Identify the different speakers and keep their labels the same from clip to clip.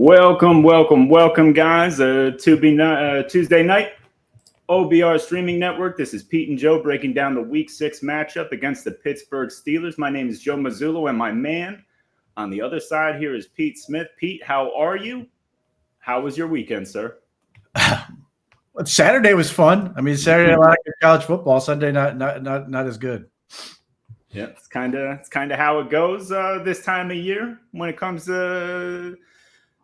Speaker 1: Welcome, guys. Tuesday night, OBR streaming network. This is Pete and Joe breaking down the Week 6 matchup against the Pittsburgh Steelers. My name is Joe Mazzullo, and my man on the other side here is Pete Smith. Pete, how are you? How was your weekend, sir?
Speaker 2: Saturday was fun. I mean, Saturday a lot of good college football. Sunday not as good.
Speaker 1: Yeah, it's kind of how it goes this time of year when it comes to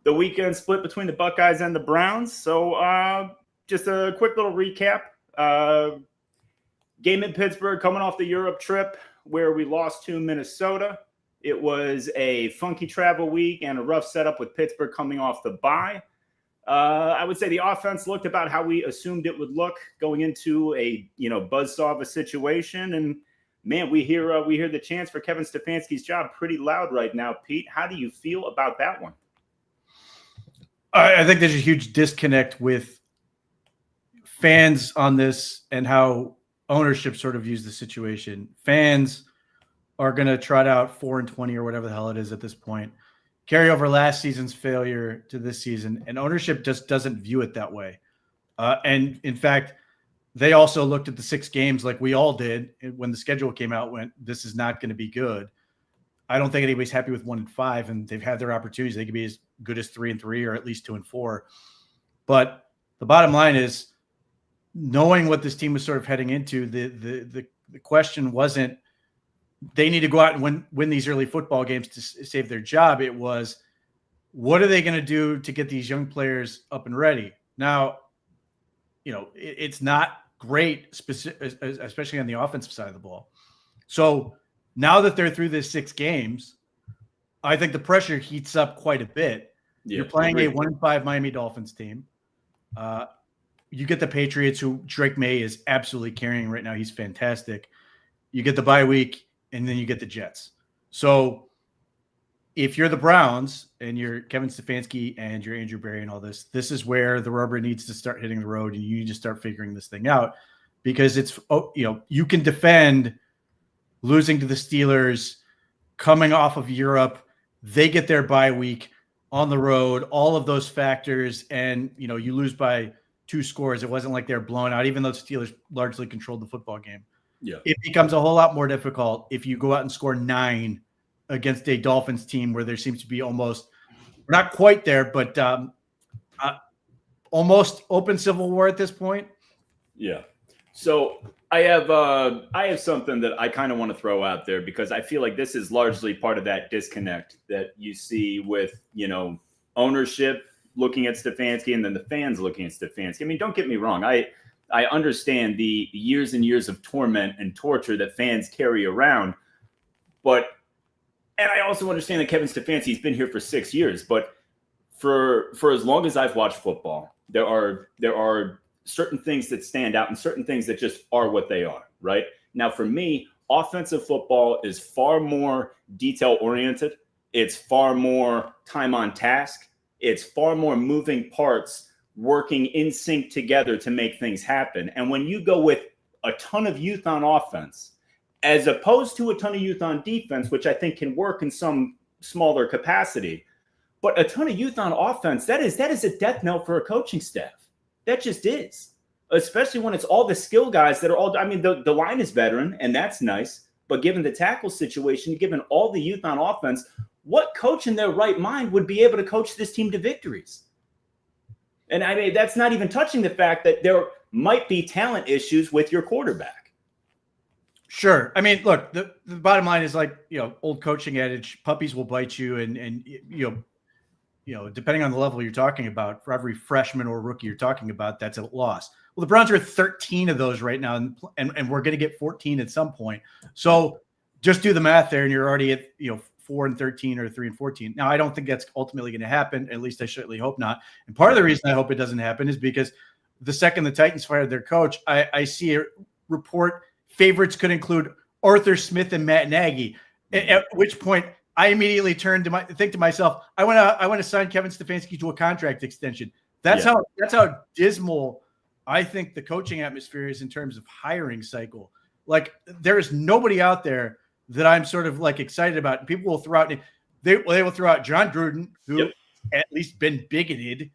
Speaker 1: the weekend split between the Buckeyes and the Browns. So just a quick little recap. Game in Pittsburgh coming off the Europe trip where we lost to Minnesota. It was a funky travel week and a rough setup with Pittsburgh coming off the bye. I would say the offense looked about how we assumed it would look going into a buzzsaw of a situation. And man, we hear the chance for Kevin Stefanski's job pretty loud right now. Pete, how do you feel about that one?
Speaker 2: I think there's a huge disconnect with fans on this and how ownership sort of views the situation. Fans are going to trot out 4-20 or whatever the hell it is at this point, carry over last season's failure to this season, and ownership just doesn't view it that way. And in fact, they also looked at the 6 games like we all did when the schedule came out, went, this is not going to be good. I don't think anybody's happy with 1-5, and they've had their opportunities. They could be as good as 3-3 or at least 2-4. But the bottom line is, knowing what this team was sort of heading into, the question wasn't they need to go out and win these early football games to save their job. It was, what are they going to do to get these young players up and ready? Now, it's not great, especially on the offensive side of the ball. So now that they're through this 6 games, I think the pressure heats up quite a bit. Yeah, you're playing a 1-5 Miami Dolphins team. You get the Patriots, who Drake May is absolutely carrying right now. He's fantastic. You get the bye week, and then you get the Jets. So if you're the Browns and you're Kevin Stefanski and you're Andrew Berry and all this, this is where the rubber needs to start hitting the road, and you need to start figuring this thing out, because it's, you can defend losing to the Steelers, coming off of Europe. They get their bye week on the road, all of those factors, and you lose by 2 scores. It wasn't like they're blown out, even though the Steelers largely controlled the football game. Yeah, it becomes a whole lot more difficult if you go out and score 9 against a Dolphins team where there seems to be almost, we're not quite there, but almost open civil war at this point.
Speaker 1: Yeah. So I have something that I kind of want to throw out there, because I feel like this is largely part of that disconnect that you see with, ownership looking at Stefanski and then the fans looking at Stefanski. I mean, don't get me wrong. I understand the years and years of torment and torture that fans carry around, and I also understand that Kevin Stefanski's been here for 6 years, but for as long as I've watched football, there are certain things that stand out and certain things that just are what they are, right? Now, for me, offensive football is far more detail-oriented. It's far more time on task. It's far more moving parts working in sync together to make things happen. And when you go with a ton of youth on offense, as opposed to a ton of youth on defense, which I think can work in some smaller capacity, but a ton of youth on offense, that is a death knell for a coaching staff. That just is, especially when it's all the skill guys that are all, I mean, the line is veteran, and that's nice, but given the tackle situation, given all the youth on offense, what coach in their right mind would be able to coach this team to victories? And I mean, that's not even touching the fact that there might be talent issues with your quarterback.
Speaker 2: Sure. I mean, look, the bottom line is, like, old coaching adage, puppies will bite you. And depending on the level you're talking about, for every freshman or rookie you're talking about, that's a loss. Well, the Browns are at 13 of those right now, and we're going to get 14 at some point. So just do the math there, and you're already at, 4-13 or 3-14. Now, I don't think that's ultimately going to happen. At least I certainly hope not. And part of the reason I hope it doesn't happen is because the second the Titans fired their coach, I see a report favorites could include Arthur Smith and Matt Nagy, at which point I immediately think to myself, I want to sign Kevin Stefanski to a contract extension. That's how dismal I think the coaching atmosphere is in terms of hiring cycle. Like, there is nobody out there that I'm sort of like excited about. People will throw out, they will throw out John Gruden, who at least been bigoted.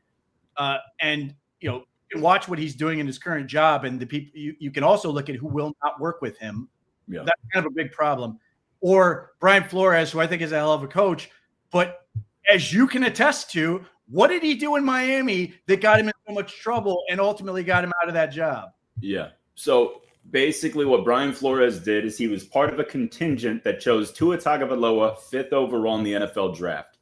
Speaker 2: And, you can watch what he's doing in his current job, and the people you can also look at who will not work with him.
Speaker 1: Yeah.
Speaker 2: That's kind of a big problem. Or Brian Flores, who I think is a hell of a coach, but as you can attest to, what did he do in Miami that got him in so much trouble and ultimately got him out of that job?
Speaker 1: Yeah. So basically what Brian Flores did is he was part of a contingent that chose Tua Tagovailoa 5th overall in the NFL draft.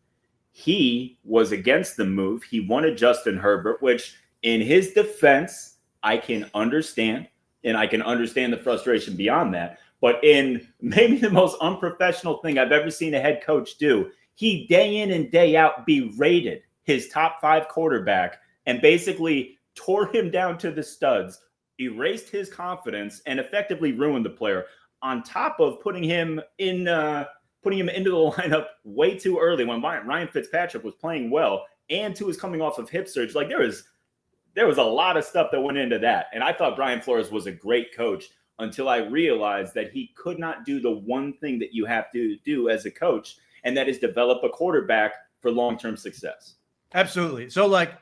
Speaker 1: He was against the move. He wanted Justin Herbert, which in his defense, I can understand, and I can understand the frustration beyond that. But in maybe the most unprofessional thing I've ever seen a head coach do, he day in and day out berated his top 5 quarterback and basically tore him down to the studs, erased his confidence, and effectively ruined the player, on top of putting him into the lineup way too early when Ryan Fitzpatrick was playing well and Tua was coming off of hip surgery. Like there was a lot of stuff that went into that. And I thought Brian Flores was a great coach until I realized that he could not do the one thing that you have to do as a coach, and that is develop a quarterback for long-term success.
Speaker 2: Absolutely. So, like,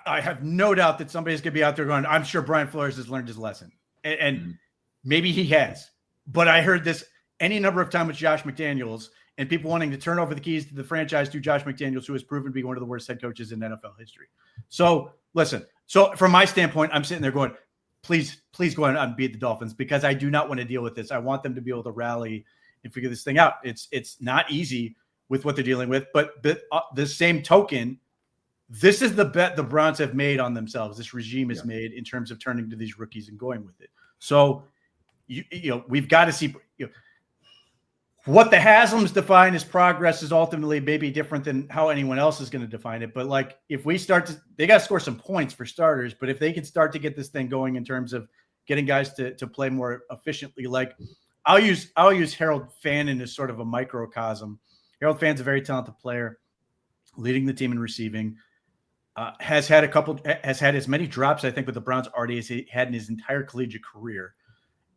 Speaker 2: I have no doubt that somebody's going to be out there going, I'm sure Brian Flores has learned his lesson. And maybe he has. But I heard this any number of times with Josh McDaniels and people wanting to turn over the keys to the franchise to Josh McDaniels, who has proven to be one of the worst head coaches in NFL history. So, listen. So, from my standpoint, I'm sitting there going, please go ahead and beat the Dolphins, because I do not want to deal with this. I want them to be able to rally and figure this thing out. It's not easy with what they're dealing with, but the same token, this is the bet the Browns have made on themselves. This regime has made in terms of turning to these rookies and going with it. So, we've got to see what the Haslams define as progress is ultimately maybe different than how anyone else is going to define it. But like, if we start to, they got to score some points for starters, but if they can start to get this thing going in terms of getting guys to play more efficiently, like I'll use Harold Fannin as sort of a microcosm. Harold Fann's a very talented player, leading the team in receiving, has had as many drops, I think, with the Browns already as he had in his entire collegiate career.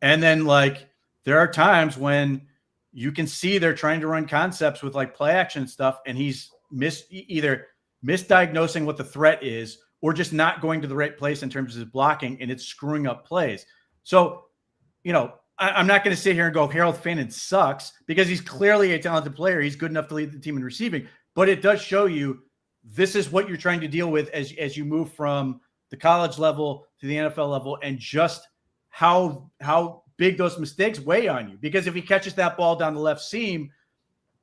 Speaker 2: And then, like, there are times when you can see they're trying to run concepts with like play action stuff, and he's either misdiagnosing what the threat is or just not going to the right place in terms of his blocking, and it's screwing up plays. So, I'm not going to sit here and go, Harold Fannin sucks, because he's clearly a talented player. He's good enough to lead the team in receiving, but it does show you this is what you're trying to deal with as you move from the college level to the NFL level, and just how big those mistakes weigh on you. Because if he catches that ball down the left seam,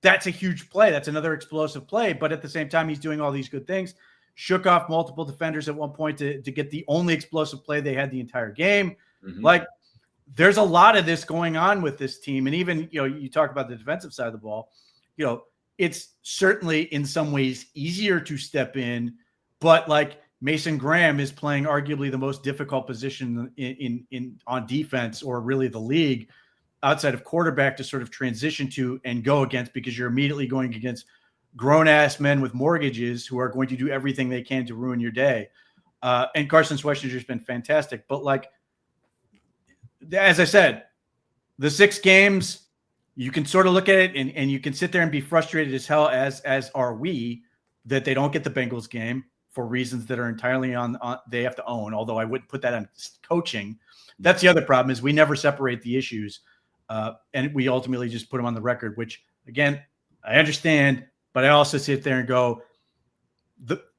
Speaker 2: that's a huge play. That's another explosive play. But at the same time, he's doing all these good things. Shook off multiple defenders at one point to get the only explosive play they had the entire game. Mm-hmm. Like, there's a lot of this going on with this team. And even, you talk about the defensive side of the ball, it's certainly in some ways easier to step in, but like Mason Graham is playing arguably the most difficult position in on defense, or really the league, outside of quarterback, to sort of transition to and go against, because you're immediately going against grown-ass men with mortgages who are going to do everything they can to ruin your day. And Carson Schwarzenegger's been fantastic. But like, as I said, the 6 games, you can sort of look at it and you can sit there and be frustrated as hell, as are we, that they don't get the Bengals game for reasons that are entirely on they have to own, although I wouldn't put that on coaching. That's the other problem, is we never separate the issues. And we ultimately just put them on the record, which, again, I understand, but I also sit there and go,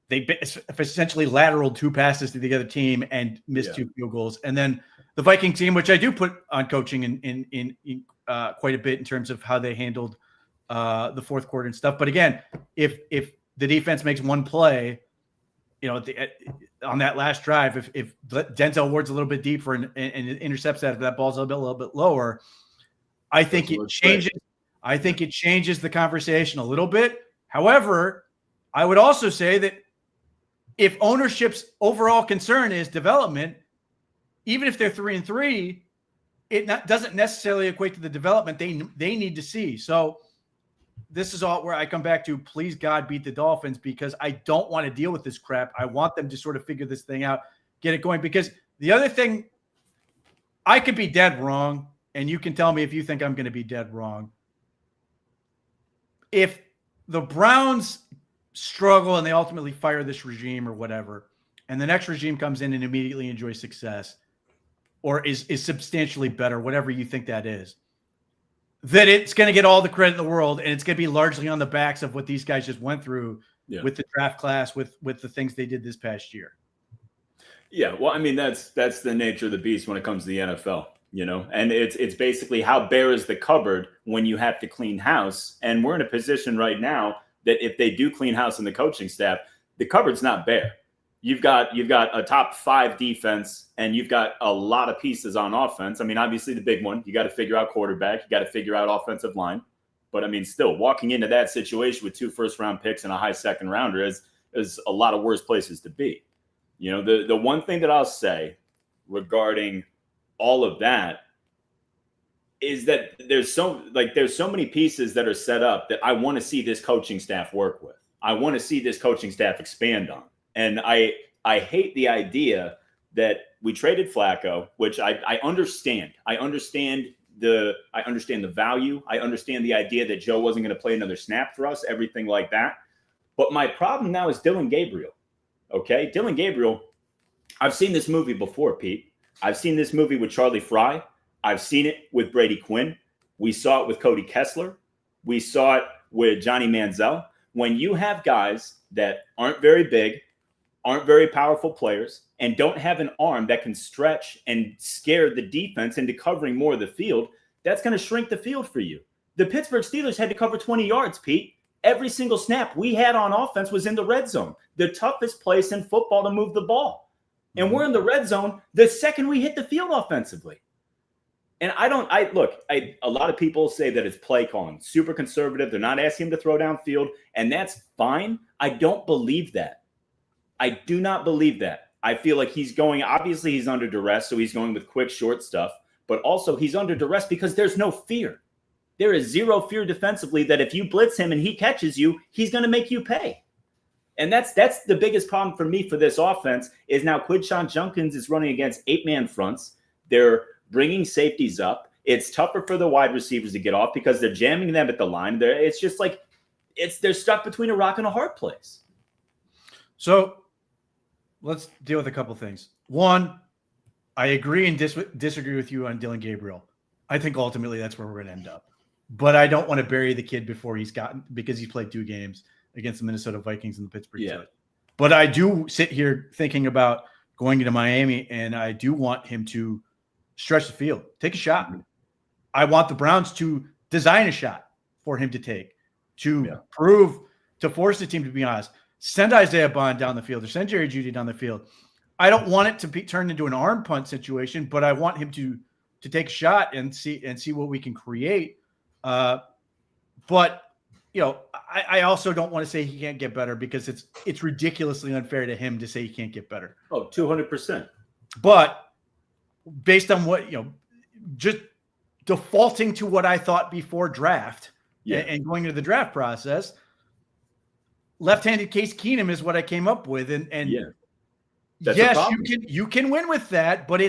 Speaker 2: they essentially lateraled 2 passes to the other team and missed 2 field goals. And then the Viking team, which I do put on coaching in quite a bit in terms of how they handled the fourth quarter and stuff. But again, if the defense makes one play, on that last drive, if Denzel Ward's a little bit deeper and intercepts that ball's a little bit lower, I think it changes. I think it changes the conversation a little bit. However, I would also say that if ownership's overall concern is development, even if they're 3-3, it doesn't necessarily equate to the development they need to see. So this is all where I come back to, please God, beat the Dolphins, because I don't want to deal with this crap. I want them to sort of figure this thing out, get it going. Because the other thing, I could be dead wrong, and you can tell me if you think I'm going to be dead wrong. If the Browns struggle and they ultimately fire this regime or whatever, and the next regime comes in and immediately enjoys success or is substantially better, whatever you think that is, that it's going to get all the credit in the world, and it's going to be largely on the backs of what these guys just went through with the draft class, with the things they did this past year.
Speaker 1: Yeah, well, I mean, that's the nature of the beast when it comes to the NFL, and it's basically how bare is the cupboard when you have to clean house. And we're in a position right now that if they do clean house in the coaching staff, the cupboard's not bare. You've got a top 5 defense, and you've got a lot of pieces on offense. I mean, obviously the big one, you got to figure out quarterback, you got to figure out offensive line. But I mean, still walking into that situation with 2 first-round picks and a high second rounder is a lot of worse places to be. The one thing that I'll say regarding all of that is that there's so many pieces that are set up that I want to see this coaching staff work with. I want to see this coaching staff expand on. And I hate the idea that we traded Flacco, which I understand. I understand the value. I understand the idea that Joe wasn't going to play another snap for us, everything like that. But my problem now is Dillon Gabriel. Okay, Dillon Gabriel, I've seen this movie before, Pete. I've seen this movie with Charlie Fry. I've seen it with Brady Quinn. We saw it with Cody Kessler. We saw it with Johnny Manziel. When you have guys that aren't very big, aren't very powerful players, and don't have an arm that can stretch and scare the defense into covering more of the field, that's going to shrink the field for you. The Pittsburgh Steelers had to cover 20 yards, Pete. Every single snap we had on offense was in the red zone, the toughest place in football to move the ball. And we're in the red zone the second we hit the field offensively. And a lot of people say that it's play calling, super conservative. They're not asking him to throw downfield, and that's fine. I don't believe that. I do not believe that. I feel like obviously he's under duress, so he's going with quick, short stuff, but also he's under duress because there's no fear. There is zero fear defensively that if you blitz him and he catches you, he's going to make you pay. And that's the biggest problem for me for this offense is now Quinshon Judkins is running against 8-man fronts. They're bringing safeties up. It's tougher for the wide receivers to get off because they're jamming them at the line. It's just like they're stuck between a rock and a hard place.
Speaker 2: So let's deal with a couple things. One, I agree and disagree with you on Dillon Gabriel. I think ultimately that's where we're going to end up. But I don't want to bury the kid because he's played 2 games against the Minnesota Vikings and the Pittsburgh Steelers. But I do sit here thinking about going into Miami, and I do want him to stretch the field, take a shot. I want the Browns to design a shot for him to take, to force the team to be honest. Send Isaiah Bond down the field or send Jerry Jeudy down the field. I don't want it to be turned into an arm punt situation, but I want him to take a shot and see what we can create. But I also don't want to say he can't get better because it's ridiculously unfair to him to say he can't get better.
Speaker 1: Oh, 200%.
Speaker 2: But based on what, just defaulting to what I thought before draft and going into the draft process, left-handed Case Keenum is what I came up with. And yes, you can win with that, but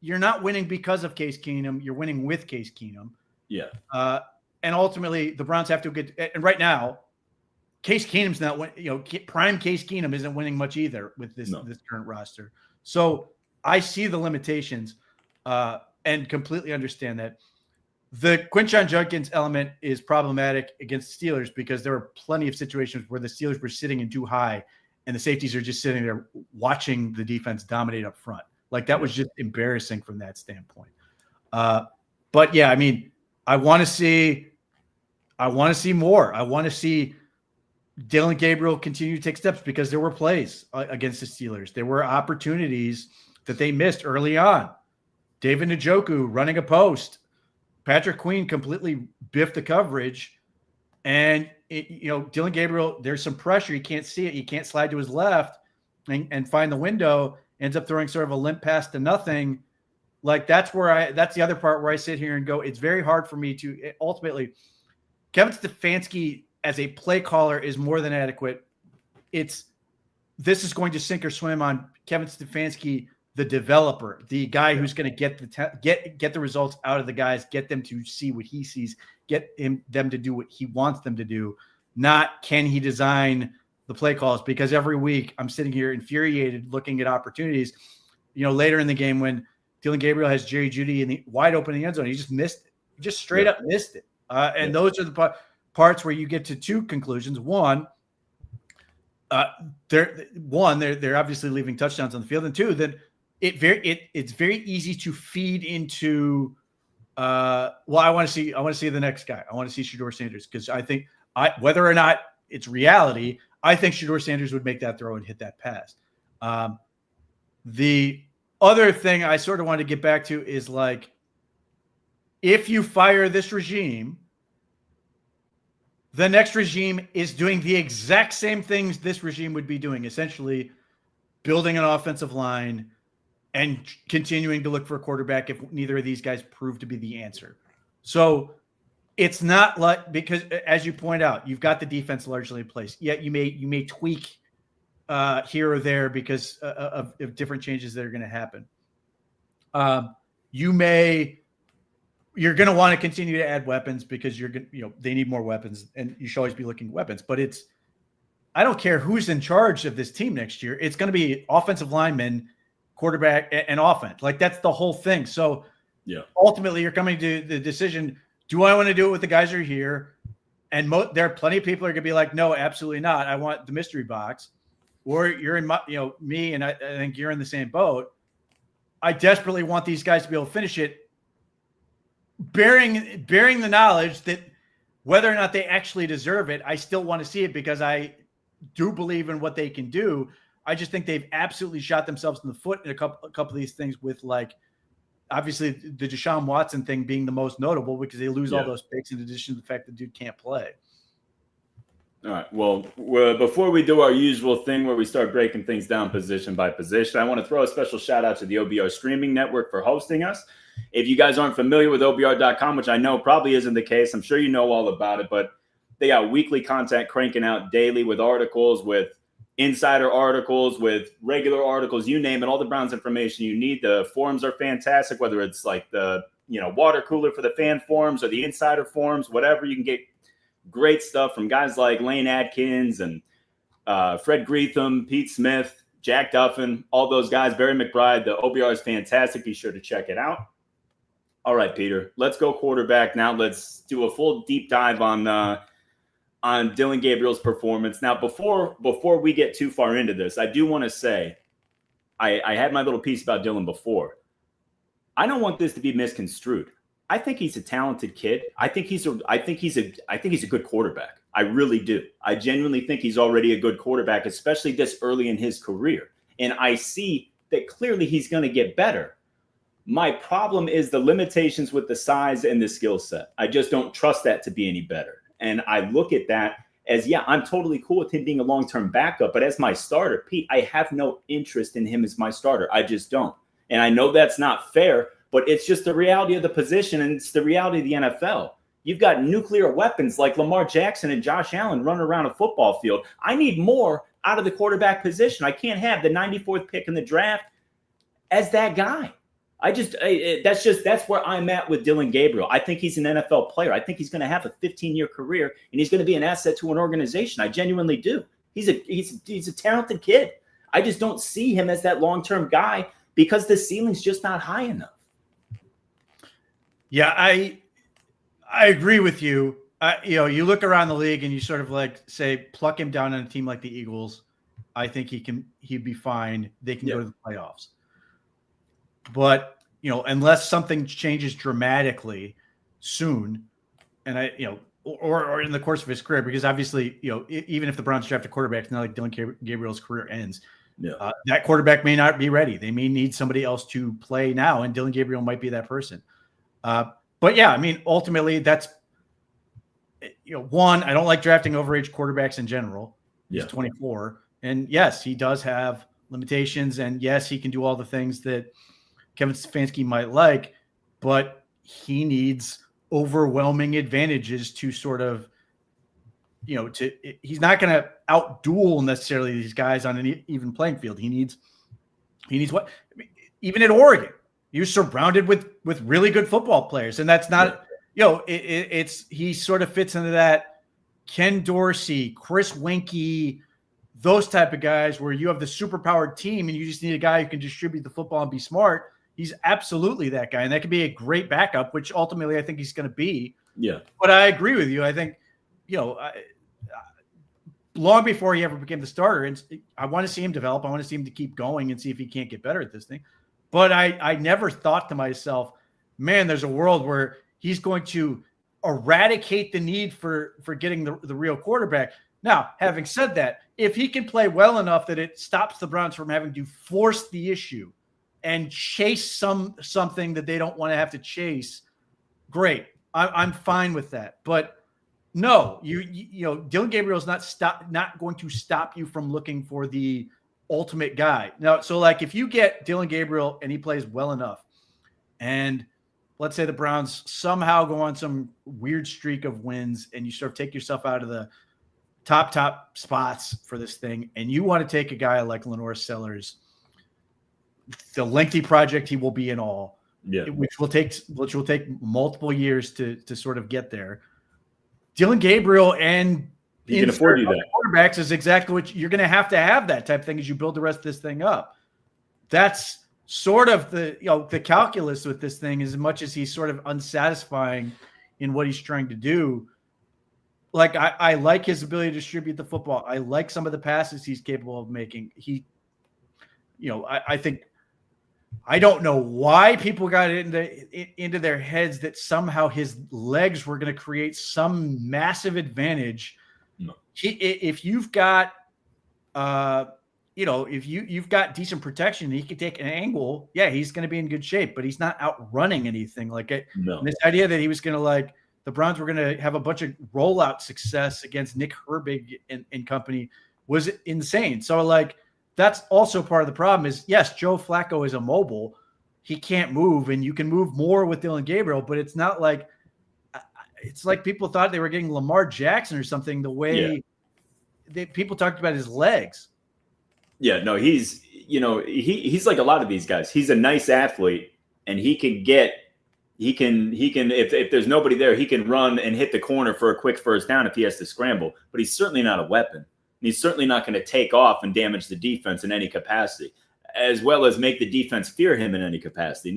Speaker 2: you're not winning because of Case Keenum. You're winning with Case Keenum.
Speaker 1: Yeah.
Speaker 2: And ultimately the Browns have to get, and right now, Case Keenum's not, prime Case Keenum isn't winning much either with this current roster. So I see the limitations and completely understand that. The Quinshon Judkins element is problematic against the Steelers because there were plenty of situations where the Steelers were sitting in too high and the safeties are just sitting there watching the defense dominate up front. Like that was just embarrassing from that standpoint. But yeah, I mean, I want to see more. I want to see Dillon Gabriel continue to take steps because there were plays against the Steelers. There were opportunities that they missed early on. David Njoku running a post. Patrick Queen completely biffed the coverage. And, Dillon Gabriel, there's some pressure. He can't see it. He can't slide to his left and find the window. Ends up throwing sort of a limp pass to nothing. Like that's the other part where I sit here and go, it's very hard for me to ultimately Kevin Stefanski as a play caller is more than adequate. This is going to sink or swim on Kevin Stefanski, the developer, the guy who's going to get the results out of the guys, get them to see what he sees, them to do what he wants them to do. Not can he design the play calls, because every week I'm sitting here infuriated looking at opportunities, later in the game when Dylan Gabriel has Jerry Jeudy wide open in the end zone. He just missed it. He just straight up missed it. And those are the parts where you get to two conclusions. One, they're obviously leaving touchdowns on the field, and two, that it's very easy to feed into. I want to see the next guy. I want to see Shedeur Sanders, because I think whether or not it's reality, I think Shedeur Sanders would make that throw and hit that pass. The other thing I sort of want to get back to is, like, if you fire this regime, the next regime is doing the exact same things this regime would be doing, essentially building an offensive line and continuing to look for a quarterback if neither of these guys prove to be the answer. So it's not like, because as you point out, you've got the defense largely in place. Yet you may tweak here or there because of different changes that are going to happen. You're going to want to continue to add weapons because they need more weapons, and you should always be looking at weapons. But I don't care who's in charge of this team next year. It's going to be offensive linemen, quarterback, and offense. Like, that's the whole thing. So ultimately you're coming to the decision, do I want to do it with the guys who are here? And there are plenty of people who are going to be like, no, absolutely not. I want the mystery box. Or you're in me, and I think you're in the same boat. I desperately want these guys to be able to finish it, bearing the knowledge that whether or not they actually deserve it, I still want to see it because I do believe in what they can do. I just think they've absolutely shot themselves in the foot in a couple of these things, with, like, obviously the Deshaun Watson thing being the most notable, because they lose all those picks in addition to the fact the dude can't play.
Speaker 1: All right. Well, before we do our usual thing where we start breaking things down position by position, I want to throw a special shout out to the OBR streaming network for hosting us. If you guys aren't familiar with OBR.com, which I know probably isn't the case, I'm sure you know all about it, but they got weekly content cranking out daily with articles, with insider articles, with regular articles, you name it, all the Browns information you need. The forums are fantastic, whether it's like the water cooler for the fan forums or the insider forums, whatever. You can get great stuff from guys like Lane Atkins and Fred Greetham, Pete Smith, Jack Duffin, all those guys, Barry McBride. The OBR is fantastic. Be sure to check it out. All right, Peter, let's go quarterback now. Let's do a full deep dive on Dylan Gabriel's performance. Now, before we get too far into this, I do want to say I had my little piece about Dylan before. I don't want this to be misconstrued. I think he's a talented kid. I think he's a good quarterback. I really do. I genuinely think he's already a good quarterback, especially this early in his career. And I see that clearly he's going to get better. My problem is the limitations with the size and the skill set. I just don't trust that to be any better. And I look at that as, I'm totally cool with him being a long-term backup, but as my starter, Pete, I have no interest in him as my starter. I just don't. And I know that's not fair, but it's just the reality of the position, and it's the reality of the NFL. You've got nuclear weapons like Lamar Jackson and Josh Allen running around a football field. I need more out of the quarterback position. I can't have the 94th pick in the draft as that guy. That's where I'm at with Dylan Gabriel. I think he's an NFL player. I think he's going to have a 15-year career, and he's going to be an asset to an organization. I genuinely do. He's a talented kid. I just don't see him as that long-term guy because the ceiling's just not high enough. Yeah, I agree with you. You look around the league and you sort of like say, pluck him down on a team like the Eagles. I think he'd be fine. They can go to the playoffs. But, unless something changes dramatically soon, and or in the course of his career, because obviously, even if the Browns draft a quarterback, it's not like Dylan Gabriel's career ends. Yeah. That quarterback may not be ready. They may need somebody else to play now, and Dylan Gabriel might be that person. But yeah, I mean, ultimately that's, one, I don't like drafting overage quarterbacks in general. He's 24. And yes, he does have limitations. And yes, he can do all the things that Kevin Stefanski might like, but he needs overwhelming advantages to sort of, he's not going to outduel necessarily these guys on an even playing field. He needs what? I mean, even at Oregon, he was surrounded with really good football players. And that's not, he sort of fits into that Ken Dorsey, Chris Weinke,
Speaker 2: those type of guys where you have the superpowered team and you just need a guy who can distribute the football and be smart, he's absolutely that guy. And that could be a great backup, which ultimately I think he's going to be.
Speaker 1: Yeah.
Speaker 2: But I agree with you. I think, long before he ever became the starter, and I want to see him develop. I want to see him to keep going and see if he can't get better at this thing. But I never thought to myself, man, there's a world where he's going to eradicate the need for getting the real quarterback. Now, having said that, if he can play well enough that it stops the Browns from having to force the issue and chase something that they don't want to have to chase, great. I'm fine with that. But no, Dillon Gabriel's not going to stop you from looking for the ultimate guy. Now, so like if you get Dillon Gabriel and he plays well enough, and let's say the Browns somehow go on some weird streak of wins and you sort of take yourself out of the top spots for this thing, and you want to take a guy like Lenore Sellers, the lengthy project he will be in all, which will take multiple years to sort of get there. Dillon Gabriel and
Speaker 1: he can afford you that.
Speaker 2: Quarterbacks is exactly what you're going to have that type of thing as you build the rest of this thing up. That's sort of the calculus with this thing, as much as he's sort of unsatisfying in what he's trying to do. Like I like his ability to distribute the football. I like some of the passes he's capable of making. I think, I don't know why people got into their heads that somehow his legs were going to create some massive advantage.
Speaker 1: No.
Speaker 2: If you've got, if you've got decent protection, he can take an angle. Yeah, he's going to be in good shape, but he's not outrunning anything like it.
Speaker 1: No.
Speaker 2: This idea that he was going to the Browns were going to have a bunch of rollout success against Nick Herbig and company was insane. So that's also part of the problem is, yes, Joe Flacco is immobile. He can't move, and you can move more with Dillon Gabriel, but it's not like it's like people thought they were getting Lamar Jackson or something, the way people talked about his legs.
Speaker 1: Yeah, no, he's like a lot of these guys. He's a nice athlete, and he can if there's nobody there, he can run and hit the corner for a quick first down if he has to scramble, but he's certainly not a weapon. And he's certainly not going to take off and damage the defense in any capacity, as well as make the defense fear him in any capacity.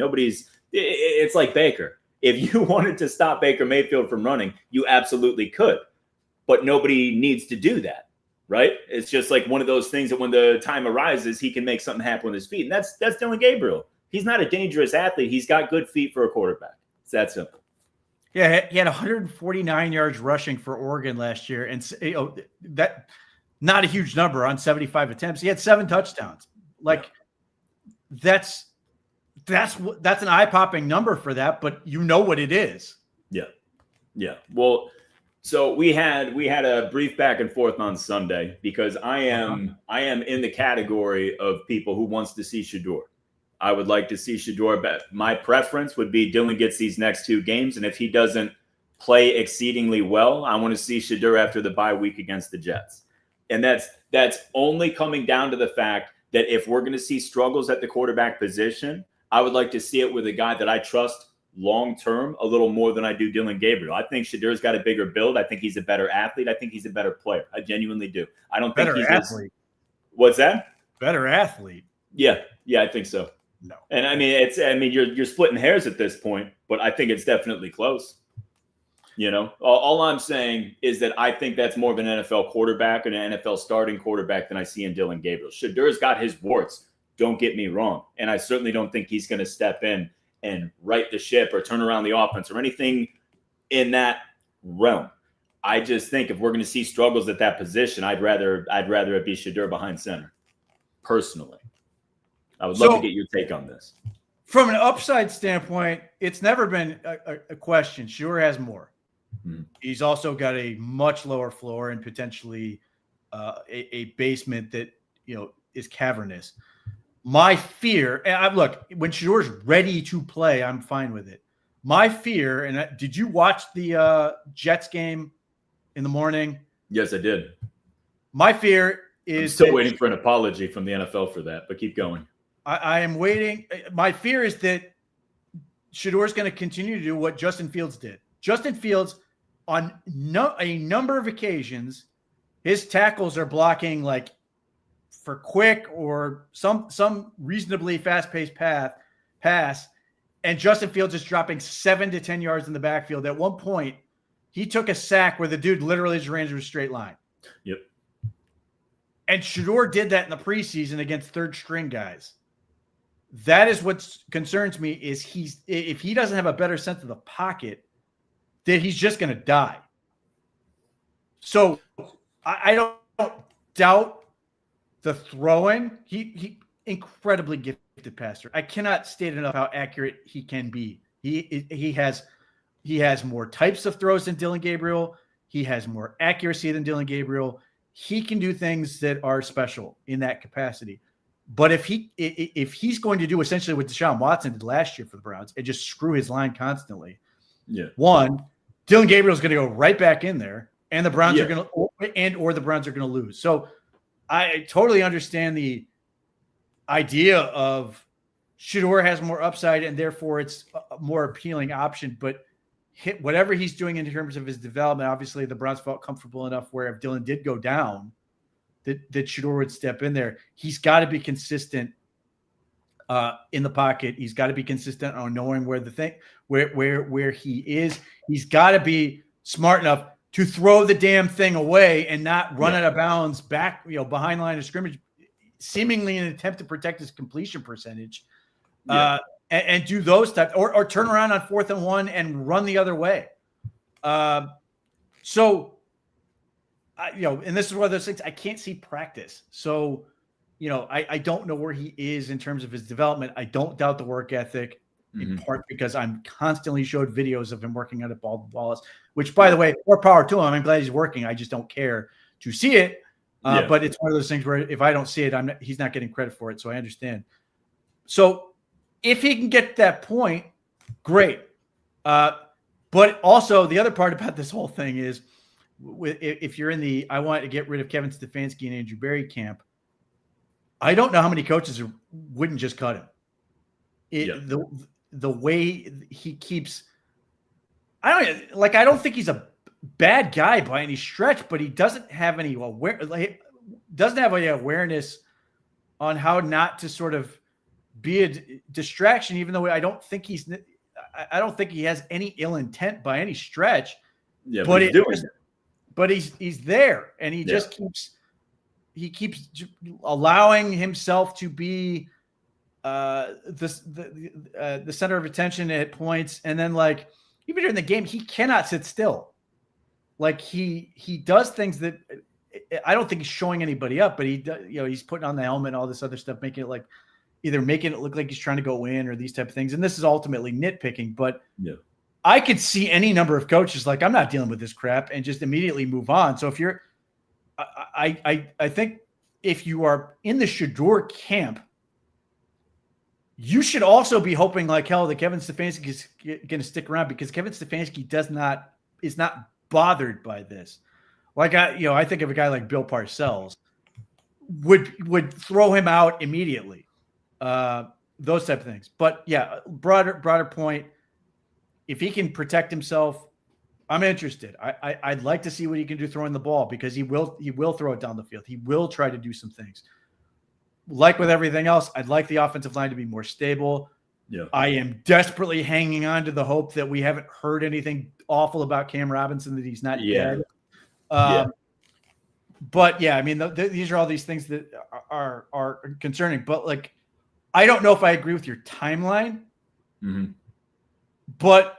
Speaker 1: It's like Baker. If you wanted to stop Baker Mayfield from running, you absolutely could, but nobody needs to do that, right? It's just like one of those things that when the time arises, he can make something happen with his feet. And that's Dillon Gabriel. He's not a dangerous athlete. He's got good feet for a quarterback. It's that simple.
Speaker 2: Yeah, he had 149 yards rushing for Oregon last year, and that not a huge number on 75 attempts. He had 7 touchdowns. That's an eye-popping number for that, but you know what it is.
Speaker 1: Yeah. Well, so we had a brief back and forth on Sunday because I am in the category of people who wants to see Shedeur. I would like to see Shedeur back. My preference would be Dillon gets these next 2 games, and if he doesn't play exceedingly well, I want to see Shedeur after the bye week against the Jets. And that's only coming down to the fact that if we're going to see struggles at the quarterback position, I would like to see it with a guy that I trust long-term a little more than I do Dillon Gabriel. I think Shadeur's got a bigger build. I think he's a better athlete. I think he's a better player. I genuinely do. I don't think he's athlete. What's that?
Speaker 2: Better athlete.
Speaker 1: Yeah, I think so.
Speaker 2: No.
Speaker 1: And you're splitting hairs at this point, but I think it's definitely close. All I'm saying is that I think that's more of an NFL quarterback and an NFL starting quarterback than I see in Dillon Gabriel. Shadeur's got his warts. Don't get me wrong. And I certainly don't think he's going to step in and right the ship or turn around the offense or anything in that realm. I just think if we're going to see struggles at that position, I'd rather it be Shedeur behind center. Personally, I would love to get your take on this.
Speaker 2: From an upside standpoint, it's never been a question. Shedeur has more. Mm-hmm. He's also got a much lower floor and potentially a basement that is cavernous. My fear, and look, when Shadeur's ready to play, I'm fine with it. My fear, and did you watch the Jets game in the morning?
Speaker 1: Yes, I did.
Speaker 2: My fear is
Speaker 1: I'm still waiting for an apology from the NFL for that, but keep going.
Speaker 2: I am waiting. My fear is that Shadeur's going to continue to do what Justin Fields did. Justin Fields, on a number of occasions, his tackles are blocking like for quick or some reasonably fast-paced pass, and Justin Fields is dropping 7 to 10 yards in the backfield. At one point, he took a sack where the dude literally just ran through a straight line.
Speaker 1: Yep.
Speaker 2: And Shedeur did that in the preseason against third-string guys. That is what concerns me, is if he doesn't have a better sense of the pocket, then he's just going to die. So I don't doubt the throwing. He incredibly gifted passer. I cannot state enough how accurate he can be. He has more types of throws than Dylan Gabriel. He has more accuracy than Dylan Gabriel. He can do things that are special in that capacity. But if he's going to do essentially what Deshaun Watson did last year for the Browns and just screw his line constantly, one, Dylan Gabriel is going to go right back in there, and the Browns are going to, or the Browns are going to lose. So I totally understand the idea of Shedeur has more upside, and therefore it's a more appealing option. But whatever he's doing in terms of his development, obviously the Browns felt comfortable enough where if Dylan did go down, that Shedeur would step in there. He's got to be consistent in the pocket. He's got to be consistent on knowing where where he is. He's got to be smart enough to throw the damn thing away and not run out of bounds back, behind line of scrimmage, seemingly in an attempt to protect his completion percentage, and do those types, or turn around on 4th and 1 and run the other way. And this is one of those things I can't see practice. So, I don't know where he is in terms of his development. I don't doubt the work ethic, in part because I'm constantly showed videos of him working out at Baldwin Wallace, which, by the way, more power to him. I'm glad he's working. I just don't care to see it. But it's one of those things where if I don't see it, he's not getting credit for it. So I understand. So if he can get to that point, great. But also the other part about this whole thing is, if you're in the I want to get rid of Kevin Stefanski and Andrew Berry camp, I don't know how many coaches wouldn't just cut him. The way he keeps, I don't think he's a bad guy by any stretch, but he doesn't have any awareness on how not to sort of be a distraction. Even though I don't think he has any ill intent by any stretch. Yeah, but he's there, and he just keeps allowing himself to be the center of attention at points, and then even during the game, he cannot sit still. He does things that I don't think he's showing anybody up, but he's putting on the helmet and all this other stuff, making it either making it look like he's trying to go in or these type of things. And this is ultimately nitpicking, but I could see any number of coaches I'm not dealing with this crap and just immediately move on. So if you're, I think if you are in the Shedeur camp, you should also be hoping hell that Kevin Stefanski is going to stick around, because Kevin Stefanski is not bothered by this. I think of a guy like Bill Parcells would throw him out immediately. Those type of things. But broader point, if he can protect himself, I'm interested. I'd like to see what he can do throwing the ball, because he will throw it down the field. He will try to do some things. Like with everything else, I'd like the offensive line to be more stable. Yeah. I am desperately hanging on to the hope that we haven't heard anything awful about Cam Robinson, that he's not dead. But these are all these things that are concerning. But I don't know if I agree with your timeline. Mm-hmm. But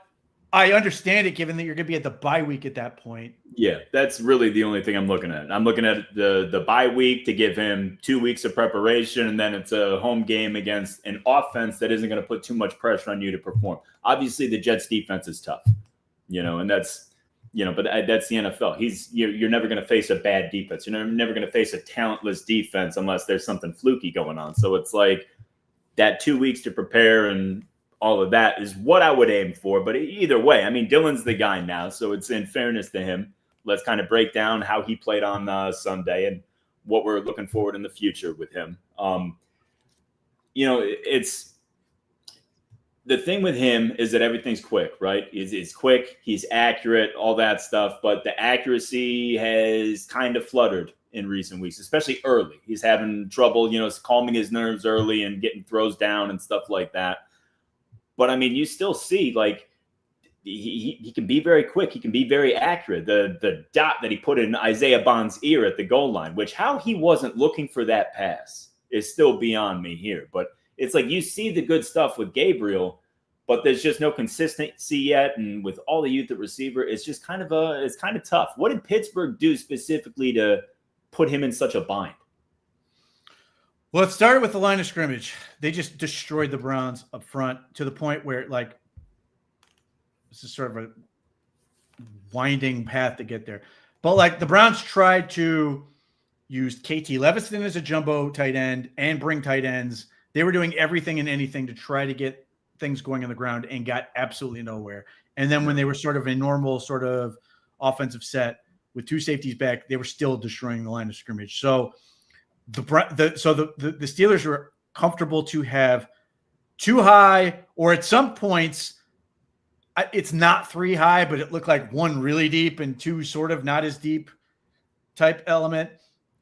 Speaker 2: I understand it, given that you're going to be at the bye week at that point.
Speaker 1: Yeah, that's really the only thing I'm looking at. I'm looking at the bye week to give him 2 weeks of preparation, and then it's a home game against an offense that isn't going to put too much pressure on you to perform. Obviously, the Jets' defense is tough, and that's, but that's the NFL. You're never going to face a bad defense. You're never going to face a talentless defense unless there's something fluky going on. So it's that 2 weeks to prepare and all of that is what I would aim for. But either way, Dylan's the guy now. So it's, in fairness to him, let's kind of break down how he played on Sunday and what we're looking forward in the future with him. It's the thing with him is that everything's quick, right? It's quick. He's accurate, all that stuff. But the accuracy has kind of fluttered in recent weeks, especially early. He's having trouble, calming his nerves early and getting throws down and stuff like that. But I mean, you still see like he can be very quick. He can be very accurate. The dot that he put in Isaiah Bond's ear at the goal line, which how he wasn't looking for that pass is still beyond me here. But it's like you see the good stuff with Gabriel, but there's just no consistency yet. And with all the youth at receiver, it's just kind of tough. What did Pittsburgh do specifically to put him in such a bind?
Speaker 2: Well, it started with the line of scrimmage. They just destroyed the Browns up front to the point where, like, this is sort of a winding path to get there. But, like, the Browns tried to use KT Levison as a jumbo tight end and bring tight ends. They were doing everything and anything to try to get things going on the ground and got absolutely nowhere. And then when they were sort of a normal sort of offensive set with two safeties back, they were still destroying the line of scrimmage. So the Steelers were comfortable to have too high, or at some points, it's not three high, but it looked like one really deep and two sort of not as deep type element.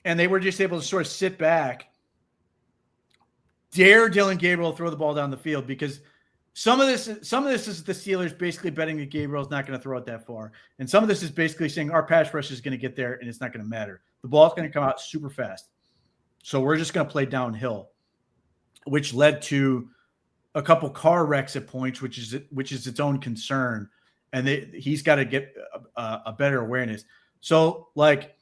Speaker 2: And they were just able to sort of sit back, dare Dylan Gabriel throw the ball down the field, because some of this is the Steelers basically betting that Gabriel's not going to throw it that far. And some of this is basically saying our pass rush is going to get there and it's not going to matter. The ball's going to come out super fast. So we're just going to play downhill, which led to a couple car wrecks at points, which is its own concern. And he's got to get a better awareness. So, like,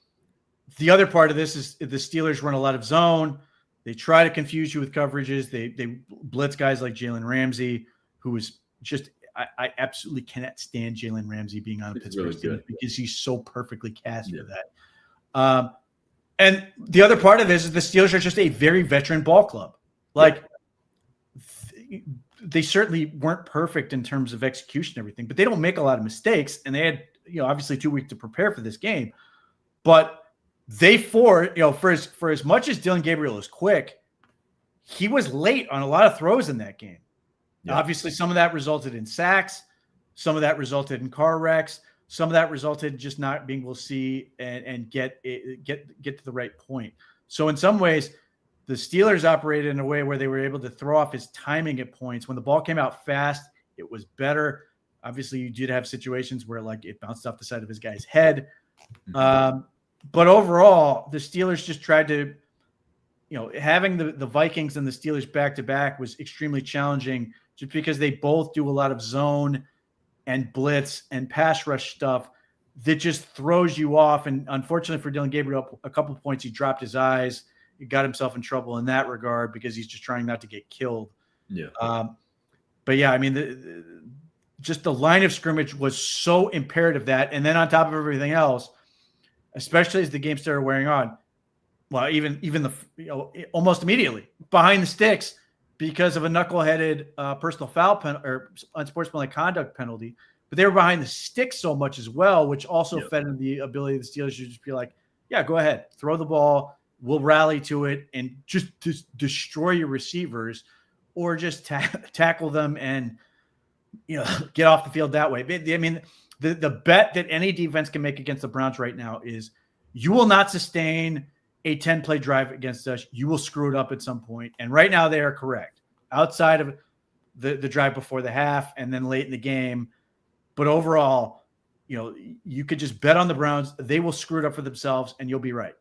Speaker 2: the other part of this is the Steelers run a lot of zone. They try to confuse you with coverages. They blitz guys like Jalen Ramsey, who is just I absolutely cannot stand Jalen Ramsey being on the Pittsburgh Steelers because he's so perfectly cast for that. And the other part of this is the Steelers are just a very veteran ball club. Like, they certainly weren't perfect in terms of execution and everything, but they don't make a lot of mistakes. And they had, obviously 2 weeks to prepare for this game. But for as much as Dylan Gabriel is quick, he was late on a lot of throws in that game. Yeah. Obviously, some of that resulted in sacks. Some of that resulted in car wrecks. Some of that resulted in just not being able to see and get to the right point. So in some ways, the Steelers operated in a way where they were able to throw off his timing at points. When the ball came out fast, it was better. Obviously, you did have situations where, like, it bounced off the side of his guy's head. But overall, the Steelers just tried to, having the Vikings and the Steelers back-to-back was extremely challenging just because they both do a lot of zone and blitz and pass rush stuff that just throws you off. And unfortunately for Dylan Gabriel, a couple of points, he dropped his eyes. He got himself in trouble in that regard because he's just trying not to get killed. Yeah. But yeah, I mean, just the line of scrimmage was so imperative that, and then on top of everything else, especially as the game started wearing on, well, even the almost immediately behind the sticks because of a knuckleheaded personal foul or unsportsmanlike conduct penalty, but they were behind the sticks so much as well, which also fed into the ability of the Steelers to just be like, yeah, go ahead, throw the ball, we'll rally to it and just destroy your receivers, or just tackle them and get off the field that way. I mean, the bet that any defense can make against the Browns right now is you will not sustain a 10-play drive against us. You will screw it up at some point. And right now they are correct. Outside of the drive before the half and then late in the game. But overall, you could just bet on the Browns. They will screw it up for themselves and you'll be right.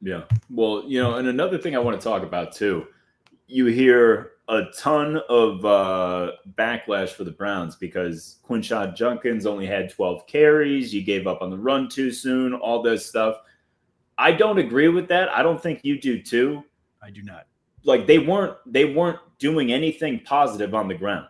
Speaker 1: Yeah. Well, and another thing I want to talk about too, you hear a ton of backlash for the Browns because Quinshon Judkins only had 12 carries. You gave up on the run too soon, all this stuff. I don't agree with that. I don't think you do too.
Speaker 2: I do not.
Speaker 1: Like, they weren't doing anything positive on the ground.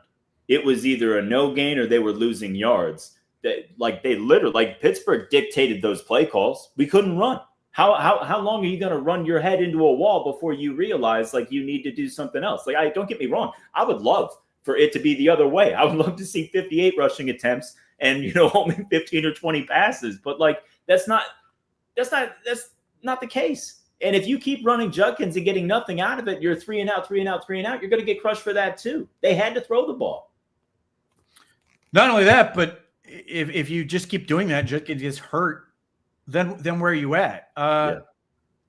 Speaker 1: It was either a no gain or they were losing yards. They literally, Pittsburgh dictated those play calls. We couldn't run. How long are you going to run your head into a wall before you realize you need to do something else? Don't get me wrong. I would love for it to be the other way. I would love to see 58 rushing attempts and only 15 or 20 passes. But that's not the case. And if you keep running Judkins and getting nothing out of it, you're 3 and out. You're going to get crushed for that too. They had to throw the ball.
Speaker 2: Not only that, but if you just keep doing that, Judkins gets hurt. Then where are you at?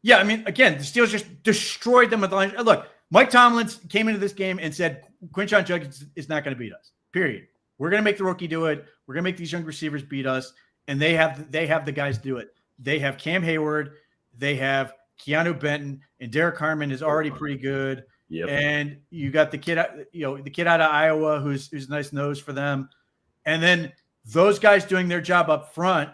Speaker 2: Yeah, I mean, again, the Steelers just destroyed them at the line. Look, Mike Tomlin came into this game and said, Quinshon Judkins is not going to beat us, period. We're going to make the rookie do it. We're going to make these young receivers beat us, and they have the guys do it. They have Cam Hayward. They have Keanu Benton, and Derek Harmon is already pretty good.
Speaker 1: Yep.
Speaker 2: And you got the kid out of Iowa who's a nice nose for them. And then those guys doing their job up front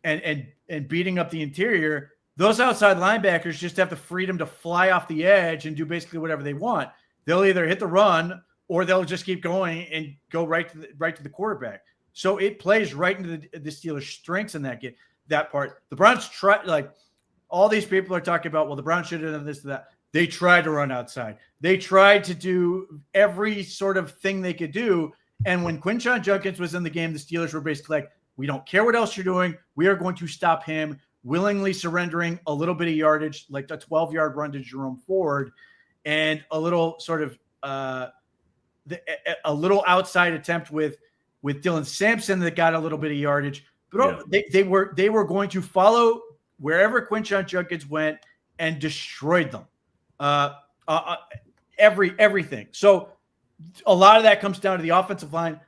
Speaker 2: and beating up the interior. Those outside linebackers just have the freedom to fly off the edge and do basically whatever they want. They'll either hit the run or they'll just keep going and go right to the quarterback. So it plays right into the Steelers' strengths in that part. The Browns all these people are talking about, well, the Browns should have done this, that. They tried to run outside. They tried to do every sort of thing they could do. And when Quinshon Judkins was in the game, the Steelers were basically like, we don't care what else you're doing. We are going to stop him, willingly surrendering a little bit of yardage, like a 12-yard run to Jerome Ford, and a little sort of a little outside attempt with Dylan Sampson that got a little bit of yardage. But they were going to follow wherever Quinshon Judkins went and destroyed them. Everything. So a lot of that comes down to the offensive line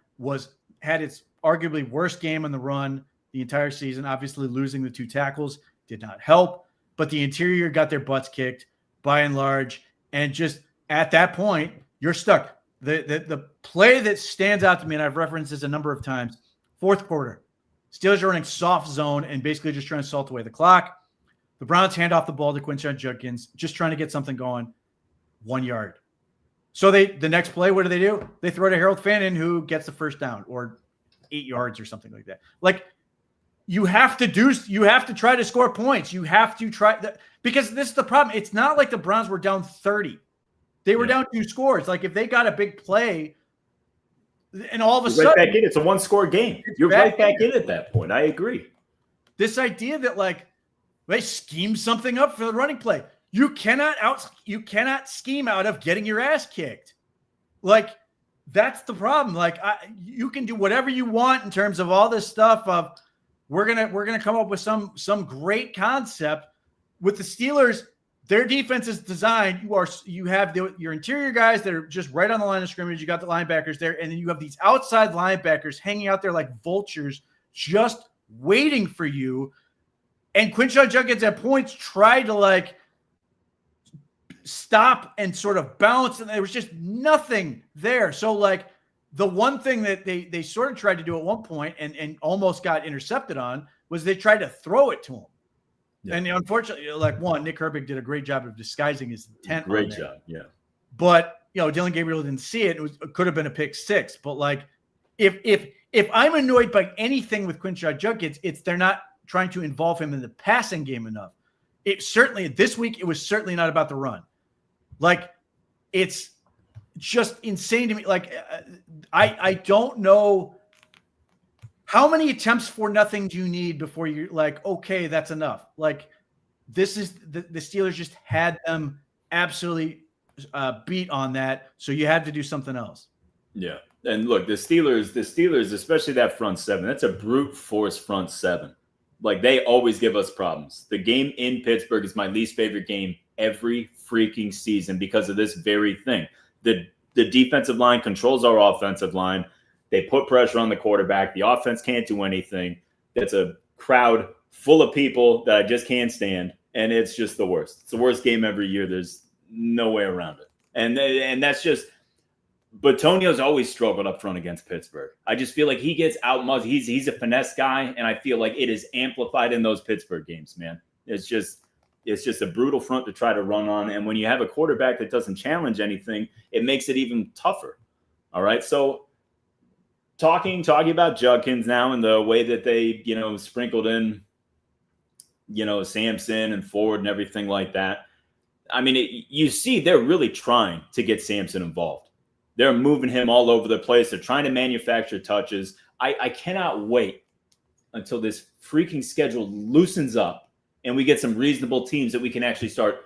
Speaker 2: had its arguably worst game in the run the entire season. Obviously, losing the 2 tackles did not help, but the interior got their butts kicked by and large. And just at that point, you're stuck. The play that stands out to me, and I've referenced this a number of times, fourth quarter, Steelers are running soft zone and basically just trying to salt away the clock. The Browns hand off the ball to Quinshon Judkins, just trying to get something going, 1 yard. So the next play, what do? They throw to Harold Fannin, who gets the first down, or 8 yards or something like that. Like, you have to try to score points. You have to try that, because this is the problem. It's not like the Browns were down 30. They were down 2 scores. Like, if they got a big play and all of a sudden,
Speaker 1: right back in, it's a 1-score game. You're right back in at that point. I agree.
Speaker 2: This idea that, like, they scheme something up for the running play. You cannot scheme out of getting your ass kicked. Like, that's the problem. Like, you can do whatever you want in terms of all this stuff of we're gonna come up with some great concept. With the Steelers, their defense is designed. You have your interior guys that are just right on the line of scrimmage. You got the linebackers there, and then you have these outside linebackers hanging out there like vultures, just waiting for you. And Quinshon Judkins at points tried to, like, stop and sort of bounce, and there was just nothing there. So, like, the one thing that they sort of tried to do at one point and almost got intercepted on was they tried to throw it to him. Yeah. And unfortunately, like, Nick Herbig did a great job of disguising his intent.
Speaker 1: Great job, yeah.
Speaker 2: But, Dylan Gabriel didn't see it. It could have been a pick 6. But, like, if I'm annoyed by anything with Quinshon Judkins, it's they're not trying to involve him in the passing game enough. This week, it was certainly not about the run. Like, it's just insane to me. Like, I don't know how many attempts for nothing do you need before you're like, okay, that's enough. Like, this is the Steelers just had them absolutely beat on that. So you had to do something else.
Speaker 1: Yeah. And look, the Steelers, especially that front seven, that's a brute force front seven. Like, they always give us problems. The game in Pittsburgh is my least favorite game every freaking season because of this very thing. The defensive line controls our offensive line. They put pressure on the quarterback. The offense can't do anything. It's a crowd full of people that I just can't stand, and it's just the worst. It's the worst game every year. There's no way around it. And that's just – but Tonio's always struggled up front against Pittsburgh. I just feel like he gets out-muscled. He's a finesse guy, and I feel like it is amplified in those Pittsburgh games, man. It's just a brutal front to try to run on. And when you have a quarterback that doesn't challenge anything, it makes it even tougher. All right. So talking about Judkins now and the way that they, sprinkled in, Sampson and Ford and everything like that. I mean, you see, they're really trying to get Sampson involved. They're moving him all over the place. They're trying to manufacture touches. I cannot wait until this freaking schedule loosens up and we get some reasonable teams that we can actually start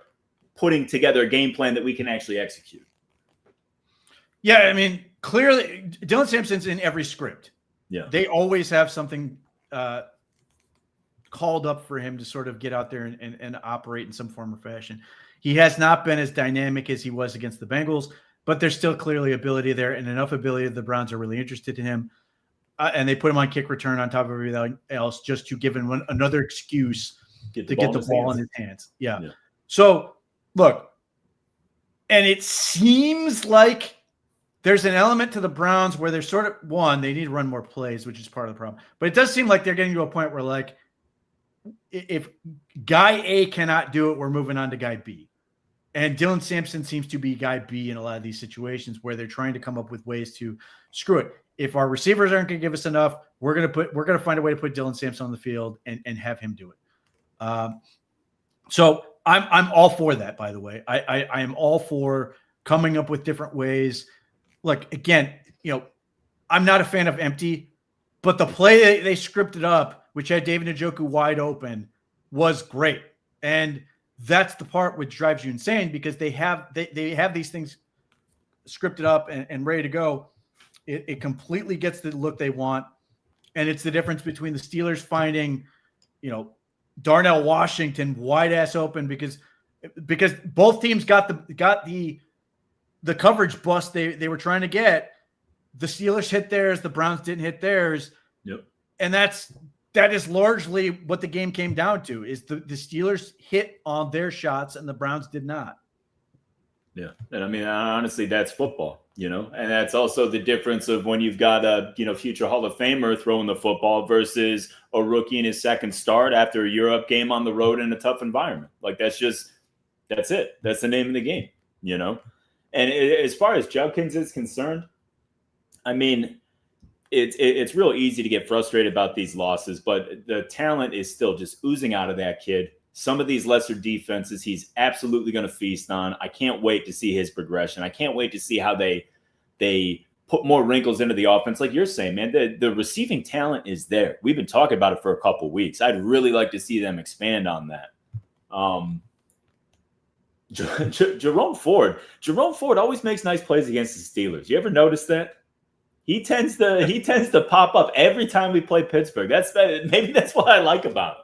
Speaker 1: putting together a game plan that we can actually execute.
Speaker 2: Yeah, I mean, clearly, Dylan Sampson's in every script.
Speaker 1: Yeah.
Speaker 2: They always have something called up for him to sort of get out there and operate in some form or fashion. He has not been as dynamic as he was against the Bengals, but there's still clearly ability there and enough ability that the Browns are really interested in him. And they put him on kick return on top of everything else just to give him another excuse to get the ball in his hands. Yeah. So, look, and it seems like there's an element to the Browns where they're sort of, one, they need to run more plays, which is part of the problem. But it does seem like they're getting to a point where, like, if guy A cannot do it, we're moving on to guy B. And Dylan Sampson seems to be guy B in a lot of these situations where they're trying to come up with ways to screw it. If our receivers aren't going to give us enough, we're going to find a way to put Dylan Sampson on the field and have him do it. So I'm all for that, by the way. I am all for coming up with different ways. Like, again, I'm not a fan of empty, but the play they scripted up, which had David Njoku wide open, was great. And that's the part which drives you insane because they have these things scripted up and ready to go. It completely gets the look they want. And it's the difference between the Steelers finding, Darnell Washington wide ass open because both teams got the coverage bust they were trying to get. The Steelers hit theirs, the Browns didn't hit theirs.
Speaker 1: Yep. And
Speaker 2: that is largely what the game came down to, is the Steelers hit on their shots and the Browns did not.
Speaker 1: Yeah. And I mean, honestly, that's football, and that's also the difference of when you've got a, future Hall of Famer throwing the football versus a rookie in his second start after a Europe game on the road in a tough environment. Like, that's it. That's the name of the game, And as far as Judkins is concerned, I mean, it's real easy to get frustrated about these losses, but the talent is still just oozing out of that kid. Some of these lesser defenses, he's absolutely going to feast on. I can't wait to see his progression. I can't wait to see how they put more wrinkles into the offense. Like you're saying, man, the receiving talent is there. We've been talking about it for a couple of weeks. I'd really like to see them expand on that. Jerome Ford always makes nice plays against the Steelers. You ever notice that? He tends to pop up every time we play Pittsburgh. Maybe that's what I like about him.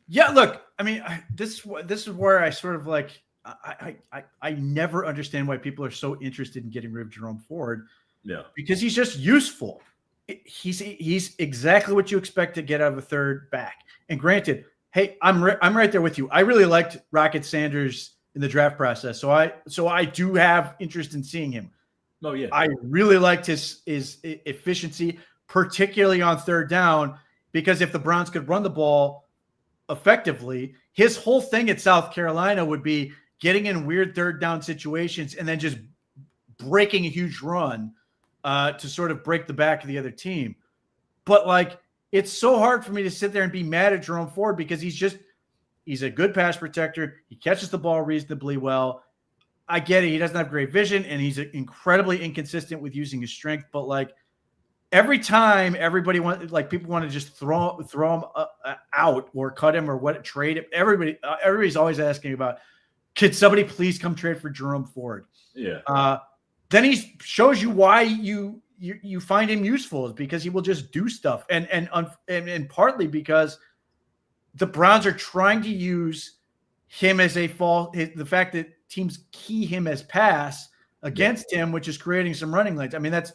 Speaker 2: Yeah, look, I mean, this is where I sort of like I never understand why people are so interested in getting rid of Jerome Ford.
Speaker 1: Yeah,
Speaker 2: because he's just useful. He's exactly what you expect to get out of a third back. And granted, hey, I'm right there with you. I really liked Rocket Sanders in the draft process, so I do have interest in seeing him.
Speaker 1: Oh yeah,
Speaker 2: I really liked his efficiency, particularly on third down, because if the Browns could run the ball effectively, his whole thing at South Carolina would be getting in weird third down situations and then just breaking a huge run to sort of break the back of the other team. But like, it's so hard for me to sit there and be mad at Jerome Ford because he's a good pass protector. He catches the ball reasonably well. I get it. He doesn't have great vision and he's incredibly inconsistent with using his strength. But like, every time people want to just throw him out or cut him or trade him. Everybody's always asking about, could somebody please come trade for Jerome Ford?
Speaker 1: Yeah.
Speaker 2: Then he shows you why you find him useful, is because he will just do stuff, and partly because the Browns are trying to use him as the fact that teams key him as pass against him, which is creating some running lanes. I mean, that's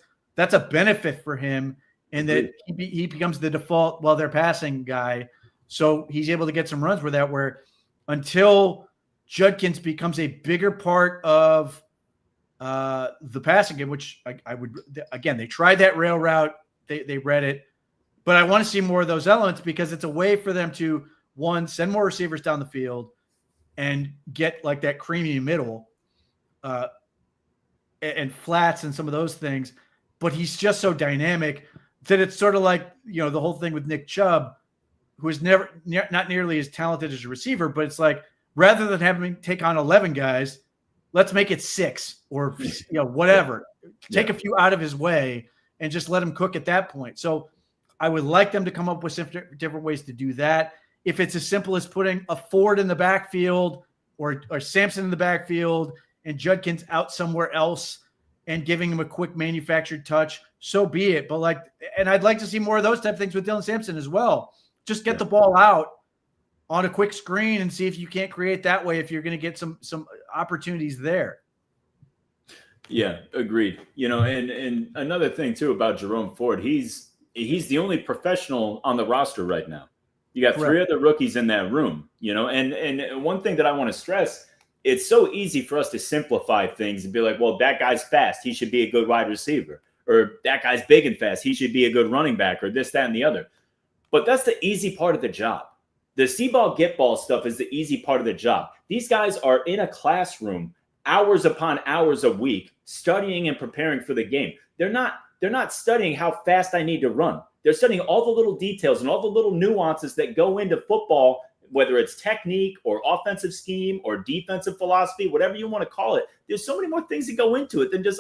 Speaker 2: a benefit for him in that he becomes the default while they're passing guy. So he's able to get some runs with that, where until Judkins becomes a bigger part of the passing game, which I would, again, they tried that rail route. They read it, but I want to see more of those elements because it's a way for them to, one, send more receivers down the field and get like that creamy middle and flats and some of those things. But he's just so dynamic that it's sort of like, the whole thing with Nick Chubb, who is not nearly as talented as a receiver, but it's like, rather than having him take on 11 guys, let's make it 6 or whatever. Take a few out of his way and just let him cook at that point. So I would like them to come up with some different ways to do that. If it's as simple as putting a Ford in the backfield or Sampson in the backfield and Judkins out somewhere else and giving him a quick manufactured touch, so be it. But and I'd like to see more of those type of things with Dylan Sampson as well. Just get the ball out on a quick screen and see if you can't create that way if you're going to get some opportunities there.
Speaker 1: Yeah, agreed. And another thing too about Jerome Ford, he's the only professional on the roster right now. You got
Speaker 2: Correct.
Speaker 1: 3 other rookies in that room, and one thing that I want to stress, it's so easy for us to simplify things and be like, well, that guy's fast, he should be a good wide receiver, or that guy's big and fast, he should be a good running back, or this, that, and the other. But that's the easy part of the job. The see ball, get ball stuff is the easy part of the job. These guys are in a classroom hours upon hours a week studying and preparing for the game. They're not studying how fast I need to run. They're studying all the little details and all the little nuances that go into football, whether it's technique or offensive scheme or defensive philosophy, whatever you want to call it. There's so many more things that go into it than just,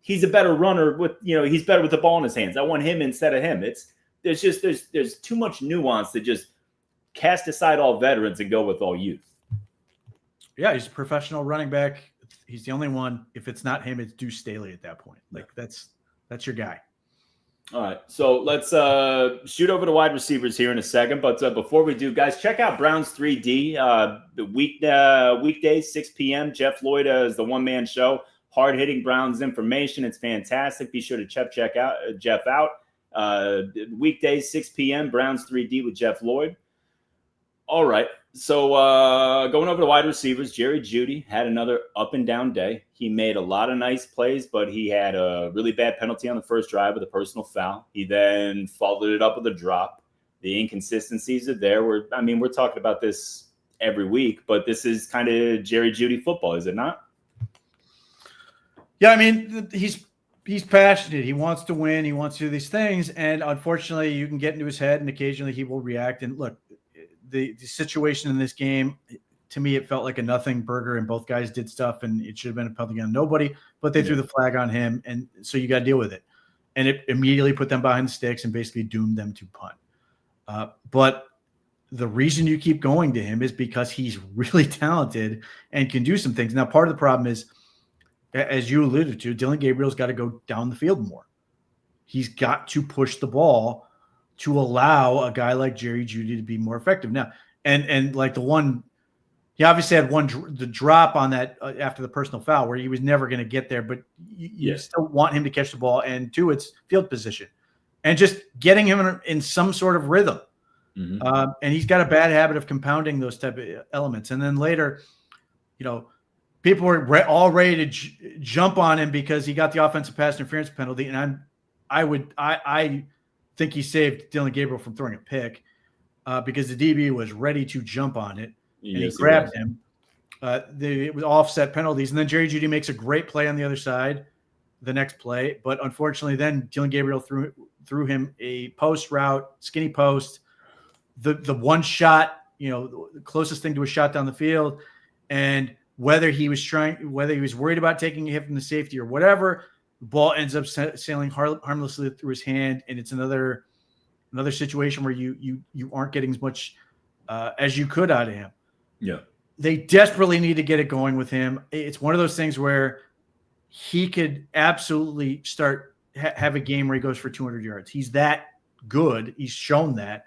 Speaker 1: he's a better runner he's better with the ball in his hands, I want him instead of him. There's too much nuance to just cast aside all veterans and go with all youth.
Speaker 2: Yeah, he's a professional running back. He's the only one. If it's not him, it's Deuce Staley at that point. Like that's your guy.
Speaker 1: All right, so let's shoot over to wide receivers here in a second. But before we do, guys, check out Browns 3D. The weekdays, 6 p.m. Jeff Lloyd is the one-man show. Hard-hitting Browns information. It's fantastic. Be sure to check out Jeff out. Weekdays, 6 p.m. Browns 3D with Jeff Lloyd. All right, so going over to wide receivers, Jerry Jeudy had another up and down day. He made a lot of nice plays, but he had a really bad penalty on the first drive with a personal foul. He then followed it up with a drop. The inconsistencies are there. We're talking about this every week, but this is kind of Jerry Jeudy football, is it not?
Speaker 2: Yeah, he's passionate. He wants to win. He wants to do these things, and unfortunately, you can get into his head, and occasionally he will react. And look, the situation in this game, to me, it felt like a nothing burger, and both guys did stuff, and it should have been a penalty on nobody, but they threw the flag on him, and so you got to deal with it. And it immediately put them behind the sticks and basically doomed them to punt. But the reason you keep going to him is because he's really talented and can do some things. Now, part of the problem is, as you alluded to, Dylan Gabriel's got to go down the field more. He's got to push the ball to allow a guy like Jerry Jeudy to be more effective. Now, and like he obviously had the drop on that after the personal foul where he was never going to get there, but you still want him to catch the ball. And 2, it's field position and just getting him in some sort of rhythm. Mm-hmm. And he's got a bad habit of compounding those type of elements. And then later, people were all ready to jump on him because he got the offensive pass interference penalty. And I think he saved Dylan Gabriel from throwing a pick because the DB was ready to jump on it. And he grabbed him. It was offset penalties. And then Jerry Jeudy makes a great play on the other side, the next play. But unfortunately, then Dylan Gabriel threw him a post route, skinny post, the one shot, the closest thing to a shot down the field. And whether he was worried about taking a hit from the safety or whatever, the ball ends up sailing harmlessly through his hand. And it's another situation where you aren't getting as much as you could out of him.
Speaker 1: Yeah.
Speaker 2: They desperately need to get it going with him. It's one of those things where he could absolutely have a game where he goes for 200 yards. He's that good. He's shown that.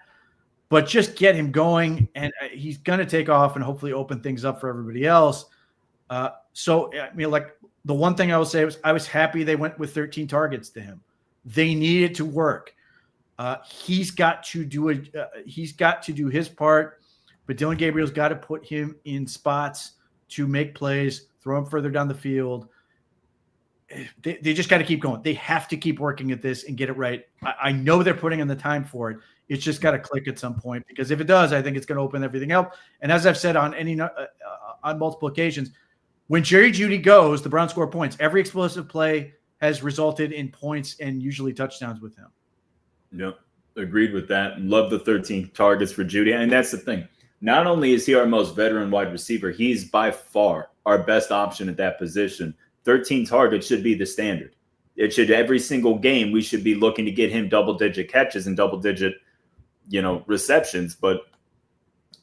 Speaker 2: But just get him going, and he's going to take off and hopefully open things up for everybody else. Like the one thing I will say was I was happy they went with 13 targets to him. They needed to work. He's got to do his part. But Dylan Gabriel's got to put him in spots to make plays, throw him further down the field. They just got to keep going. They have to keep working at this and get it right. I know they're putting in the time for it. It's just got to click at some point because if it does, I think it's going to open everything up. And as I've said on multiple occasions, when Jerry Jeudy goes, the Browns score points. Every explosive play has resulted in points and usually touchdowns with him.
Speaker 1: Yep, agreed with that. Love the 13 targets for Jeudy. And that's the thing. Not only is he our most veteran wide receiver, he's by far our best option at that position. 13 targets should be the standard. It should every single game we should be looking to get him double-digit catches and double-digit, receptions. But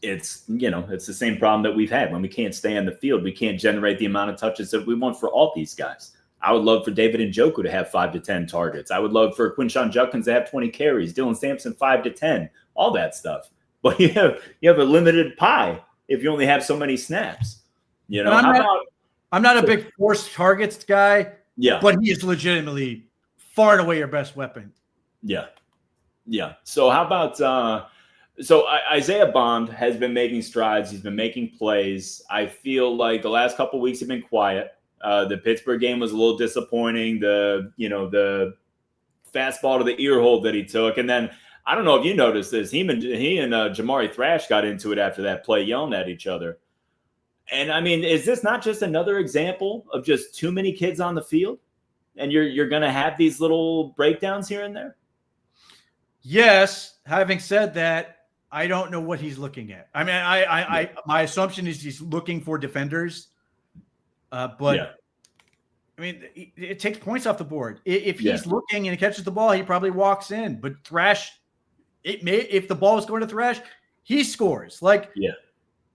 Speaker 1: it's the same problem that we've had when we can't stay on the field. We can't generate the amount of touches that we want for all these guys. I would love for David Njoku to have 5 to 10 targets. I would love for Quinshon Judkins to have 20 carries, Dylan Sampson 5 to 10, all that stuff. But you have a limited pie if you only have so many snaps. You know,
Speaker 2: I'm not a big forced targets guy.
Speaker 1: Yeah.
Speaker 2: But he is legitimately far and away your best weapon.
Speaker 1: Yeah. Yeah. So how about Isaiah Bond has been making strides. He's been making plays. I feel like the last couple of weeks have been quiet. The Pittsburgh game was a little disappointing. The fastball to the ear hole that he took. And then I don't know if you noticed this. He and Jamari Thrash got into it after that play, yelling at each other. And I mean, is this not just another example of just too many kids on the field? And you're going to have these little breakdowns here and there?
Speaker 2: Yes. Having said that, I don't know what he's looking at. I mean, my assumption is he's looking for defenders. But yeah. I mean, it takes points off the board. If he's looking and he catches the ball, he probably walks in. But Thrash, if the ball was going to Thrash, he scores. Like,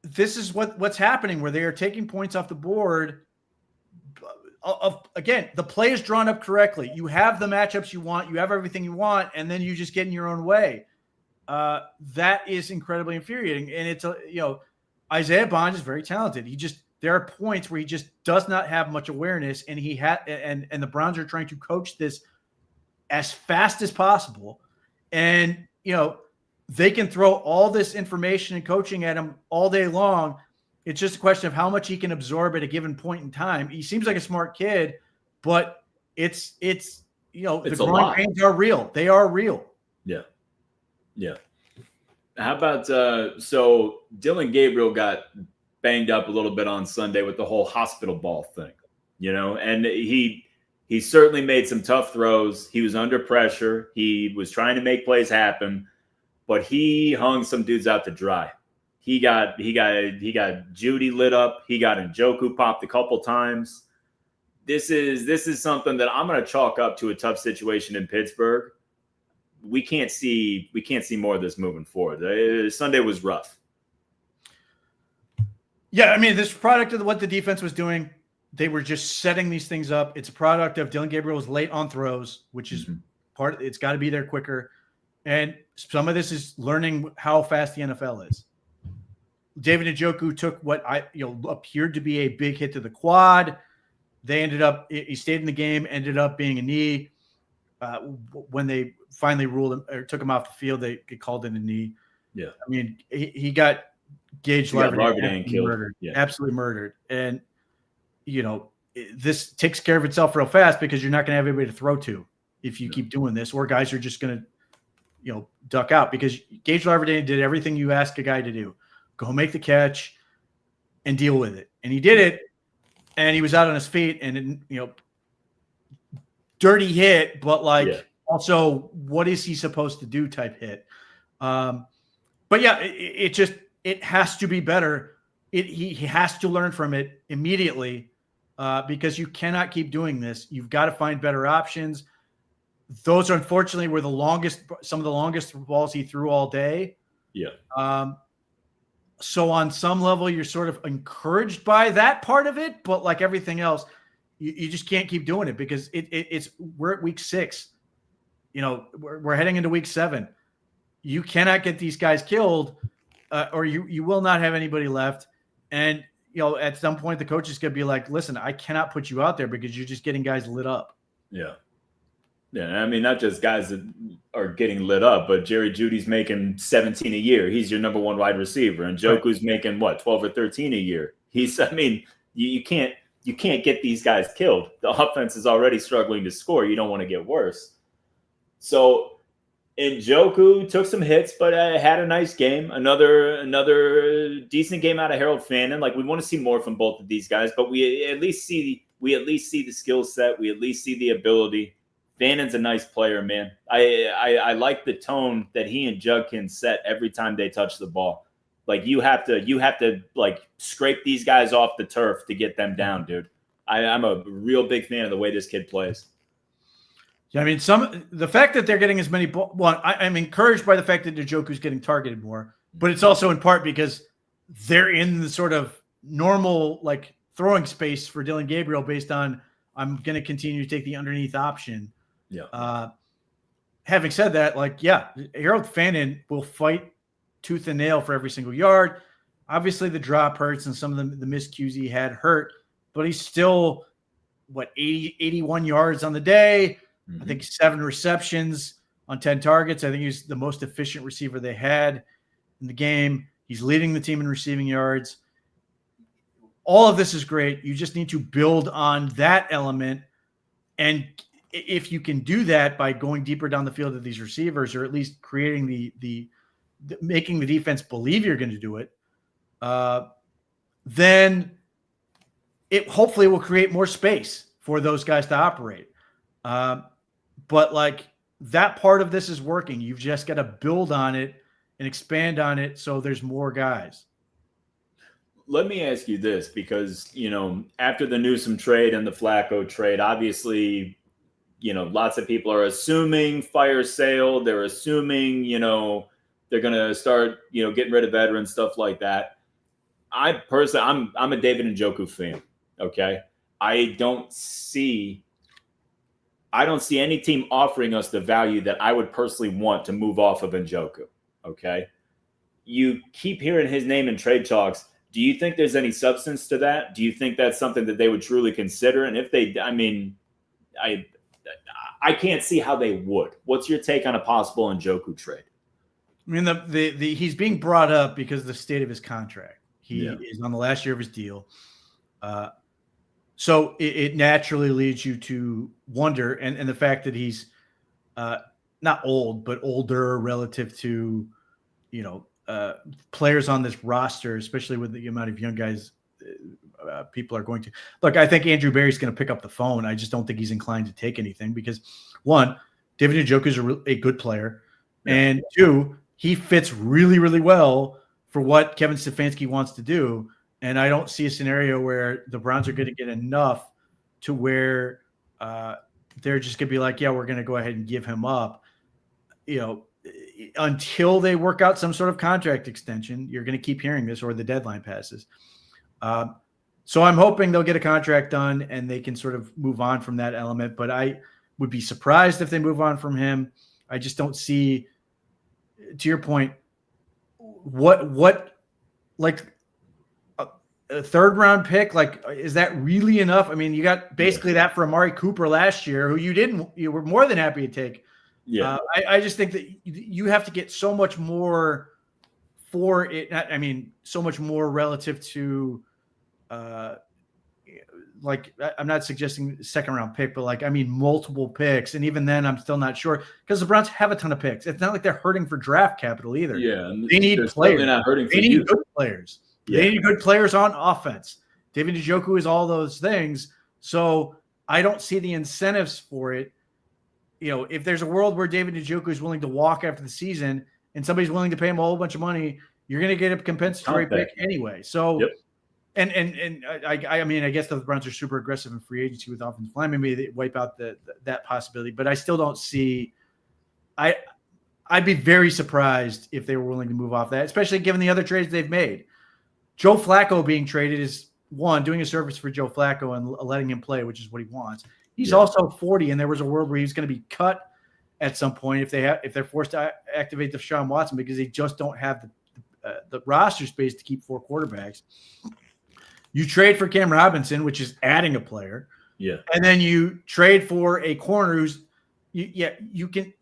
Speaker 2: this is what's happening, where they are taking points off the board. Again, the play is drawn up correctly. You have the matchups you want. You have everything you want, and then you just get in your own way. That is incredibly infuriating. And it's Isaiah Bond is very talented. There are points where he just does not have much awareness, and and the Browns are trying to coach this as fast as possible. And they can throw all this information and coaching at him all day long. It's just a question of how much he can absorb at a given point in time. He seems like a smart kid, but it's the growing pains are real. They are real. Yeah.
Speaker 1: Yeah. How about so Dylan Gabriel got banged up a little bit on Sunday with the whole hospital ball thing, and he certainly made some tough throws. He was under pressure. He was trying to make plays happen, but he hung some dudes out to dry. He got Judy lit up. He got Njoku popped a couple times. This is something that I'm going to chalk up to a tough situation in Pittsburgh. We can't see more of this moving forward. Sunday was rough.
Speaker 2: Yeah, I mean, this product of what the defense was doing, they were just setting these things up. It's a product of Dylan Gabriel was late on throws, which is it's got to be there quicker. And some of this is learning how fast the NFL is. David Njoku took what appeared to be a big hit to the quad. He stayed in the game, ended up being a knee. When they finally ruled him or took him off the field, they called it a knee. Yeah. I mean, he got Gage Larvadain killed. Murdered, absolutely murdered. And, this takes care of itself real fast because you're not going to have anybody to throw to if you keep doing this, or guys are just going to, duck out, because Gage Larvadain did everything you ask a guy to do. Go make the catch and deal with it. And he did it, and he was out on his feet, and, dirty hit, but also what is he supposed to do type hit. But yeah, it has to be better. He has to learn from it immediately because you cannot keep doing this. You've got to find better options. Those, unfortunately, were some of the longest balls he threw all day. Yeah. So on some level, you're sort of encouraged by that part of it, but like everything else, you just can't keep doing it because we're at week 6. We're heading into week 7. You cannot get these guys killed, or you will not have anybody left. And at some point, the coach is going to be like, "Listen, I cannot put you out there because you're just getting guys lit up." Yeah.
Speaker 1: Yeah, I mean, not just guys that are getting lit up, but Jerry Jeudy's making 17 a year. He's your number one wide receiver, and Njoku's making 12 or 13 a year. You can't get these guys killed. The offense is already struggling to score. You don't want to get worse. So Njoku took some hits, but had a nice game. Another decent game out of Harold Fannin. Like, we want to see more from both of these guys, but we at least see the skill set. We at least see the ability. Fannin's a nice player, man. I like the tone that he and Judkins set every time they touch the ball. Like, you have to like scrape these guys off the turf to get them down, dude. I'm a real big fan of the way this kid plays.
Speaker 2: Yeah, I mean, the fact that they're getting as many I'm encouraged by the fact that Njoku's getting targeted more, but it's also in part because they're in the sort of normal like throwing space for Dylan Gabriel based on I'm going to continue to take the underneath option.
Speaker 1: Yeah.
Speaker 2: Having said that, like, yeah, Harold Fannin will fight tooth and nail for every single yard. Obviously, the drop hurts and some of the miscues he had hurt, but he's still, 81 yards on the day.
Speaker 1: Mm-hmm.
Speaker 2: I think 7 receptions on 10 targets. I think he's the most efficient receiver they had in the game. He's leading the team in receiving yards. All of this is great. You just need to build on that element. And if you can do that by going deeper down the field of these receivers, or at least creating the making the defense believe you're going to do it, then it hopefully will create more space for those guys to operate. But like, that part of this is working. You've just got to build on it and expand on it so there's more guys.
Speaker 1: Let me ask you this, because, after the Newsome trade and the Flacco trade, obviously, lots of people are assuming fire sale. They're assuming, they're going to start, getting rid of veterans, stuff like that. I personally, I'm a David Njoku fan. Okay. I don't see any team offering us the value that I would personally want to move off of Njoku. Okay. You keep hearing his name in trade talks. Do you think there's any substance to that? Do you think that's something that they would truly consider? And if they, I can't see how they would. What's your take on a possible Njoku trade?
Speaker 2: I mean, the he's being brought up because of the state of his contract. He is on the last year of his deal. So it naturally leads you to wonder, and the fact that he's not old, but older relative to, players on this roster, especially with the amount of young guys people are going to. Look, I think Andrew Berry's going to pick up the phone. I just don't think he's inclined to take anything because, one, David Njoku is a good player, and two, he fits really, really well for what Kevin Stefanski wants to do. And I don't see a scenario where the Browns are going to get enough to where they're just going to be like, yeah, we're going to go ahead and give him up. Until they work out some sort of contract extension, you're going to keep hearing this or the deadline passes. So I'm hoping they'll get a contract done and they can sort of move on from that element. But I would be surprised if they move on from him. I just don't see, to your point, what like a third round pick, like, is that really enough? I mean, you got basically that for Amari Cooper last year, who you were more than happy to take. Yeah. I just think that you have to get so much more for it. So much more relative to, like, I'm not suggesting second round pick, but multiple picks. And even then I'm still not sure because the Browns have a ton of picks. It's not like they're hurting for draft capital either.
Speaker 1: Yeah.
Speaker 2: They need players.
Speaker 1: Not hurting
Speaker 2: they need good players. Yeah. They need good players on offense. David Njoku is all those things. So I don't see the incentives for it. If there's a world where David Njoku is willing to walk after the season and somebody's willing to pay him a whole bunch of money, you're going to get a compensatory pick anyway. So, and I guess the Browns are super aggressive in free agency with offensive linemen. Maybe they wipe out that possibility, but I still don't see. I'd be very surprised if they were willing to move off that, especially given the other trades they've made. Joe Flacco being traded is, one, doing a service for Joe Flacco and letting him play, which is what he wants. He's also 40, and there was a world where he's going to be cut at some point if they're forced to activate Deshaun Watson because they just don't have the roster space to keep 4 quarterbacks. You trade for Cam Robinson, which is adding a player. Yeah. And then you trade for a corner who's you can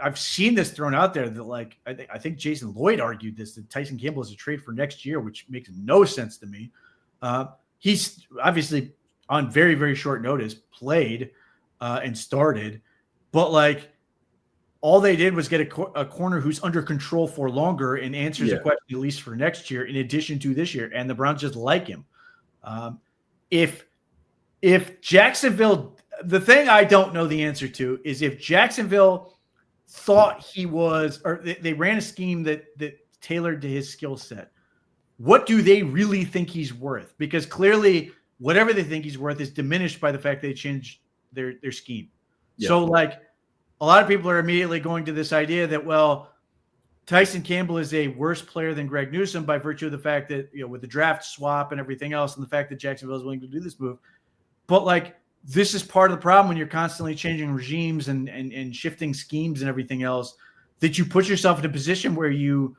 Speaker 2: I've seen this thrown out there that I think Jason Lloyd argued this, that Tyson Campbell is a trade for next year, which makes no sense to me. He's obviously on very, very short notice played and started, but all they did was get a corner who's under control for longer and answers the question at least for next year in addition to this year. And the Browns just like him. If Jacksonville, the thing I don't know the answer to is if Jacksonville thought he was, or they ran a scheme that tailored to his skill set, what do they really think he's worth? Because clearly whatever they think he's worth is diminished by the fact they changed their scheme. Yeah. So a lot of people are immediately going to this idea that, well, Tyson Campbell is a worse player than Greg Newsome by virtue of the fact that, with the draft swap and everything else and the fact that Jacksonville is willing to do this move. But this is part of the problem when you're constantly changing regimes and shifting schemes and everything else, that you put yourself in a position where you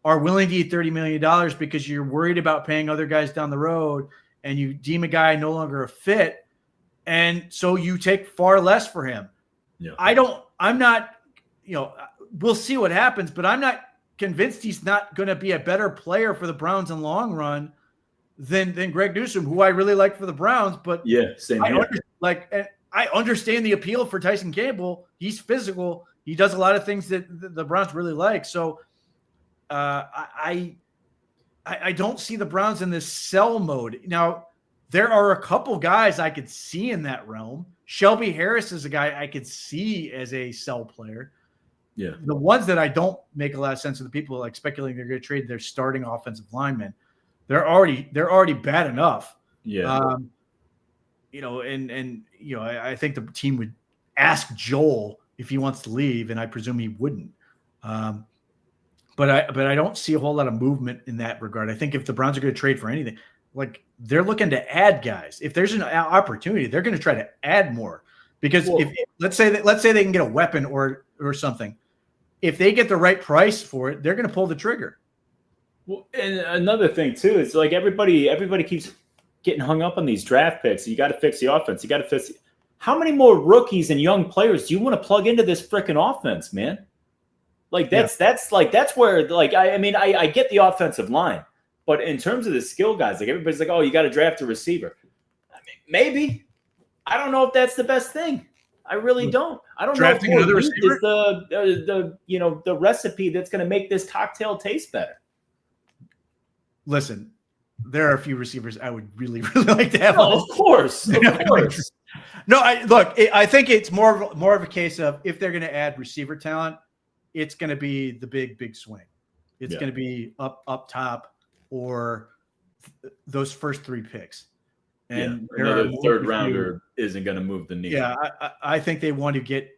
Speaker 2: are willing to eat $30 million because you're worried about paying other guys down the road and you deem a guy no longer a fit. And so you take far less for him.
Speaker 1: Yeah.
Speaker 2: I'm not, we'll see what happens, but I'm not convinced he's not going to be a better player for the Browns in the long run than Greg Newsome, who I really like for the Browns. But
Speaker 1: yeah, same here.
Speaker 2: I understand the appeal for Tyson Campbell. He's physical. He does a lot of things that the Browns really like. So I don't see the Browns in this sell mode. Now, there are a couple guys I could see in that realm. Shelby Harris is a guy I could see as a sell player.
Speaker 1: Yeah.
Speaker 2: The ones that I don't make a lot of sense are the people like speculating they're going to trade their starting offensive linemen. They're already bad enough.
Speaker 1: Yeah.
Speaker 2: I think the team would ask Joel if he wants to leave, and I presume he wouldn't. But I don't see a whole lot of movement in that regard. I think if the Browns are going to trade for anything, like they're looking to add guys. If there's an opportunity, they're going to try to add more. Because if let's say they can get a weapon or something, if they get the right price for it, they're going to pull the trigger.
Speaker 1: Well, and another thing too, it's like everybody keeps getting hung up on these draft picks. You got to fix the offense. You got to fix. How many more rookies and young players do you want to plug into this freaking offense, man? Like that's where I get the offensive line, but in terms of the skill guys, like everybody's like, oh, you got to draft a receiver. I mean, maybe. I don't know if that's the best thing. I really don't. I don't
Speaker 2: Drafting
Speaker 1: know if
Speaker 2: another receiver
Speaker 1: is the recipe that's going to make this cocktail taste better.
Speaker 2: Listen, there are a few receivers I would really, really like to have.
Speaker 1: No, of course.
Speaker 2: No, I think it's more of a case of if they're going to add receiver talent, it's going to be the big swing. It's going to be up top or those first three picks. And
Speaker 1: another third rounder isn't going to move the needle.
Speaker 2: Yeah, I think they want to get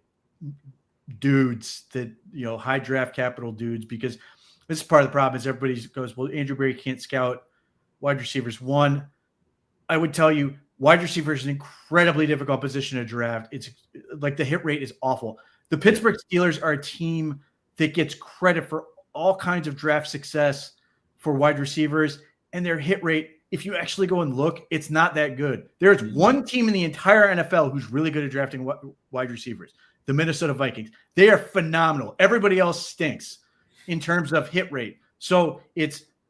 Speaker 2: dudes that, high draft capital dudes, because this is part of the problem is everybody goes, well, Andrew Berry can't scout wide receivers. One, I would tell you wide receiver is an incredibly difficult position to draft. It's like the hit rate is awful. The Pittsburgh Steelers are a team that gets credit for all kinds of draft success for wide receivers, and their hit rate, if you actually go and look, it's not that good. There's one team in the entire NFL who's really good at drafting wide receivers, the Minnesota Vikings. They are phenomenal. Everybody else stinks in terms of hit rate. So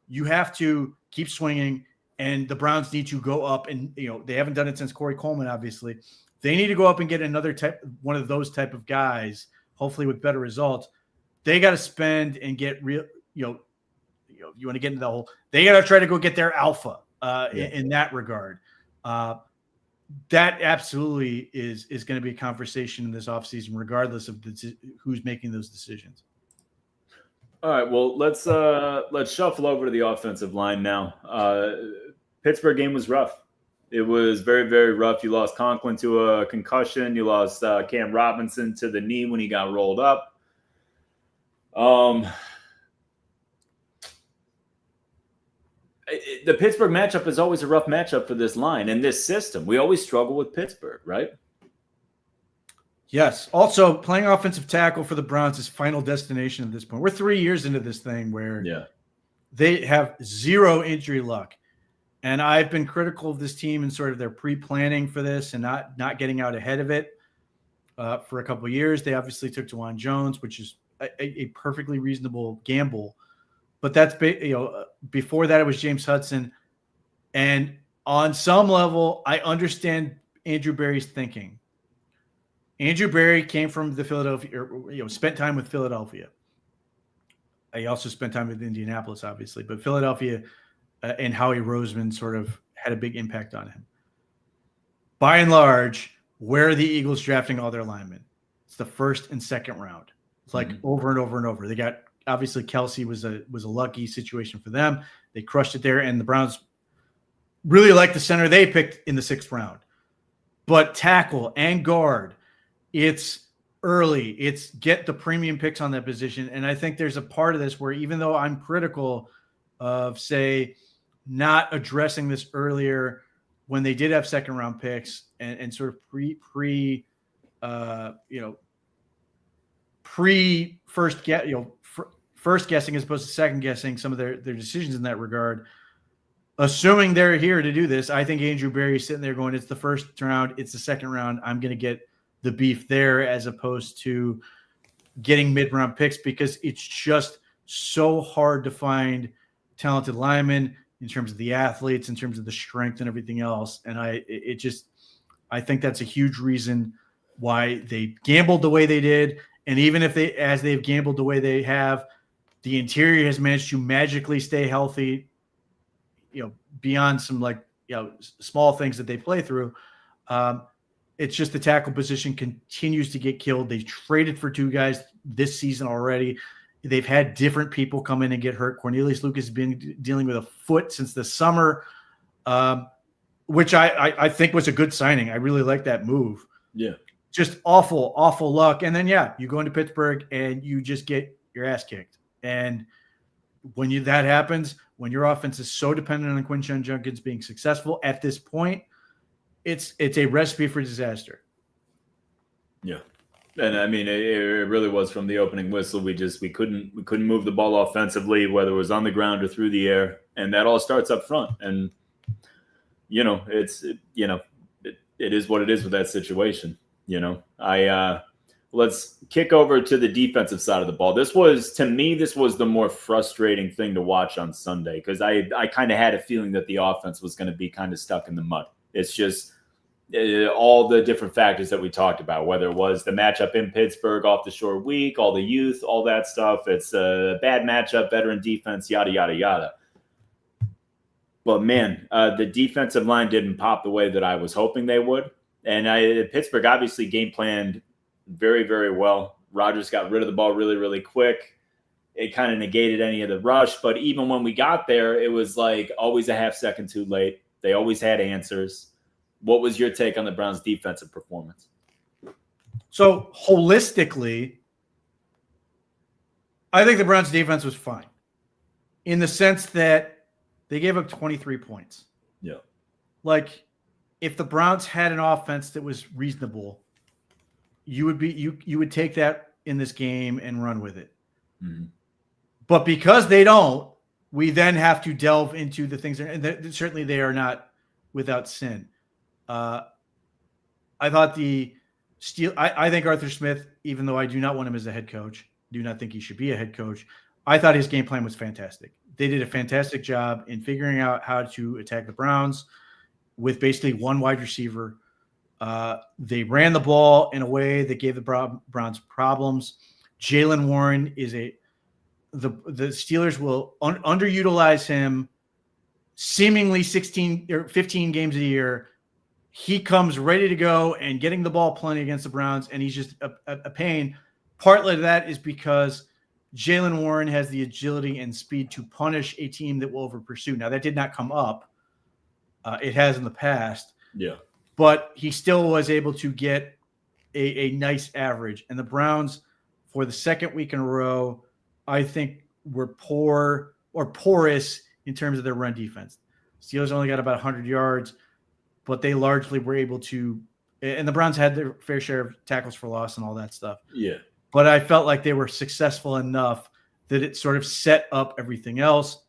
Speaker 2: you have to keep swinging, and the Browns need to go up, and they haven't done it since Corey Coleman, obviously. They need to go up and get one of those type of guys, hopefully with better results. They got to spend and get real, you want to get into the whole, they got to try to go get their alpha in that regard. That absolutely is going to be a conversation in this offseason, regardless of who's making those decisions.
Speaker 1: All right, well, let's shuffle over to the offensive line now. Pittsburgh game was rough. It was very, very rough. You lost Conklin to a concussion. You lost Cam Robinson to the knee when he got rolled up. The Pittsburgh matchup is always a rough matchup for this line and this system. We always struggle with Pittsburgh, right?
Speaker 2: Yes. Also, playing offensive tackle for the Browns is final destination at this point. We're 3 years into this thing where they have zero injury luck. And I've been critical of this team and sort of their pre-planning for this and not getting out ahead of it for a couple of years. They obviously took DeJuan Jones, which is a perfectly reasonable gamble. But that's, before that, it was James Hudson. And on some level, I understand Andrew Berry's thinking. Andrew Berry came from the Philadelphia, spent time with Philadelphia. He also spent time with Indianapolis, obviously. But Philadelphia and Howie Roseman sort of had a big impact on him. By and large, where are the Eagles drafting all their linemen? It's the first and second round. It's like over and over and over. They got, obviously, Kelsey was a lucky situation for them. They crushed it there, and the Browns really liked the center they picked in the 6th round. But tackle and guard, it's early. It's get the premium picks on that position. And I think there's a part of this where even though I'm critical of, say, not addressing this earlier when they did have second-round picks and sort of pre first first guessing as opposed to second guessing some of their decisions in that regard. Assuming they're here to do this, I think Andrew Berry is sitting there going, it's the first round, it's the second round. I'm going to get the beef there as opposed to getting mid-round picks, because it's just so hard to find talented linemen in terms of the athletes, in terms of the strength and everything else. And I think that's a huge reason why they gambled the way they did. And even if they've gambled the way they have, the interior has managed to magically stay healthy, beyond some small things that they play through. It's just the tackle position continues to get killed. They traded for 2 guys this season already. They've had different people come in and get hurt. Cornelius Lucas has been dealing with a foot since the summer, which I think was a good signing. I really like that move.
Speaker 1: Yeah.
Speaker 2: Just awful luck. And then, you go into Pittsburgh and you just get your ass kicked. And when that happens, when your offense is so dependent on Quinshon Judkins being successful at this point, it's a recipe for disaster.
Speaker 1: Yeah. And I mean, it really was from the opening whistle. We couldn't move the ball offensively, whether it was on the ground or through the air. And that all starts up front. And, it is what it is with that situation. Let's kick over to the defensive side of the ball. To me, this was the more frustrating thing to watch on Sunday, because I kind of had a feeling that the offense was going to be kind of stuck in the mud. It's just all the different factors that we talked about, whether it was the matchup in Pittsburgh off the short week, all the youth, all that stuff. It's a bad matchup, veteran defense, yada, yada, yada. But, man, the defensive line didn't pop the way that I was hoping they would. And Pittsburgh obviously game planned very, very well. Rodgers got rid of the ball really, really quick. It kind of negated any of the rush. But even when we got there, it was like always a half second too late. They always had answers. What was your take on the Browns' defensive performance?
Speaker 2: So holistically, I think the Browns' defense was fine in the sense that they gave up 23 points.
Speaker 1: Yeah.
Speaker 2: Like, if the Browns had an offense that was reasonable, you would take that in this game and run with it.
Speaker 1: Mm-hmm.
Speaker 2: But because they don't, we then have to delve into the things, and certainly they are not without sin. I thought I think Arthur Smith, even though I do not want him as a head coach, do not think he should be a head coach, I thought his game plan was fantastic. They did a fantastic job in figuring out how to attack the Browns with basically one wide receiver. They ran the ball in a way that gave the Browns problems. Jaylen Warren is the Steelers will underutilize him seemingly 16 or 15 games a year. He comes ready to go and getting the ball plenty against the Browns, and he's just a pain. Partly of that is because Jaylen Warren has the agility and speed to punish a team that will over pursue. Now, that did not come up. It has in the past.
Speaker 1: Yeah.
Speaker 2: But he still was able to get a nice average. And the Browns, for the second week in a row, I think were poor or porous in terms of their run defense. Steelers only got about 100 yards, but they largely were able to – and the Browns had their fair share of tackles for loss and all that stuff.
Speaker 1: Yeah.
Speaker 2: But I felt like they were successful enough that it sort of set up everything else.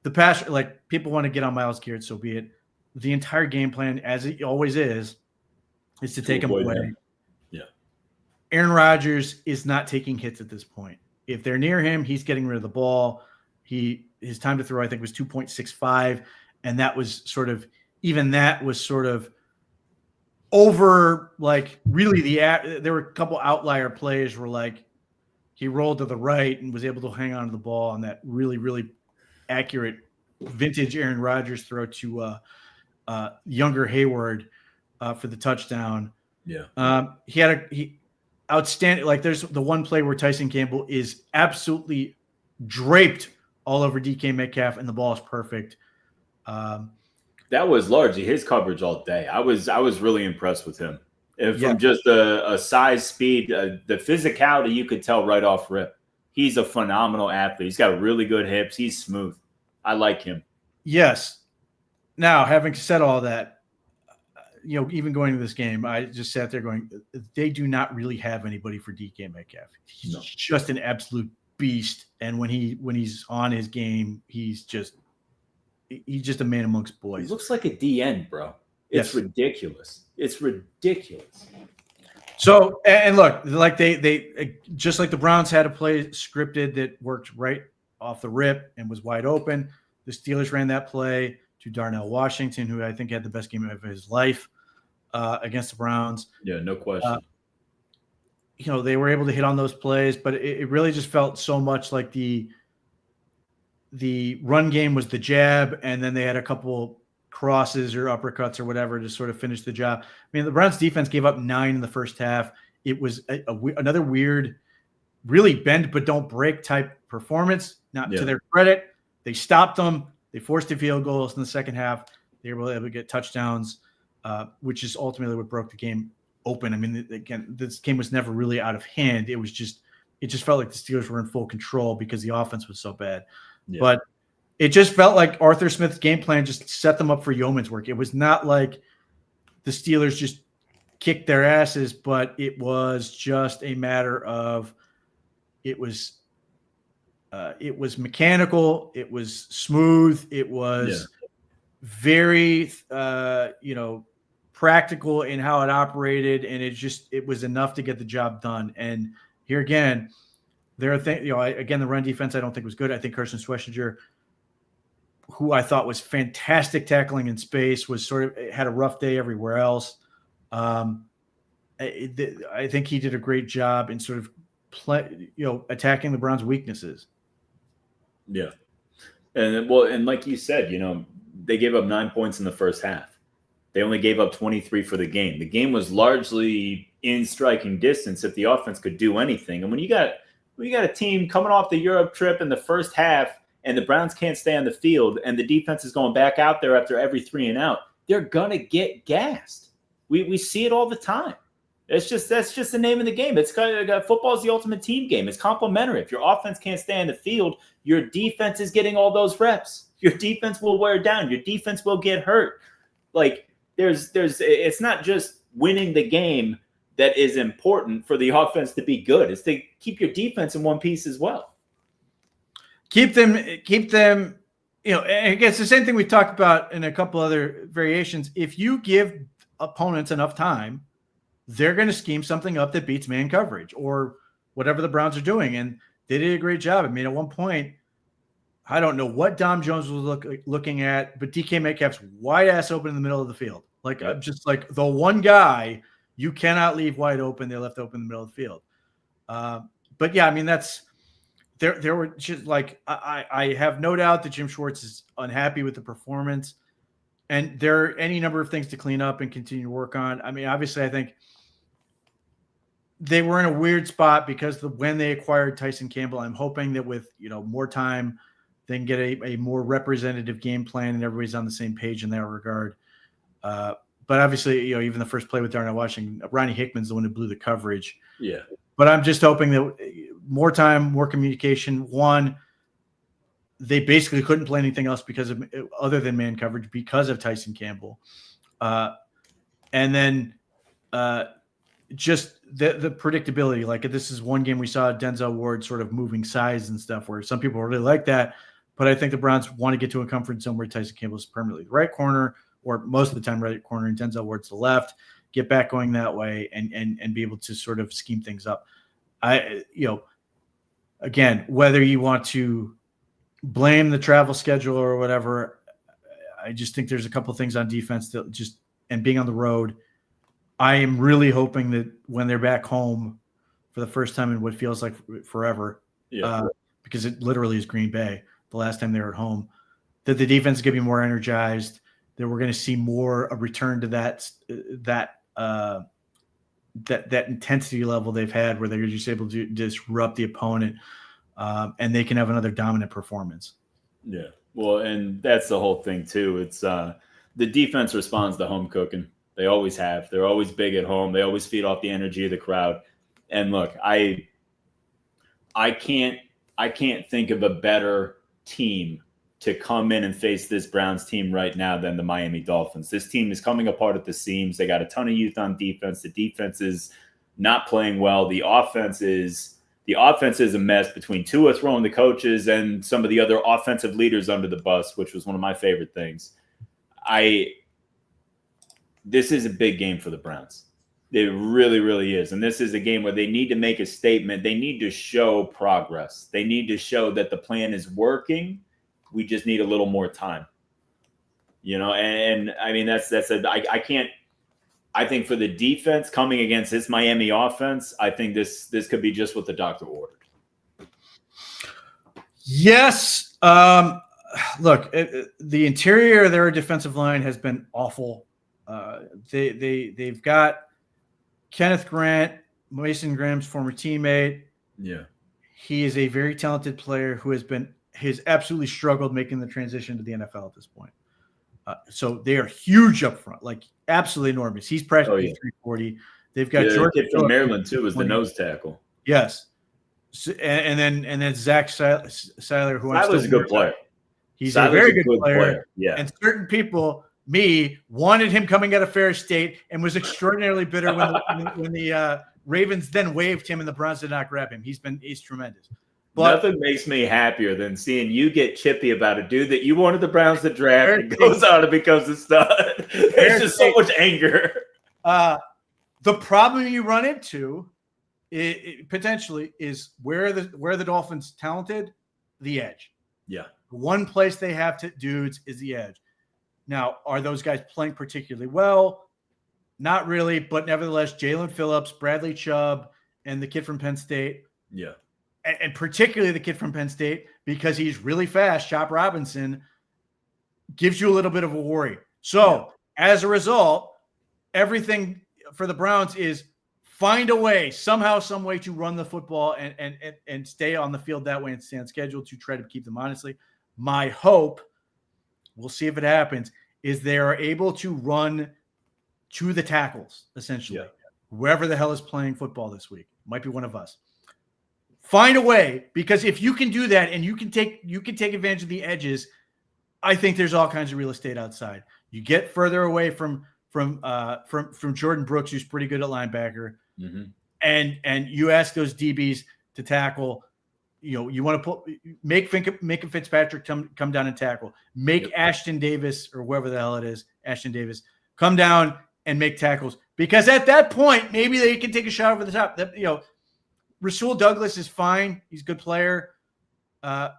Speaker 2: The pass – like, people want to get on Myles Garrett, so be it. The entire game plan, as it always is to take him away.
Speaker 1: Him. Yeah.
Speaker 2: Aaron Rodgers is not taking hits at this point. If they're near him, he's getting rid of the ball. His time to throw, I think, was 2.65, and that was sort of over. Like, really, there were a couple outlier plays where, like, he rolled to the right and was able to hang on to the ball on that really, really accurate vintage Aaron Rodgers throw to younger Hayward for the touchdown.
Speaker 1: Yeah.
Speaker 2: He outstanding. Like, there's the one play where Tyson Campbell is absolutely draped all over DK Metcalf, and the ball is perfect.
Speaker 1: That was largely his coverage all day. I was really impressed with him. From just a size, speed, the physicality, you could tell right off rip. He's a phenomenal athlete. He's got really good hips. He's smooth. I like him.
Speaker 2: Yes. Now, having said all that, even going to this game, I just sat there going, they do not really have anybody for DK Metcalf. He's just an absolute beast. And when he's on his game, he's just a man amongst boys.
Speaker 1: He looks like a DN, bro. It's ridiculous. It's ridiculous.
Speaker 2: So, and look, like they just like the Browns had a play scripted that worked right off the rip and was wide open. The Steelers ran that play to Darnell Washington, who I think had the best game of his life against the Browns.
Speaker 1: Yeah, no question.
Speaker 2: They were able to hit on those plays, but it really just felt so much like the run game was the jab, and then they had a couple crosses or uppercuts or whatever to sort of finish the job. I mean, the Browns defense gave up 9 in the first half. It was another weird, really bend but don't break type performance. Not to their credit, they stopped them. They forced the field goals in the second half. They were able to get touchdowns, which is ultimately what broke the game open. I mean, again, this game was never really out of hand. It just felt like the Steelers were in full control because the offense was so bad. Yeah. But it just felt like Arthur Smith's game plan just set them up for yeoman's work. It was not like the Steelers just kicked their asses, but it was just a matter of it was mechanical. It was smooth. It was very, practical in how it operated. And it was enough to get the job done. And here again, there are things, again, the run defense, I don't think was good. I think Carson Schwessinger, who I thought was fantastic tackling in space, was had a rough day everywhere else. I think he did a great job in sort of attacking the Browns' weaknesses.
Speaker 1: Yeah. And like you said, they gave up 9 points in the first half. They only gave up 23 for the game. The game was largely in striking distance if the offense could do anything. And when you got a team coming off the Europe trip in the first half and the Browns can't stay on the field and the defense is going back out there after every 3 and out, they're going to get gassed. We see it all the time. That's just the name of the game. Football is the ultimate team game. It's complementary. If your offense can't stay on the field, your defense is getting all those reps. Your defense will wear down. Your defense will get hurt. Like it's not just winning the game that is important for the offense to be good. It's to keep your defense in one piece as well.
Speaker 2: Keep them. And it's the same thing we talked about in a couple other variations. If you give opponents enough time, they're going to scheme something up that beats man coverage or whatever the Browns are doing. And they did a great job. I mean, at one point, I don't know what Dom Jones was looking at, but DK Metcalf's wide ass open in the middle of the field. Like, just like the one guy you cannot leave wide open. They left open in the middle of the field. But yeah, I mean, there were just like, I have no doubt that Jim Schwartz is unhappy with the performance, and there are any number of things to clean up and continue to work on. I mean, obviously I think they were in a weird spot because when they acquired Tyson Campbell, I'm hoping that with, more time, they can get a more representative game plan and everybody's on the same page in that regard. But obviously, even the first play with Darnell Washington, Ronnie Hickman's the one who blew the coverage.
Speaker 1: Yeah.
Speaker 2: But I'm just hoping that more time, more communication. One, they basically couldn't play anything else other than man coverage because of Tyson Campbell. And then just the predictability. Like, this is one game we saw Denzel Ward sort of moving sides and stuff where some people really like that. But I think the Browns want to get to a comfort zone where Tyson Campbell is permanently the right corner, or most of the time right corner, and Denzel Ward's the left, get back going that way and be able to sort of scheme things up. Again, whether you want to blame the travel schedule or whatever, I just think there's a couple of things on defense and being on the road. I am really hoping that when they're back home for the first time in what feels like forever, because it literally is Green Bay, the last time they were at home, that the defense is going to be more energized, that we're going to see a return to that intensity level they've had where they're just able to disrupt the opponent, and they can have another dominant performance.
Speaker 1: Yeah. Well, and that's the whole thing too. It's the defense responds to home cooking. They always have. They're always big at home. They always feed off the energy of the crowd. And look, I can't think of a better team to come in and face this Browns team right now than the Miami Dolphins. This team is coming apart at the seams. They got a ton of youth on defense. The defense is not playing well. The offense is a mess between Tua throwing the coaches and some of the other offensive leaders under the bus, which was one of my favorite things. This is a big game for the Browns. It really, really is. And this is a game where they need to make a statement. They need to show progress. They need to show that the plan is working. We just need a little more time. And I mean, I can't. I think for the defense coming against this Miami offense, I think this could be just what the doctor ordered.
Speaker 2: Yes. Look, the interior of their defensive line has been awful. They've got Kenneth Grant, Mason Graham's former teammate.
Speaker 1: Yeah.
Speaker 2: He is a very talented player who has absolutely struggled making the transition to the NFL at this point. So they are huge up front, like absolutely enormous. He's practically 340. They've got
Speaker 1: George kid from Maryland too as the nose tackle.
Speaker 2: Yes. So, and then Zach Seiler, who
Speaker 1: Seiler's a good player.
Speaker 2: He's a very good player.
Speaker 1: Yeah.
Speaker 2: And certain people, wanted him coming out of Ferris State and was extraordinarily bitter when the Ravens then waived him and the Browns did not grab him. He's tremendous. But
Speaker 1: nothing makes me happier than seeing you get chippy about a dude that you wanted the Browns to draft and goes out and becomes a stud. There's just so much anger.
Speaker 2: The problem you run into potentially is where the Dolphins talented, the edge.
Speaker 1: Yeah.
Speaker 2: One place they have to dudes is the edge. Now, are those guys playing particularly well? Not really, but nevertheless, Jalen Phillips, Bradley Chubb, and the kid from Penn State.
Speaker 1: Yeah.
Speaker 2: And particularly the kid from Penn State, because he's really fast, Chop Robinson, gives you a little bit of a worry. So, as a result, everything for the Browns is find a way, somehow, some way to run the football and stay on the field that way and stay on schedule to try to keep them honestly. My hope, we'll see if it happens, is they are able to run to the tackles, essentially, whoever the hell is playing football this week. Might be one of us. Find a way, because if you can do that and you can take advantage of the edges, I think there's all kinds of real estate outside. You get further away from Jordan Brooks, who's pretty good at linebacker, and you ask those DBs to tackle. You want to make Fitzpatrick come down and tackle. Make Ashton Davis, or whoever the hell it is, Ashton Davis, come down and make tackles. Because at that point, maybe they can take a shot over the top. Rasul Douglas is fine. He's a good player. But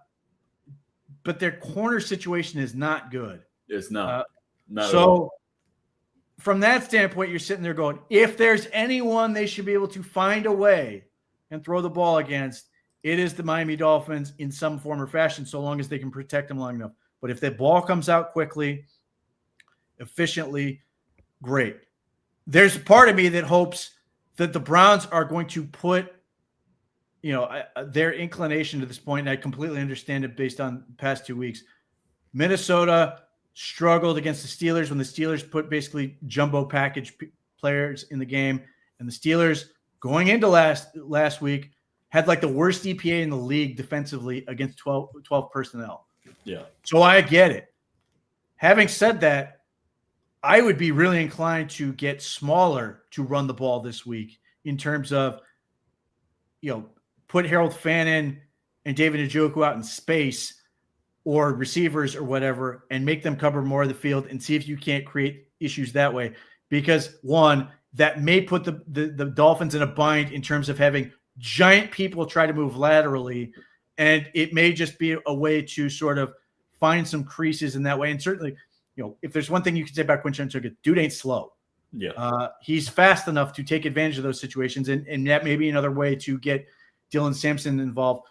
Speaker 2: their corner situation is not good.
Speaker 1: It's not. Not
Speaker 2: so
Speaker 1: at all.
Speaker 2: From that standpoint, you're sitting there going, if there's anyone they should be able to find a way and throw the ball against, it is the Miami Dolphins in some form or fashion, so long as they can protect them long enough. But if the ball comes out quickly, efficiently, great. There's a part of me that hopes that the Browns are going to put their inclination to this point, and I completely understand it based on the past 2 weeks. Minnesota struggled against the Steelers when the Steelers put basically jumbo package players in the game, and the Steelers going into last week had like the worst EPA in the league defensively against 12 personnel.
Speaker 1: Yeah.
Speaker 2: So I get it. Having said that, I would be really inclined to get smaller to run the ball this week in terms of, put Harold Fannin and David Njoku out in space or receivers or whatever and make them cover more of the field and see if you can't create issues that way. Because one, that may put the Dolphins in a bind in terms of having giant people try to move laterally. And it may just be a way to sort of find some creases in that way. And certainly, if there's one thing you can say about Quinton Njoku, dude ain't slow.
Speaker 1: Yeah.
Speaker 2: He's fast enough to take advantage of those situations. And that may be another way to get Dylan Sampson involved.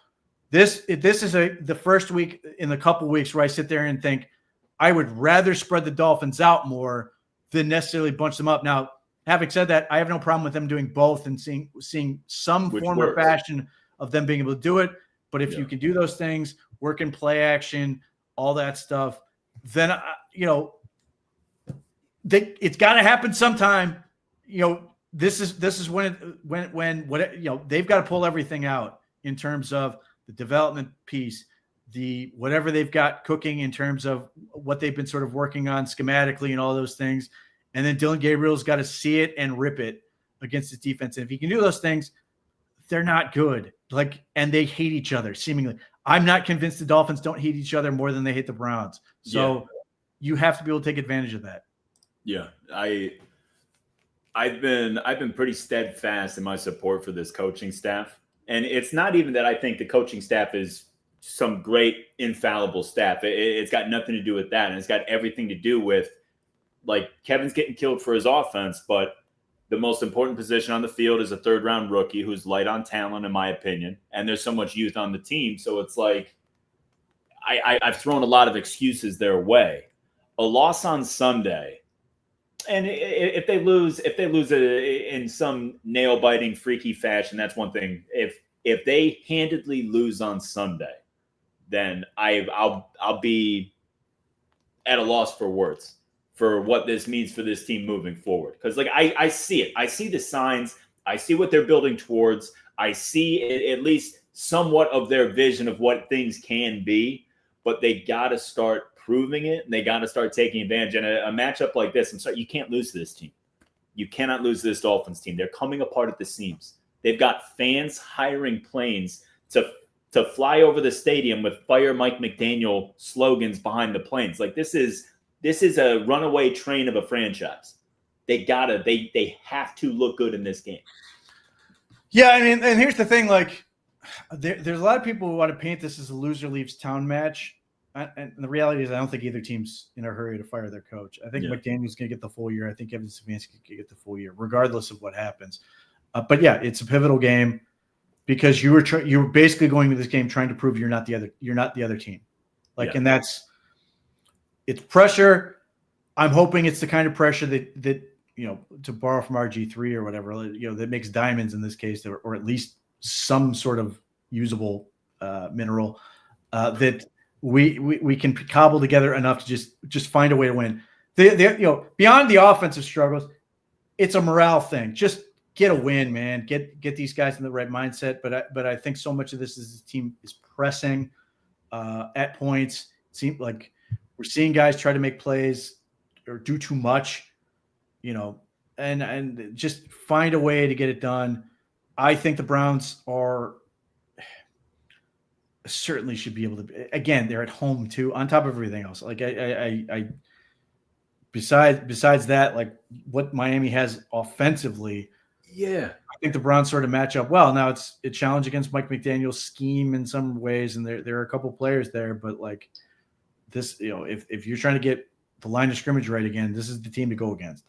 Speaker 2: This is the first week in a couple weeks where I sit there and think I would rather spread the Dolphins out more than necessarily bunch them up. Now, having said that, I have no problem with them doing both and seeing some form or fashion of them being able to do it. But if you can do those things, work in play action, all that stuff, then it's got to happen sometime. This is when they've got to pull everything out in terms of the development piece, the whatever they've got cooking in terms of what they've been sort of working on schematically and all those things. And then Dylan Gabriel's got to see it and rip it against his defense. And if he can do those things, they're not good. And they hate each other seemingly. I'm not convinced the Dolphins don't hate each other more than they hate the Browns. So you have to be able to take advantage of that.
Speaker 1: Yeah, I've been pretty steadfast in my support for this coaching staff. And it's not even that I think the coaching staff is some great infallible staff. It's got nothing to do with that. And it's got everything to do with, like, Kevin's getting killed for his offense, but the most important position on the field is a third-round rookie who's light on talent, in my opinion. And there's so much youth on the team. So it's like I've thrown a lot of excuses their way. A loss on Sunday, and if they lose in some nail-biting, freaky fashion, that's one thing. If they handedly lose on Sunday, then I'll be at a loss for words for what this means for this team moving forward. Because, like, I see it. I see the signs. I see what they're building towards. I see at least somewhat of their vision of what things can be. But they got to start proving it, and they got to start taking advantage. And a matchup like this, you can't lose to this team. You cannot lose to this Dolphins team. They're coming apart at the seams. They've got fans hiring planes to fly over the stadium with "Fire Mike McDaniel" slogans behind the planes. Like, this is a runaway train of a franchise. They have to look good in this game.
Speaker 2: Yeah, I mean, and here's the thing, like, there's a lot of people who want to paint this as a loser leaves town match. And the reality is I don't think either team's in a hurry to fire their coach. I think McDaniel's going to get the full year. I think Evan Stefanski can get the full year, regardless of what happens. But yeah, it's a pivotal game because you were basically going to this game trying to prove you're not the other team. And it's pressure. I'm hoping it's the kind of pressure that to borrow from RG3 or whatever, that makes diamonds in this case, or at least some sort of usable mineral that we can cobble together enough to just find a way to win. Beyond the offensive struggles, it's a morale thing. Just get a win, man. Get these guys in the right mindset. But I think so much of this is the team is pressing at points. It seems like we're seeing guys try to make plays or do too much, and just find a way to get it done. I think the Browns certainly should be able to. Again, they're at home too, on top of everything else. Like I besides that, like what Miami has offensively, I think the Browns sort of match up well. Now it's a challenge against Mike McDaniel's scheme in some ways, and there are a couple players there, but like this, if you're trying to get the line of scrimmage right again, this is the team to go against.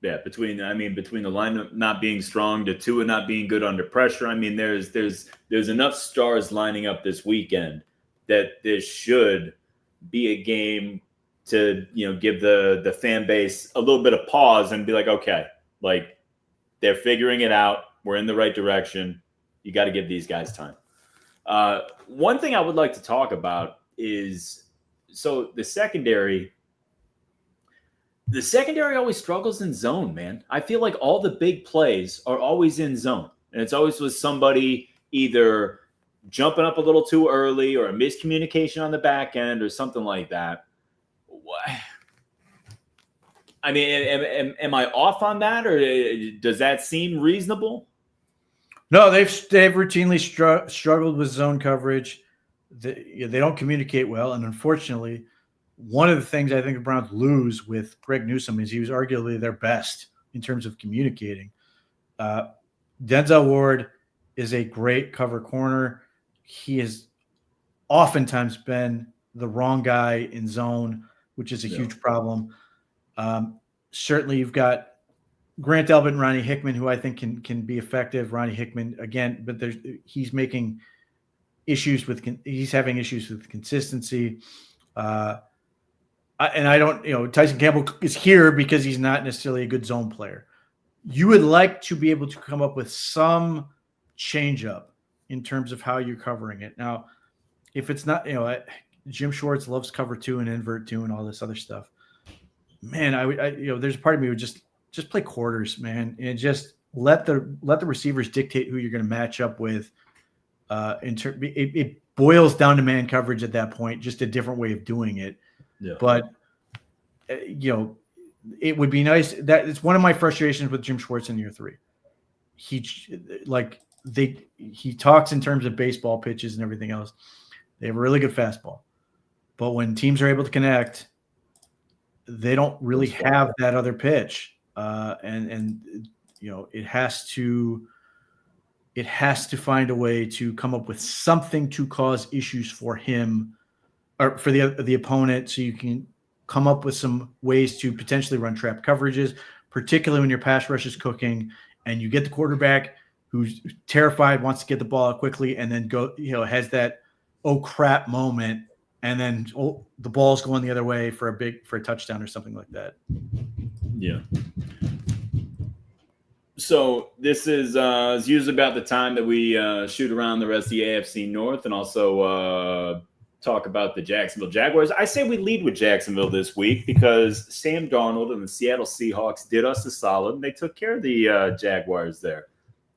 Speaker 1: Yeah, between the line not being strong to Tua not being good under pressure. I mean, there's enough stars lining up this weekend that this should be a game to give the fan base a little bit of pause and be like, okay, like they're figuring it out. We're in the right direction. You got to give these guys time. One thing I would like to talk about is the secondary. The secondary always struggles in zone, man. I feel like all the big plays are always in zone. And it's always with somebody either jumping up a little too early or a miscommunication on the back end or something like that. I mean, am I off on that, or does that seem reasonable?
Speaker 2: No, they've routinely struggled with zone coverage. They don't communicate well. And unfortunately, one of the things I think the Browns lose with Greg Newsome is he was arguably their best in terms of communicating. Denzel Ward is a great cover corner. He has oftentimes been the wrong guy in zone, which is a huge problem. Certainly you've got Grant Elbert and Ronnie Hickman, who I think can be effective. Ronnie Hickman, again, but he's having issues with consistency. And I don't, Tyson Campbell is here because he's not necessarily a good zone player. You would like to be able to come up with some change up in terms of how you're covering it. Now, if it's not, Jim Schwartz loves cover 2 and invert 2 and all this other stuff. Man, there's a part of me who would just play quarters, man, and just let the receivers dictate who you're going to match up with. It boils down to man coverage at that point, just a different way of doing it.
Speaker 1: Yeah.
Speaker 2: But it would be nice. That it's one of my frustrations with Jim Schwartz in year 3. He talks in terms of baseball pitches and everything else. They have a really good fastball, but when teams are able to connect, they don't really have that other pitch. And it has to find a way to come up with something to cause issues for him or for the opponent, so you can come up with some ways to potentially run trap coverages, particularly when your pass rush is cooking and you get the quarterback who's terrified, wants to get the ball out quickly, and then has that oh crap moment, and then the ball's going the other way for a touchdown or something like that.
Speaker 1: Yeah. So this is usually about the time that we shoot around the rest of the AFC North and also talk about the Jacksonville Jaguars. I say we lead with Jacksonville this week because Sam Darnold and the Seattle Seahawks did us a solid, and they took care of the Jaguars there.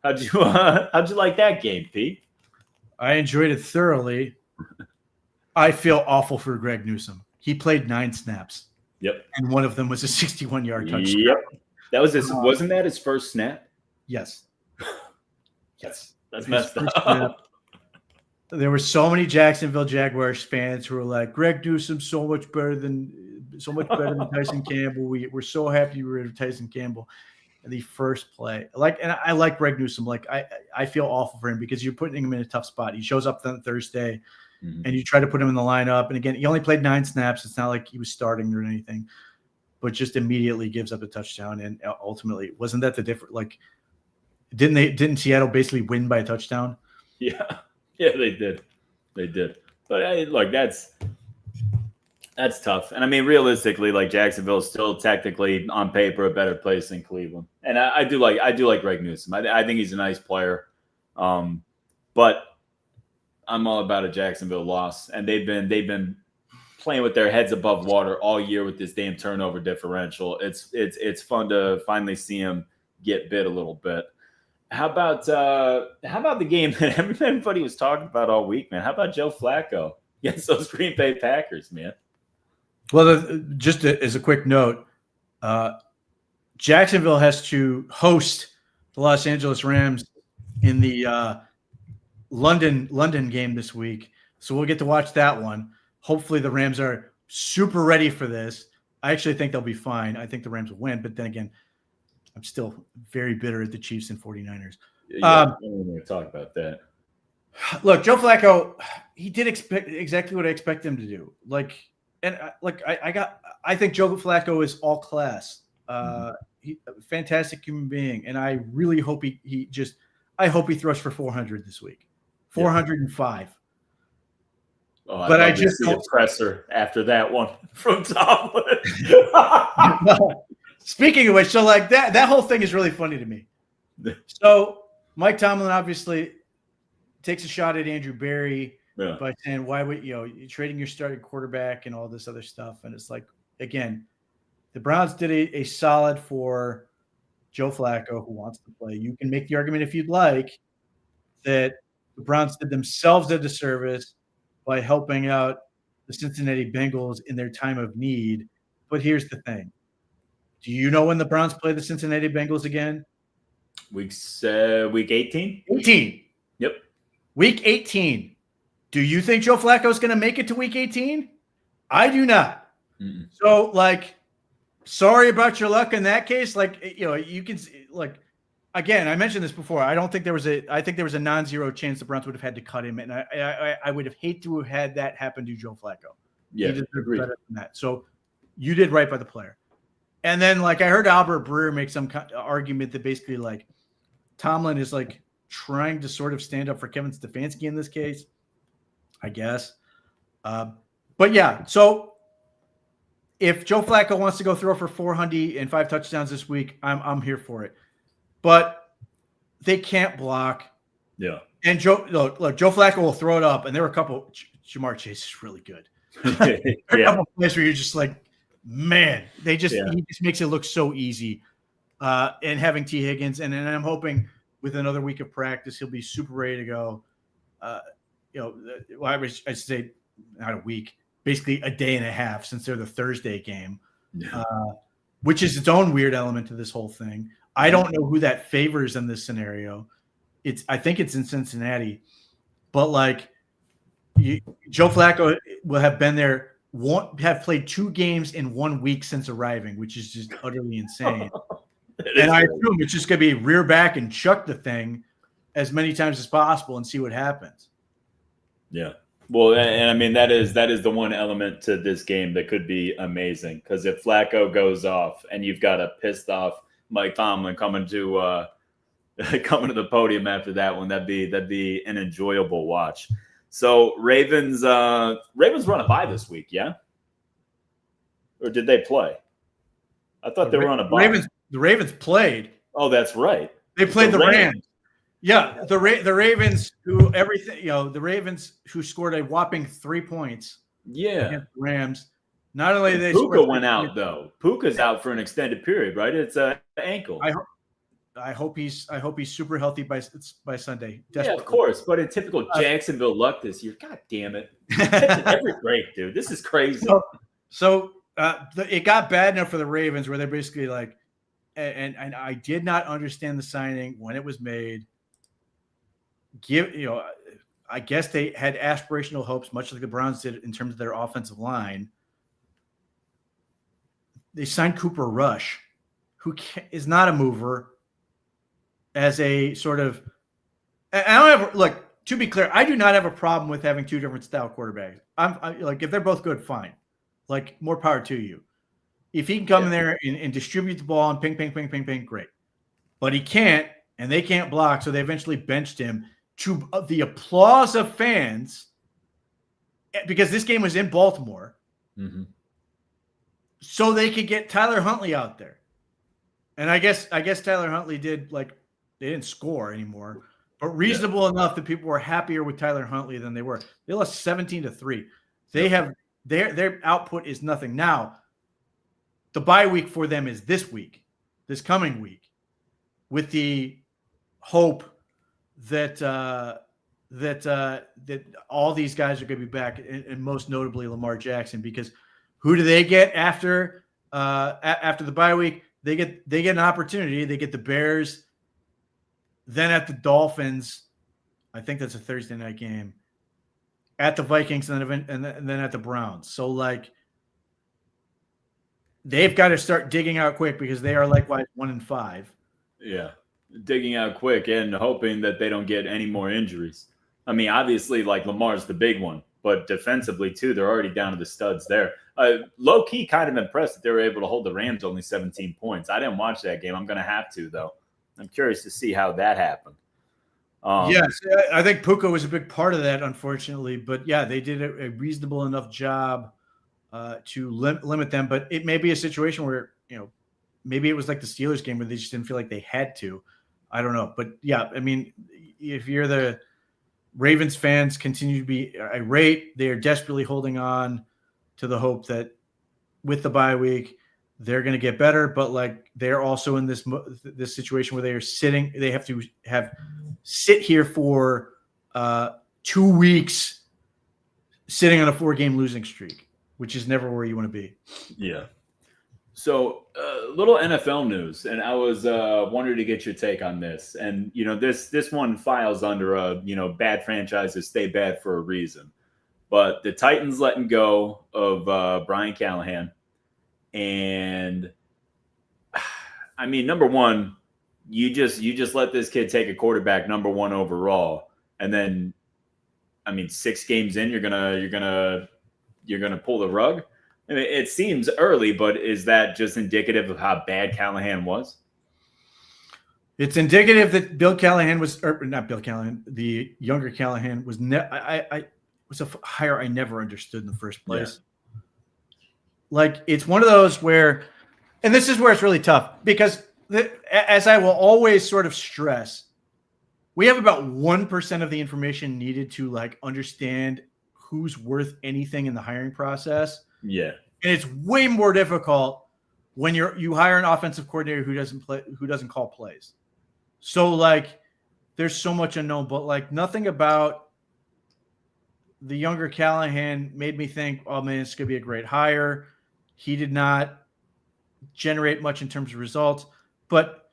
Speaker 1: How'd you like that game, Pete?
Speaker 2: I enjoyed it thoroughly. I feel awful for Greg Newsome. He played 9 snaps.
Speaker 1: Yep.
Speaker 2: And one of them was a 61-yard touchdown.
Speaker 1: Yep. That was wasn't that his first snap?
Speaker 2: Yes. Yes.
Speaker 1: That's messed up.
Speaker 2: There were so many Jacksonville Jaguars fans who were like, Greg Newsome so much better than Tyson Campbell. We're so happy we were Tyson Campbell. And the first play. And I like Greg Newsome. I feel awful for him because you're putting him in a tough spot. He shows up on Thursday and you try to put him in the lineup. And again, he only played 9 snaps. It's not like he was starting or anything, but just immediately gives up a touchdown. And ultimately, wasn't that the difference? Didn't Seattle basically win by a touchdown?
Speaker 1: Yeah. Yeah, they did. But that's tough. And I mean, realistically, Jacksonville is still technically on paper a better place than Cleveland. And I do like Greg Newsome. I think he's a nice player. But I'm all about a Jacksonville loss. And they've been playing with their heads above water all year with this damn turnover differential. It's fun to finally see him get bit a little bit. How about the game that everybody was talking about all week, man? How about Joe Flacco against those Green Bay Packers, man?
Speaker 2: Well, just as a quick note, Jacksonville has to host the Los Angeles Rams in the London game this week, so we'll get to watch that one. Hopefully, the Rams are super ready for this. I actually think they'll be fine. I think the Rams will win, but then again, I'm still very bitter at the Chiefs and 49ers.
Speaker 1: Yeah, we're going to talk about that.
Speaker 2: Look, Joe Flacco, he did exactly what I expect him to do. I think Joe Flacco is all class. He's a fantastic human being, and I really hope I hope he throws for 400 this week, 405.
Speaker 1: Oh,
Speaker 2: but I just
Speaker 1: see a presser after that one from Tomlin.
Speaker 2: Speaking of which, so that whole thing is really funny to me. So Mike Tomlin obviously takes a shot at Andrew Berry by saying, why would you're trading your starting quarterback and all this other stuff? And it's again, the Browns did a solid for Joe Flacco, who wants to play. You can make the argument if you'd like that the Browns did themselves a disservice by helping out the Cincinnati Bengals in their time of need. But here's the thing. Do you know when the Browns play the Cincinnati Bengals again?
Speaker 1: Week 18?
Speaker 2: 18.
Speaker 1: Yep.
Speaker 2: Week 18. Do you think Joe Flacco is going to make it to week 18? I do not.
Speaker 1: Mm-mm.
Speaker 2: So, sorry about your luck in that case. You can again, I mentioned this before. I think there was a non-zero chance the Browns would have had to cut him, and I would have hated to have had that happen to Joe Flacco.
Speaker 1: Yeah,
Speaker 2: he deserved better than that. So you did right by the player. And then, I heard Albert Breer make some argument that basically, Tomlin is, trying to sort of stand up for Kevin Stefanski in this case, I guess. But, yeah, so if Joe Flacco wants to go throw for 400 and 5 touchdowns this week, I'm here for it. But they can't block.
Speaker 1: Yeah.
Speaker 2: And Joe Flacco will throw it up, and there were a couple – Jamar Chase is really good. A couple of plays where you're just man, he just makes it look so easy. And having T. Higgins, and then I'm hoping with another week of practice, he'll be super ready to go. Well, I should say not a week, basically a day and a half since they're the Thursday game,
Speaker 1: Yeah.
Speaker 2: which is its own weird element to this whole thing. I don't know who that favors in this scenario. I think it's in Cincinnati, but like Joe Flacco will have been there, have played 2 games in 1 week since arriving, which is just utterly insane. And I assume it's just going to be rear back and chuck the thing as many times as possible and see what happens.
Speaker 1: Yeah. Well, and I mean, that is the one element to this game that could be amazing, because if Flacco goes off and you've got a pissed off Mike Tomlin coming to the podium after that one, that'd be an enjoyable watch. So Ravens run a bye this week, yeah? Or did they play? I thought they were on a bye.
Speaker 2: The Ravens played.
Speaker 1: Oh, that's right.
Speaker 2: They played the Rams. Yeah, the Ravens the Ravens who scored a whopping 3 points.
Speaker 1: Yeah,
Speaker 2: against the Rams. Not only did they
Speaker 1: Puka went out though. Puka's out for an extended period, right? It's an ankle.
Speaker 2: I hope he's super healthy by Sunday.
Speaker 1: Yeah, of course. But in typical Jacksonville luck this year, god damn it, every break, dude. This is crazy.
Speaker 2: So it got bad enough for the Ravens where they're basically like, and I did not understand the signing when it was made. I guess they had aspirational hopes, much like the Browns did in terms of their offensive line. They signed Cooper Rush, who is not a mover, as a sort of. To be clear, I do not have a problem with having 2 different style quarterbacks. I'm like, if they're both good, fine. Like, more power to you. If he can come in there and distribute the ball and ping, ping, ping, ping, ping, great. But he can't, and they can't block, so they eventually benched him to the applause of fans, because this game was in Baltimore, so they could get Tyler Huntley out there. And I guess Tyler Huntley they didn't score anymore, but reasonable enough that people were happier with Tyler Huntley than they were. They lost 17-3. They have their output is nothing. Now, the bye week for them is this coming week, with the hope that all these guys are going to be back, and most notably Lamar Jackson, because who do they get after the bye week? They get an opportunity. They get the Bears, then at the Dolphins. I think that's a Thursday night game. At the Vikings, and then at the Browns. So like, they've got to start digging out quick, because they are likewise 1-5.
Speaker 1: Yeah, digging out quick and hoping that they don't get any more injuries. I mean, obviously, like, Lamar's the big one, but defensively too, they're already down to the studs there. Low key, kind of impressed that they were able to hold the Rams only 17 points. I didn't watch that game. I'm going to have to, though. I'm curious to see how that happened.
Speaker 2: Yes, I think Puka was a big part of that, unfortunately. But yeah, they did a reasonable enough job to limit them. But it may be a situation where, maybe it was like the Steelers game where they just didn't feel like they had to. I don't know. But yeah, I mean, if you're the Ravens fans, continue to be irate. They are desperately holding on to the hope that with the bye week, they're going to get better. But like, they're also in this situation where they are sitting. They have to sit here for 2 weeks, sitting on a 4-game losing streak, which is never where you want to be.
Speaker 1: Yeah. So little NFL news, and I was wanted to get your take on this. And this one files under bad franchises stay bad for a reason. But the Titans letting go of Brian Callahan, and I mean, number one, you just let this kid take a quarterback number 1 overall, and then, I mean, 6 games in, you're gonna pull the rug. I mean, it seems early, but is that just indicative of how bad Callahan was?
Speaker 2: It's indicative that Bill Callahan was, or not Bill Callahan, the younger Callahan was. Was a hire I never understood in the first place. Yeah. Like, it's one of those where, and this is where it's really tough, because as I will always sort of stress, we have about 1% of the information needed to like understand who's worth anything in the hiring process.
Speaker 1: Yeah.
Speaker 2: And it's way more difficult when you hire an offensive coordinator who doesn't call plays. So like, there's so much unknown, but like, nothing about the younger Callahan made me think, oh man, it's going to be a great hire. He did not generate much in terms of results, but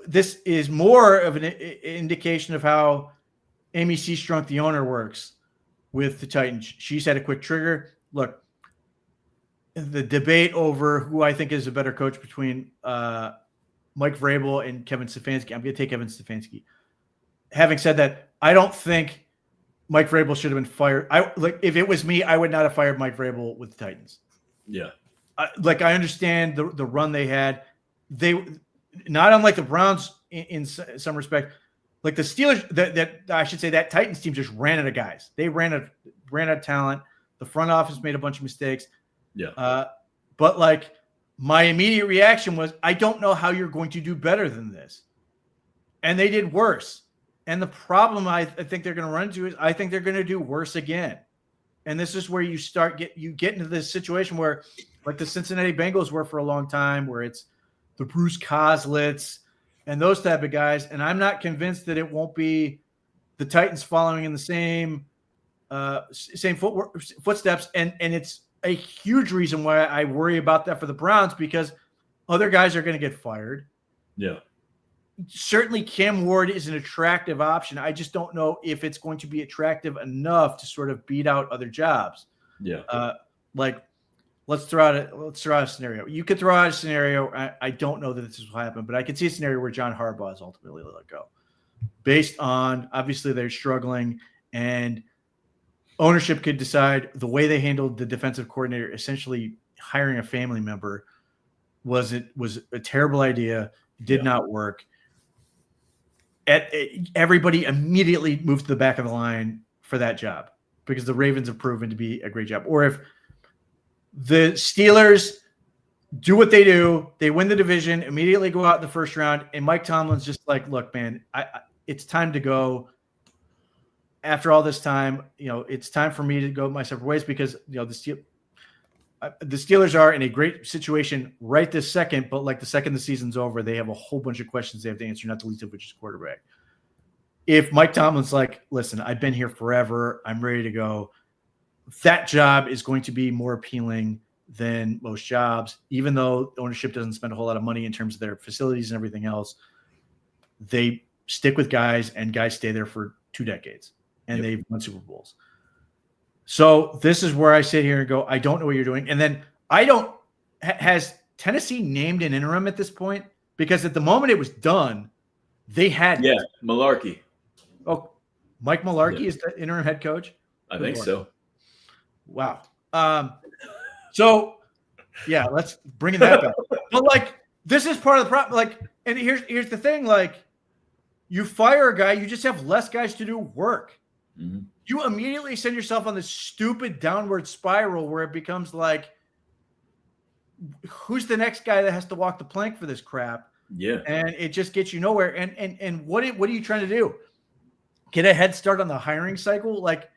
Speaker 2: this is more of an indication of how Amy Seastrunk, the owner, works with the Titans. She's had a quick trigger. Look, the debate over who I think is a better coach between Mike Vrabel and Kevin Stefanski. I'm going to take Kevin Stefanski. Having said that, I don't think Mike Vrabel should have been fired. If it was me, I would not have fired Mike Vrabel with the Titans.
Speaker 1: Yeah.
Speaker 2: I understand the run they had. They, not unlike the Browns in some respect, like the Steelers, that I should say that Titans team just ran out of guys. They ran out of talent. The front office made a bunch of mistakes.
Speaker 1: Yeah.
Speaker 2: But like my immediate reaction was, I don't know how you're going to do better than this. And they did worse. And the problem I think they're going to run into is I think they're going to do worse again. And this is where you get into this situation where, like the Cincinnati Bengals were for a long time, where it's the Bruce Coslets and those type of guys. And I'm not convinced that it won't be the Titans following in the same footsteps. And it's a huge reason why I worry about that for the Browns, because other guys are going to get fired.
Speaker 1: Yeah.
Speaker 2: Certainly Cam Ward is an attractive option. I just don't know if it's going to be attractive enough to sort of beat out other jobs.
Speaker 1: Yeah.
Speaker 2: Let's throw out a scenario. You could throw out a scenario. I don't know that this will happen, but I could see a scenario where John Harbaugh is ultimately let go based on, obviously they're struggling, and ownership could decide the way they handled the defensive coordinator, essentially hiring a family member, was a terrible idea, did not work. Everybody immediately moved to the back of the line for that job because the Ravens have proven to be a great job. Or if the Steelers do what they do, they win the division, immediately go out in the first round, and Mike Tomlin's just like, look, man, it's time to go. After all this time, it's time for me to go my separate ways, because the Steelers are in a great situation right this second, but like the second the season's over, they have a whole bunch of questions they have to answer, not the least of which is quarterback. If Mike Tomlin's like, listen, I've been here forever, I'm ready to go, that job is going to be more appealing than most jobs, even though ownership doesn't spend a whole lot of money in terms of their facilities and everything else. They stick with guys, and guys stay there for 2 decades, and they've won Super Bowls. So this is where I sit here and go, I don't know what you're doing. And then has Tennessee named an interim at this point? Because at the moment it was done, they had.
Speaker 1: Yeah, Malarkey.
Speaker 2: Oh, Mike Malarkey is the interim head coach?
Speaker 1: I think so.
Speaker 2: Wow. So yeah, let's bring that back. But like, this is part of the problem. Like, and here's the thing, like, you fire a guy, you just have less guys to do work.
Speaker 1: Mm-hmm.
Speaker 2: You immediately send yourself on this stupid downward spiral where it becomes like, who's the next guy that has to walk the plank for this crap?
Speaker 1: Yeah. And
Speaker 2: it just gets you nowhere. And what are you trying to do? Get a head start on the hiring cycle? Like,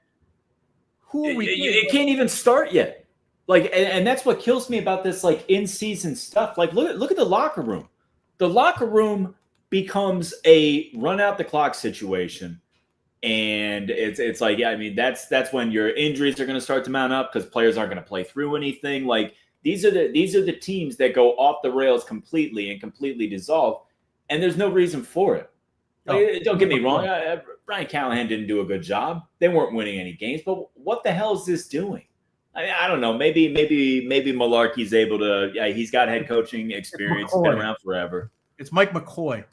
Speaker 2: who are we?
Speaker 1: It can't even start yet. Like, and that's what kills me about this, like, in-season stuff. Like, look at the locker room. The locker room becomes a run out the clock situation. And it's like, yeah, I mean, that's when your injuries are going to start to mount up because players aren't going to play through anything. Like, these are the teams that go off the rails completely and completely dissolve, and there's no reason for it. Like, don't get me wrong, Brian Callahan didn't do a good job. They weren't winning any games, but what the hell is this doing? I mean, I don't know. Maybe Malarkey's able to. Yeah, he's got head coaching experience. He's been around forever.
Speaker 2: It's Mike McCoy.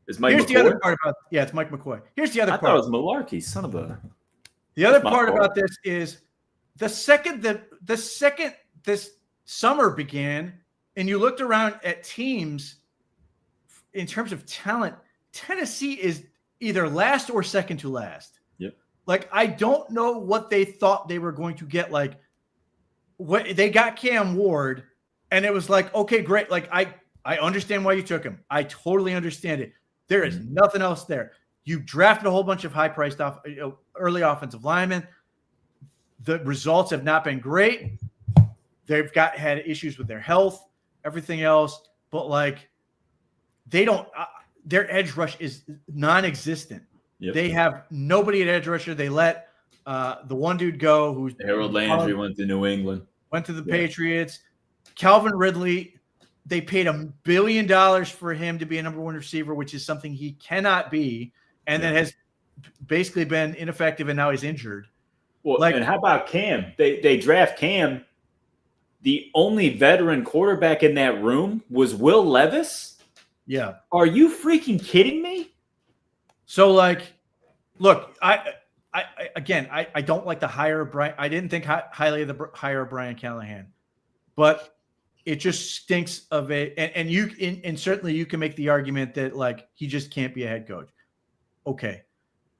Speaker 1: Is Mike
Speaker 2: Here's
Speaker 1: McCoy?
Speaker 2: The other part about it's Mike McCoy. Here's the other part.
Speaker 1: I thought it was Malarkey, son of a.
Speaker 2: The other part about this is the second this summer began, and you looked around at teams in terms of talent, Tennessee is either last or second to last.
Speaker 1: Yep.
Speaker 2: Like, I don't know what they thought they were going to get. Like, what they got Cam Ward, and it was like, okay, great. Like, I understand why you took him. I totally understand it. There is nothing else there. You drafted a whole bunch of high-priced early offensive linemen. The results have not been great. They've had issues with their health, everything else. But, like, they don't their edge rush is non-existent.
Speaker 1: Yep.
Speaker 2: They have nobody at edge rusher. They let the one dude go who
Speaker 1: Harold Landry went to New England.
Speaker 2: Went to the Patriots. Calvin Ridley, they paid $1 billion for him to be a number one receiver, which is something he cannot be, and then has basically been ineffective, and now he's injured.
Speaker 1: Well, and how about Cam? They draft Cam. The only veteran quarterback in that room was Will Levis.
Speaker 2: Yeah.
Speaker 1: Are you freaking kidding me?
Speaker 2: So, look, I don't like the hire of Brian. I didn't think highly of the hire of Brian Callahan, but it just stinks of it. And certainly you can make the argument that he just can't be a head coach. Okay.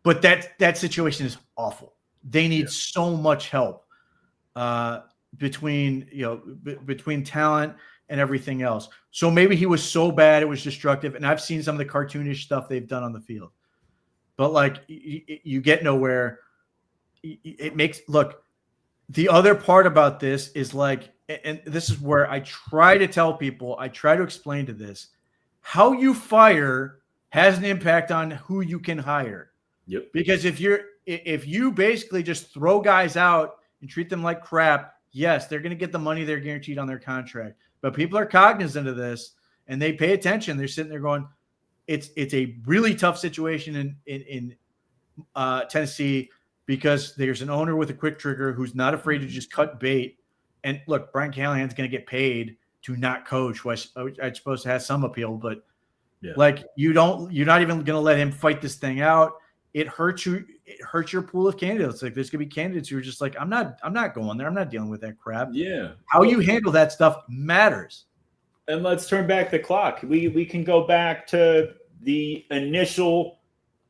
Speaker 2: But that situation is awful. They need so much help between talent and everything else. So maybe he was so bad it was destructive. And I've seen some of the cartoonish stuff they've done on the field. But you get nowhere. It makes the other part about this is and this is where I try to tell people, I try to explain to this, how you fire has an impact on who you can hire.
Speaker 1: Yep.
Speaker 2: Because if you basically just throw guys out and treat them like crap, yes, they're going to get the money they're guaranteed on their contract. But people are cognizant of this and they pay attention. They're sitting there going, it's a really tough situation in Tennessee because there's an owner with a quick trigger who's not afraid to just cut bait. And look, Brian Callahan's going to get paid to not coach, which I suppose has some appeal, but you're not even going to let him fight this thing out. It hurts you. It hurts your pool of candidates. There's going to be candidates who are just I'm not going there. I'm not dealing with that crap.
Speaker 1: Yeah.
Speaker 2: How you handle that stuff matters.
Speaker 1: And let's turn back the clock. We can go back to the initial,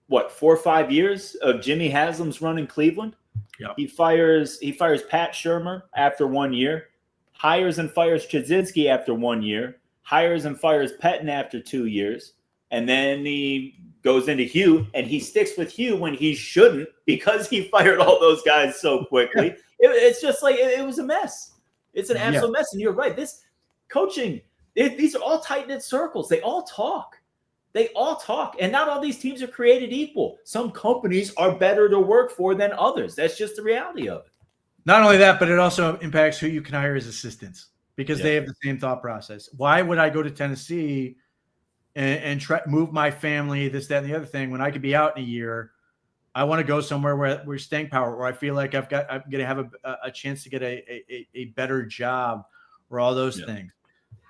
Speaker 1: 4 or 5 years of Jimmy Haslam's run in Cleveland.
Speaker 2: Yeah.
Speaker 1: He fires Pat Shurmur after 1 year, hires and fires Chudzinski after 1 year, hires and fires Pettin after 2 years, and then he goes into Hugh, and he sticks with Hugh when he shouldn't because he fired all those guys so quickly. It's just it was a mess. It's an absolute mess. And you're right. This coaching, these are all tight-knit circles. They all talk. And not all these teams are created equal. Some companies are better to work for than others. That's just the reality of it.
Speaker 2: Not only that, but it also impacts who you can hire as assistants because they have the same thought process. Why would I go to Tennessee and try move my family, this, that, and the other thing when I could be out in a year? I want to go somewhere where we're staying power, where I feel like I'm going to have a chance to get a better job, or all those things.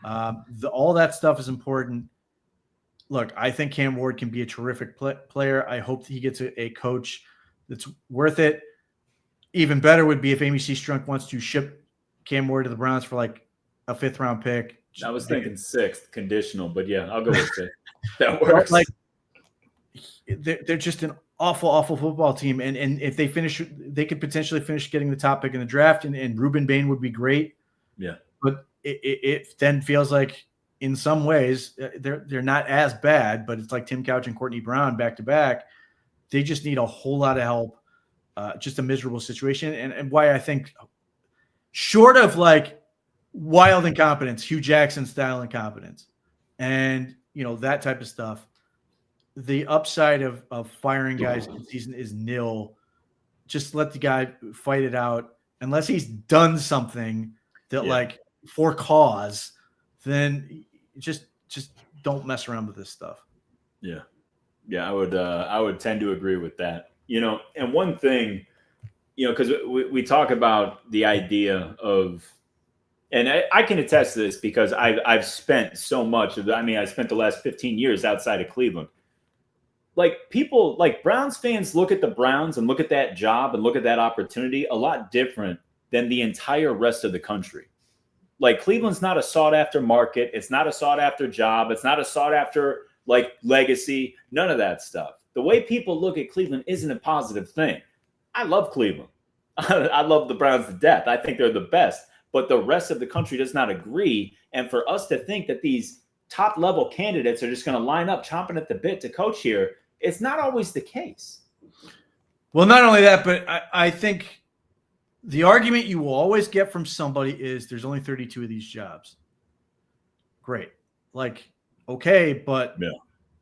Speaker 2: All that stuff is important. Look, I think Cam Ward can be a terrific player. I hope that he gets a coach that's worth it. Even better would be if Amy C. Strunk wants to ship Cam Ward to the Browns for a 5th round pick.
Speaker 1: I was thinking 6th conditional, but I'll go with 5th. That works.
Speaker 2: They're just an awful, awful football team. And if they finish, they could potentially finish getting the top pick in the draft, and Reuben Bain would be great.
Speaker 1: Yeah.
Speaker 2: But it then feels like, in some ways, they're not as bad, but it's like Tim Couch and Courtney Brown back to back. They just need a whole lot of help. Just a miserable situation. And why I think, short of wild incompetence, Hugh Jackson style incompetence, and that type of stuff, the upside of firing guys in season is nil. Just let the guy fight it out. Unless he's done something that for cause, then just don't mess around with this stuff.
Speaker 1: Yeah. I would tend to agree with that. And one thing, because we talk about the idea of, and I can attest to this because I've spent so much of I spent the last 15 years outside of Cleveland. People, Browns fans look at the Browns and look at that job and look at that opportunity a lot different than the entire rest of the country. Cleveland's not a sought after market. It's not a sought after job. It's not a sought after legacy, none of that stuff. The way people look at Cleveland isn't a positive thing. I love Cleveland. I love the Browns to death. I think they're the best, but the rest of the country does not agree. And for us to think that these top level candidates are just going to line up chomping at the bit to coach here, it's not always the case.
Speaker 2: Well, not only that, but I think the argument you will always get from somebody is there's only 32 of these jobs. Great. Okay, but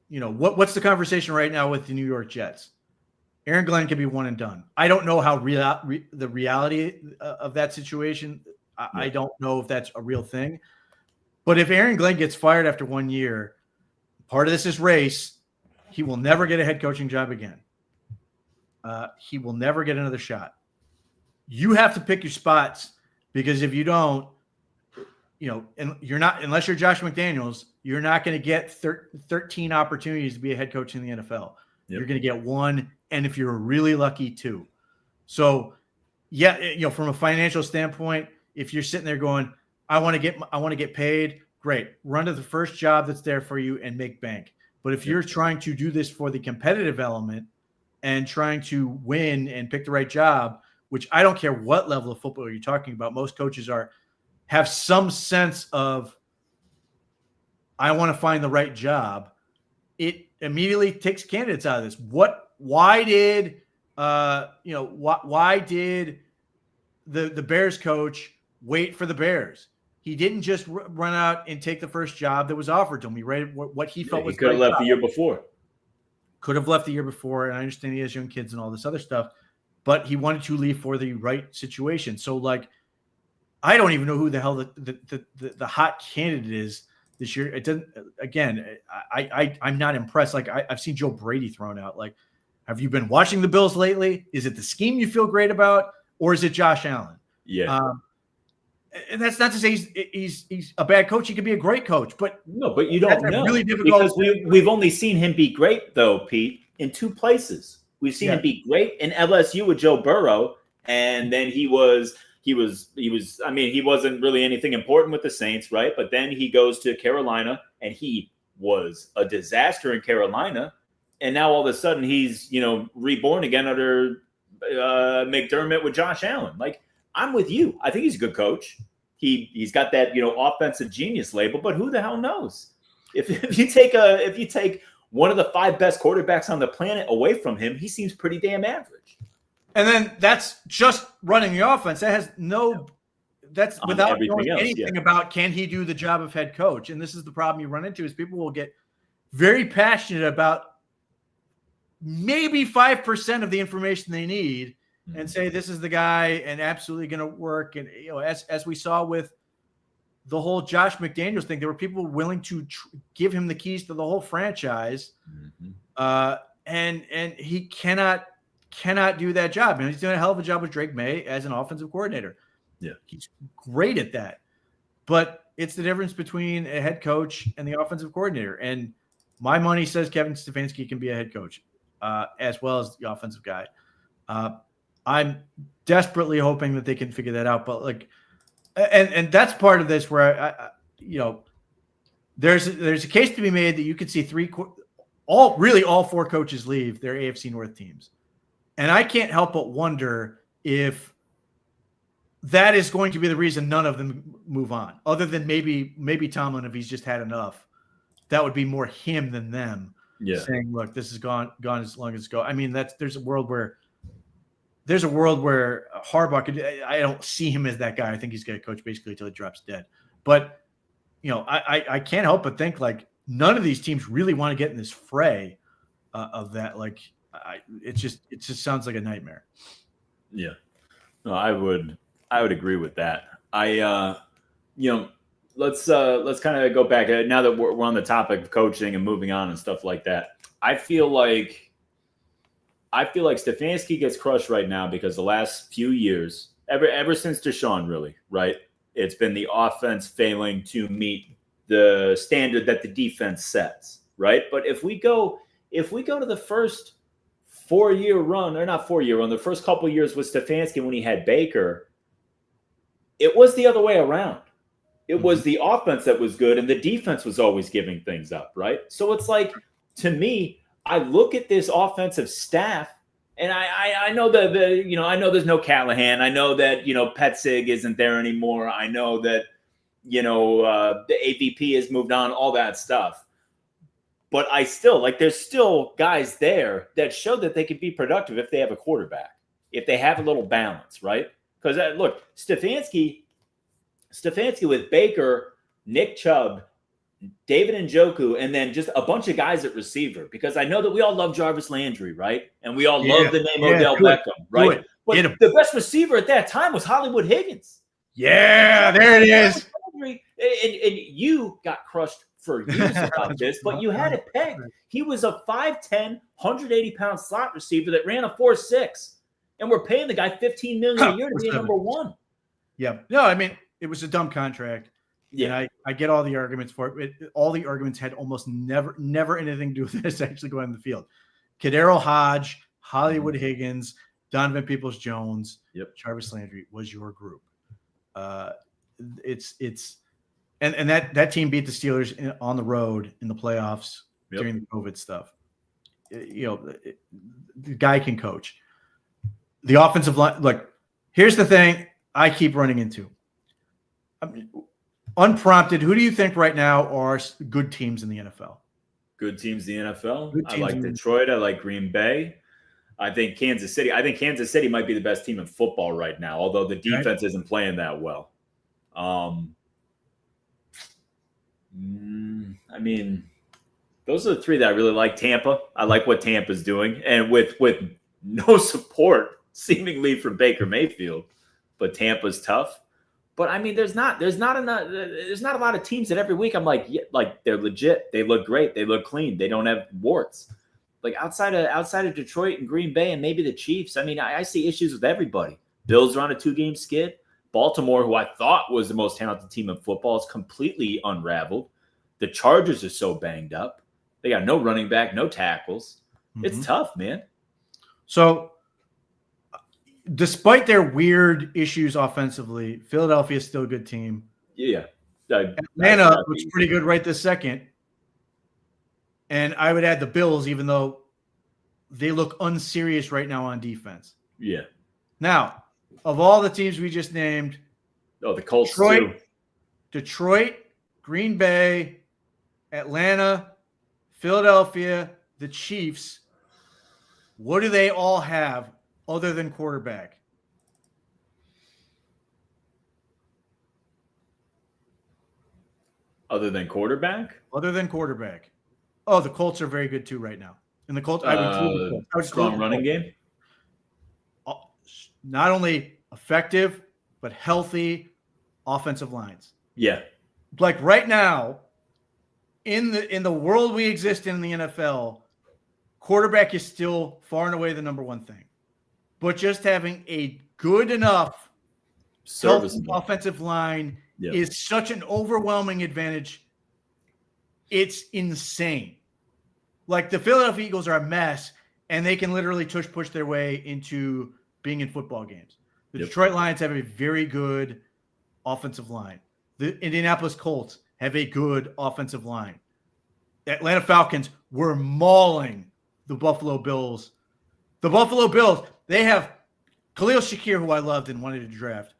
Speaker 2: what's the conversation right now with the New York Jets? Aaron Glenn can be one and done. I don't know how the reality of that situation. I don't know if that's a real thing. But if Aaron Glenn gets fired after 1 year, part of this is race. He will never get a head coaching job again. He will never get another shot. You have to pick your spots, because if you don't, and you're not, unless you're Josh McDaniels, you're not going to get 13 opportunities to be a head coach in the NFL. Yep. You're going to get one, and if you're really lucky, two. So, from a financial standpoint, if you're sitting there going, I want to get paid, great. Run to the first job that's there for you and make bank. But if you're trying to do this for the competitive element and trying to win and pick the right job, which I don't care what level of football you're talking about, most coaches have some sense of, I want to find the right job. It immediately takes candidates out of this. Why did the Bears coach wait for the Bears? He didn't just run out and take the first job that was offered to him. He read what he felt was.
Speaker 1: He could have left the year before.
Speaker 2: Could have left the year before, and I understand he has young kids and all this other stuff, but he wanted to leave for the right situation. So, I don't even know who the hell the hot candidate is this year. It doesn't. Again, I'm not impressed. I've seen Joe Brady thrown out. Have you been watching the Bills lately? Is it the scheme you feel great about, or is it Josh Allen?
Speaker 1: Yeah.
Speaker 2: And that's not to say he's a bad coach. He could be a great coach, but
Speaker 1: you don't know, really difficult, because we've only seen him be great though, Pete, in two places. We've seen him be great in LSU with Joe Burrow, and then he was. I mean, he wasn't really anything important with the Saints, right? But then he goes to Carolina, and he was a disaster in Carolina, and now all of a sudden he's reborn again under McDermott with Josh Allen. I'm with you. I think he's a good coach. He's got that offensive genius label, but who the hell knows? If you take one of the 5 best quarterbacks on the planet away from him, he seems pretty damn average. And
Speaker 2: then that's just running the offense. That has that's without knowing anything about, can he do the job of head coach? And this is the problem you run into, is people will get very passionate about maybe 5% of the information they need and say, this is the guy and absolutely going to work. And, as we saw with the whole Josh McDaniels thing, there were people willing to give him the keys to the whole franchise. And he cannot do that job. And he's doing a hell of a job with Drake May as an offensive coordinator.
Speaker 1: Yeah.
Speaker 2: He's great at that. But it's the difference between a head coach and the offensive coordinator. And my money says Kevin Stefanski can be a head coach as well as the offensive guy. I'm desperately hoping that they can figure that out. But and that's part of this where there's a case to be made that you could see all 4 coaches leave their AFC North teams. And I can't help but wonder if that is going to be the reason none of them move on, other than maybe Tomlin, if he's just had enough. That would be more him than them saying, look, this is gone as long as it's go. I mean, there's a world where Harbaugh could. I don't see him as that guy. I think he's going to coach basically until he drops dead. But I can't help but think none of these teams really want to get in this fray of that. It just sounds like a nightmare.
Speaker 1: Yeah, no, I would agree with that. Let's kind of go back now that we're on the topic of coaching and moving on and stuff like that. I feel like Stefanski gets crushed right now because the last few years, ever since Deshaun, really, right? It's been the offense failing to meet the standard that the defense sets, right? But if we go to the first 4-year run, or not 4-year run, the first couple of years with Stefanski when he had Baker, it was the other way around. It was the offense that was good, and the defense was always giving things up, right? So it's to me, I look at this offensive staff, and I know that I know there's no Callahan. I know that Petzig isn't there anymore. I know that the AVP has moved on, all that stuff. But I still there's still guys there that show that they can be productive if they have a quarterback, if they have a little balance, right? Because look, Stefanski with Baker, Nick Chubb, David Njoku, and then just a bunch of guys at receiver, because I know that we all love Jarvis Landry, right? And we all love the name Odell Beckham, right? But the best receiver at that time was Hollywood Higgins.
Speaker 2: Yeah, there it is.
Speaker 1: And you got crushed for years about this, but you had it pegged. He was a 5'10", 180-pound slot receiver that ran a 4.6, and we're paying the guy $15 million a year to be a number one.
Speaker 2: Yeah. No, I mean, it was a dumb contract.
Speaker 1: Yeah.
Speaker 2: And I get all the arguments for it. All the arguments had almost never anything to do with this actually going on the field. Kadero Hodge, Hollywood Higgins, Donovan Peoples-Jones, Jarvis Landry was your group. And that team beat the Steelers on the road in the playoffs during the COVID stuff. The guy can coach. The offensive line. Look, here's the thing I keep running into. Unprompted, who do you think right now are good teams in the NFL?
Speaker 1: Good teams in the NFL? I like Detroit. I like Green Bay. I think Kansas City. I think Kansas City might be the best team in football right now, although the defense isn't playing that well. I mean, those are the three that I really like. Tampa. I like what Tampa's doing, and with no support seemingly from Baker Mayfield, but Tampa's tough. But I mean, there's not a lot of teams that every week I'm like, they're legit. They look great. They look clean. They don't have warts. Like outside of Detroit and Green Bay and maybe the Chiefs. I mean, I see issues with everybody. Bills are on a 2-game skid. Baltimore, who I thought was the most talented team in football, is completely unraveled. The Chargers are so banged up. They got no running back, no tackles. It's tough, man. So,
Speaker 2: despite their weird issues offensively, Philadelphia is still a good team.
Speaker 1: Yeah.
Speaker 2: Atlanta looks pretty good right this second. And I would add the Bills, even though they look unserious right now on defense.
Speaker 1: Yeah.
Speaker 2: Now, of all the teams we just named,
Speaker 1: the Colts
Speaker 2: Detroit, Green Bay, Atlanta, Philadelphia, the Chiefs, what do they all have other than quarterback?
Speaker 1: Other than quarterback?
Speaker 2: Oh, the Colts are very good too right now. And the Colts, I would
Speaker 1: strong running game.
Speaker 2: Not only effective, but healthy offensive lines.
Speaker 1: Yeah.
Speaker 2: Like right now, in the world we exist in the NFL, quarterback is still far and away the number one thing. But just having a good enough offensive line is such an overwhelming advantage. It's insane. Like the Philadelphia Eagles are a mess, and they can literally push their way into being in football games. The Detroit Lions have a very good offensive line. The Indianapolis Colts have a good offensive line. The Atlanta Falcons were mauling the Buffalo Bills. The Buffalo Bills, they have Khalil Shakir, who I loved and wanted to draft.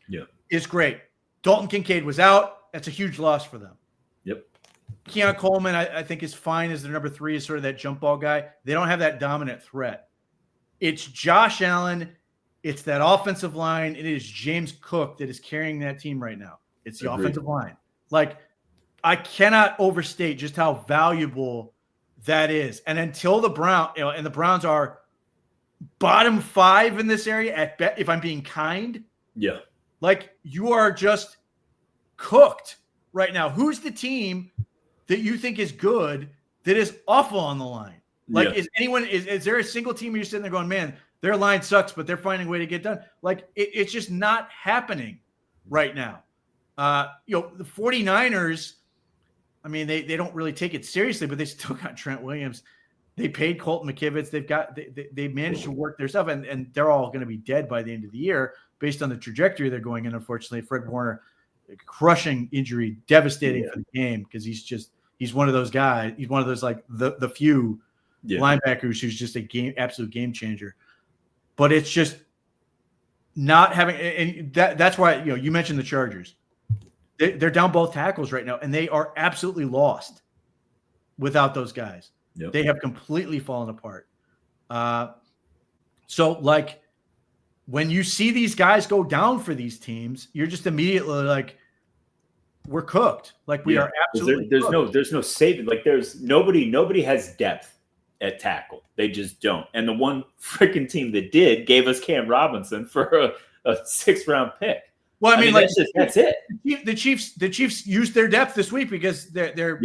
Speaker 1: Yeah.
Speaker 2: Is great. Dalton Kincaid was out. That's a huge loss for them.
Speaker 1: Yep.
Speaker 2: Keon Coleman, I think, is fine as their number 3, is sort of that jump ball guy. They don't have that dominant threat. It's Josh Allen. It's that offensive line. It is James Cook that is carrying that team right now. It's the offensive line. Like, I cannot overstate just how valuable that is. And until the Browns are bottom 5 in this area at bet, if I'm being kind.
Speaker 1: Yeah.
Speaker 2: Like, you are just cooked right now. Who's the team that you think is good that is awful on the line? Like, is there a single team where you're sitting there going, man, their line sucks, but they're finding a way to get done? Like, it's just not happening right now. The 49ers, I mean, they don't really take it seriously, but they still got Trent Williams. They paid Colton McKivitz. They managed to work their stuff, and they're all going to be dead by the end of the year based on the trajectory they're going in. Unfortunately, Fred Warner, crushing injury, devastating for the game, because he's one of those guys. He's one of those, like, the few linebackers who's just absolute game changer. But it's just not having, and that's why, you mentioned the Chargers. They're down both tackles right now, and they are absolutely lost without those guys. Yep. They have completely fallen apart. So, like, when you see these guys go down for these teams, you're just immediately like, we're cooked. Like we are absolutely.
Speaker 1: There's no saving. Like there's nobody has depth at tackle. They just don't. And the one freaking team that did gave us Cam Robinson for a 6th-round pick.
Speaker 2: Well, I mean like
Speaker 1: that's it.
Speaker 2: The Chiefs used their depth this week because their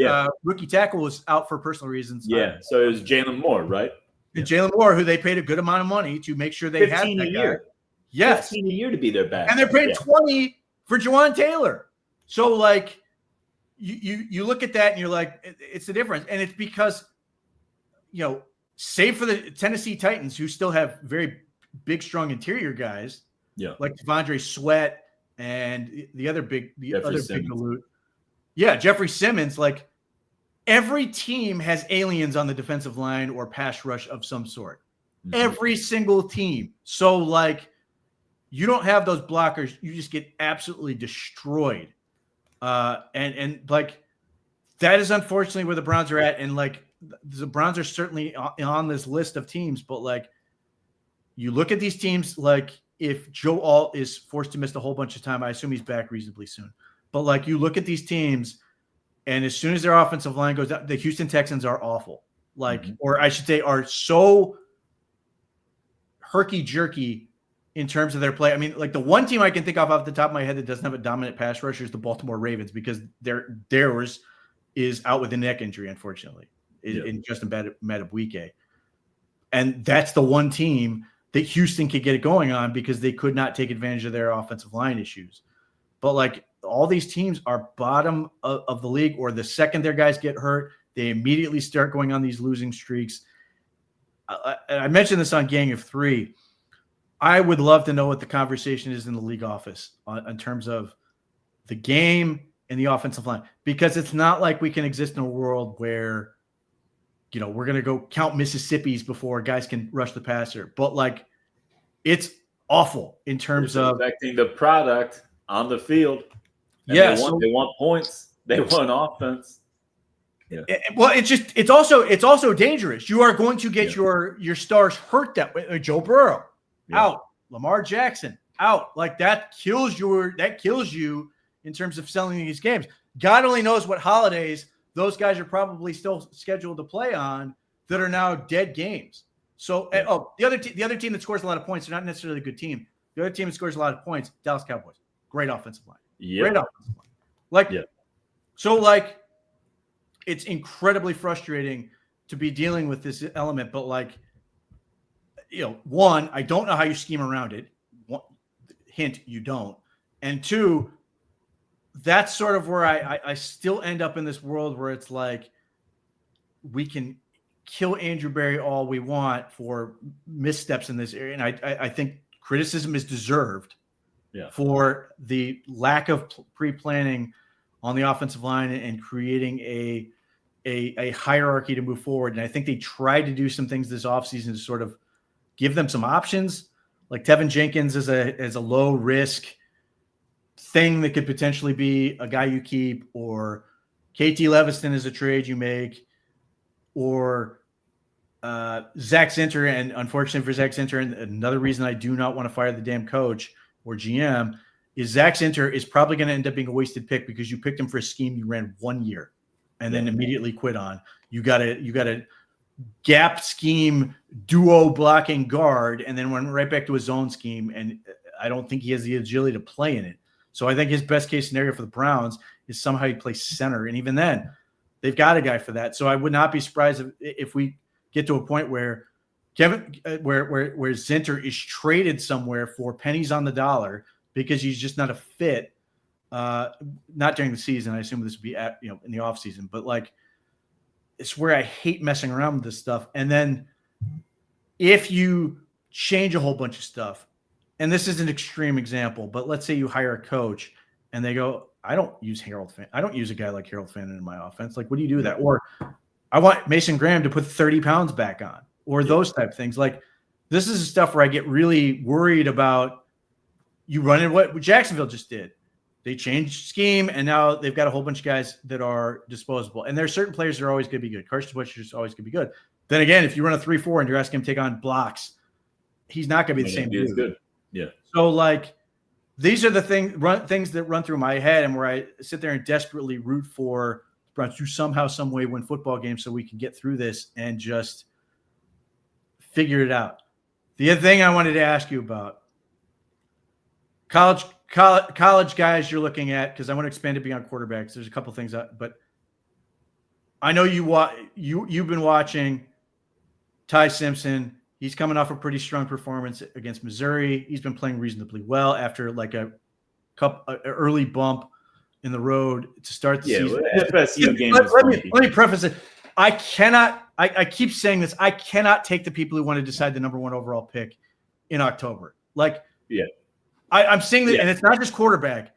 Speaker 2: rookie tackle was out for personal reasons.
Speaker 1: Yeah, so it was Jalen Moore, right?
Speaker 2: And Jalen Moore, who they paid a good amount of money to make sure they had that guy. Yes,
Speaker 1: 15 a year to be their back,
Speaker 2: and they're paying 20 for Jawan Taylor. So like, you look at that and you're like, it's the difference, and it's because, save for the Tennessee Titans, who still have very big, strong interior guys, like Devondre Sweat. And the other big galoot. Yeah, Jeffrey Simmons. Like every team has aliens on the defensive line or pass rush of some sort. Mm-hmm. Every single team. So like you don't have those blockers. You just get absolutely destroyed. And like that is unfortunately where the Browns are at. And like the Browns are certainly on this list of teams. But like you look at these teams, like if Joe Alt is forced to miss a whole bunch of time, I assume he's back reasonably soon. But like you look at these teams, and as soon as their offensive line goes down, the Houston Texans are awful. Like, or I should say, are so herky-jerky in terms of their play. I mean, like the one team I can think of off the top of my head that doesn't have a dominant pass rusher is the Baltimore Ravens, because theirs is out with a neck injury, unfortunately, in Justin Madubuike. And that's the one team that Houston could get it going on because they could not take advantage of their offensive line issues. But like all these teams are bottom of the league, or the second their guys get hurt, they immediately start going on these losing streaks. I mentioned this on Gang of Three. I would love to know what the conversation is in the league office in terms of the game and the offensive line, because it's not like we can exist in a world where we're going to go count Mississippi's before guys can rush the passer. But like, it's awful in terms of
Speaker 1: affecting the product on the field. And they want points. They want offense. Yeah.
Speaker 2: Well, it's also dangerous. You are going to get your stars hurt that way. Joe Burrow out, Lamar Jackson out. Like that kills you in terms of selling these games. God only knows what holidays those guys are probably still scheduled to play on that are now dead games. So, the other team that scores a lot of points, they're not necessarily a good team. The other team that scores a lot of points, Dallas Cowboys. Great offensive line. Great offensive line. So like, it's incredibly frustrating to be dealing with this element. But like, one, I don't know how you scheme around it. Hint, you don't. And two, that's sort of where I still end up in this world where it's like we can kill Andrew Berry all we want for missteps in this area. And I think criticism is deserved for the lack of pre-planning on the offensive line and creating a hierarchy to move forward. And I think they tried to do some things this offseason to sort of give them some options, like Tevin Jenkins as a low risk thing that could potentially be a guy you keep, or KT Leviston is a trade you make, or Zach Zinter. And unfortunately for Zach Zinter, and another reason I do not want to fire the damn coach or GM is Zach Zinter is probably going to end up being a wasted pick because you picked him for a scheme you ran 1 year and then immediately quit on. You got a gap scheme duo blocking guard and then went right back to his zone scheme. And I don't think he has the agility to play in it. So I think his best case scenario for the Browns is somehow he plays center. And even then, they've got a guy for that. So I would not be surprised if we get to a point where where Zinter is traded somewhere for pennies on the dollar because he's just not a fit. Not during the season. I assume this would be in the off season, but like, it's where I hate messing around with this stuff. And then if you change a whole bunch of stuff, and this is an extreme example, but let's say you hire a coach and they go, I don't use a guy like Harold Fannin in my offense. Like, what do you do with that? Or I want Mason Graham to put 30 pounds back on, or those type of things. Like, this is the stuff where I get really worried about you running what Jacksonville just did. They changed scheme, and now they've got a whole bunch of guys that are disposable. And there are certain players that are always going to be good. Carson Wentz is always going to be good. Then again, if you run a 3-4 and you're asking him to take on blocks, he's not going to be the same dude.
Speaker 1: Good. Yeah.
Speaker 2: So, like, these are the things that run through my head, and where I sit there and desperately root for the Browns to somehow, some way win football games so we can get through this and just figure it out. The other thing I wanted to ask you about college guys you're looking at, because I want to expand it beyond quarterbacks. There's a couple things, but I know you've been watching Ty Simpson. He's coming off a pretty strong performance against Missouri. He's been playing reasonably well after like an early bump in the road to start the season.
Speaker 1: FSU game
Speaker 2: let me preface it. I keep saying this. I cannot take the people who want to decide the number 1 overall pick in October. Like,
Speaker 1: yeah,
Speaker 2: I'm seeing that, and it's not just quarterback.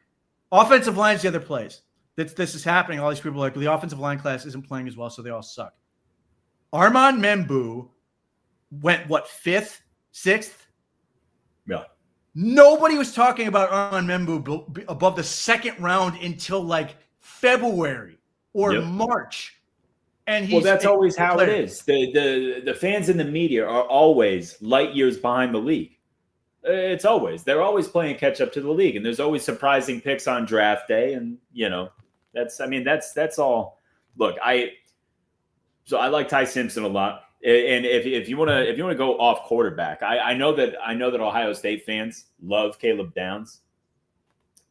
Speaker 2: Offensive line is the other place. This is happening. All these people are like, well, the offensive line class isn't playing as well, so they all suck. Armand Membu went, what, 5th, 6th?
Speaker 1: Yeah.
Speaker 2: Nobody was talking about Armand Membu above the 2nd round until like February or March. And
Speaker 1: that's always how it is. The fans in the media are always light years behind the league. They're always playing catch up to the league, and there's always surprising picks on draft day. And that's all. Look, I like Ty Simpson a lot. And if you want to go off quarterback, I know that Ohio State fans love Caleb Downs.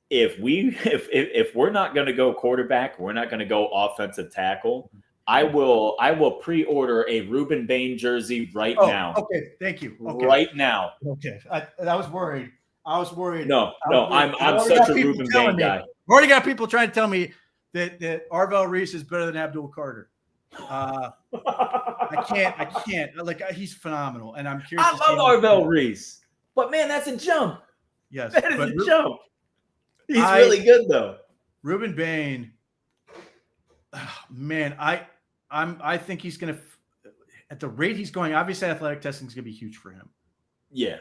Speaker 1: If we're not going to go quarterback, we're not going to go offensive tackle. I will pre-order a Ruben Bain jersey now.
Speaker 2: Okay, thank you. Okay.
Speaker 1: Right now.
Speaker 2: Okay, I was worried.
Speaker 1: No, I'm such a Ruben Bain guy.
Speaker 2: I've already got people trying to tell me that Arvell Reese is better than Abdul Carter. I can't. Like, he's phenomenal, and I'm curious.
Speaker 1: I love Arvell Reese, but man, that's a jump.
Speaker 2: Yes,
Speaker 1: that is a jump. He's really good though.
Speaker 2: Ruben Bain, man, I think he's going to, at the rate he's going, obviously athletic testing is going to be huge for him.
Speaker 1: Yeah.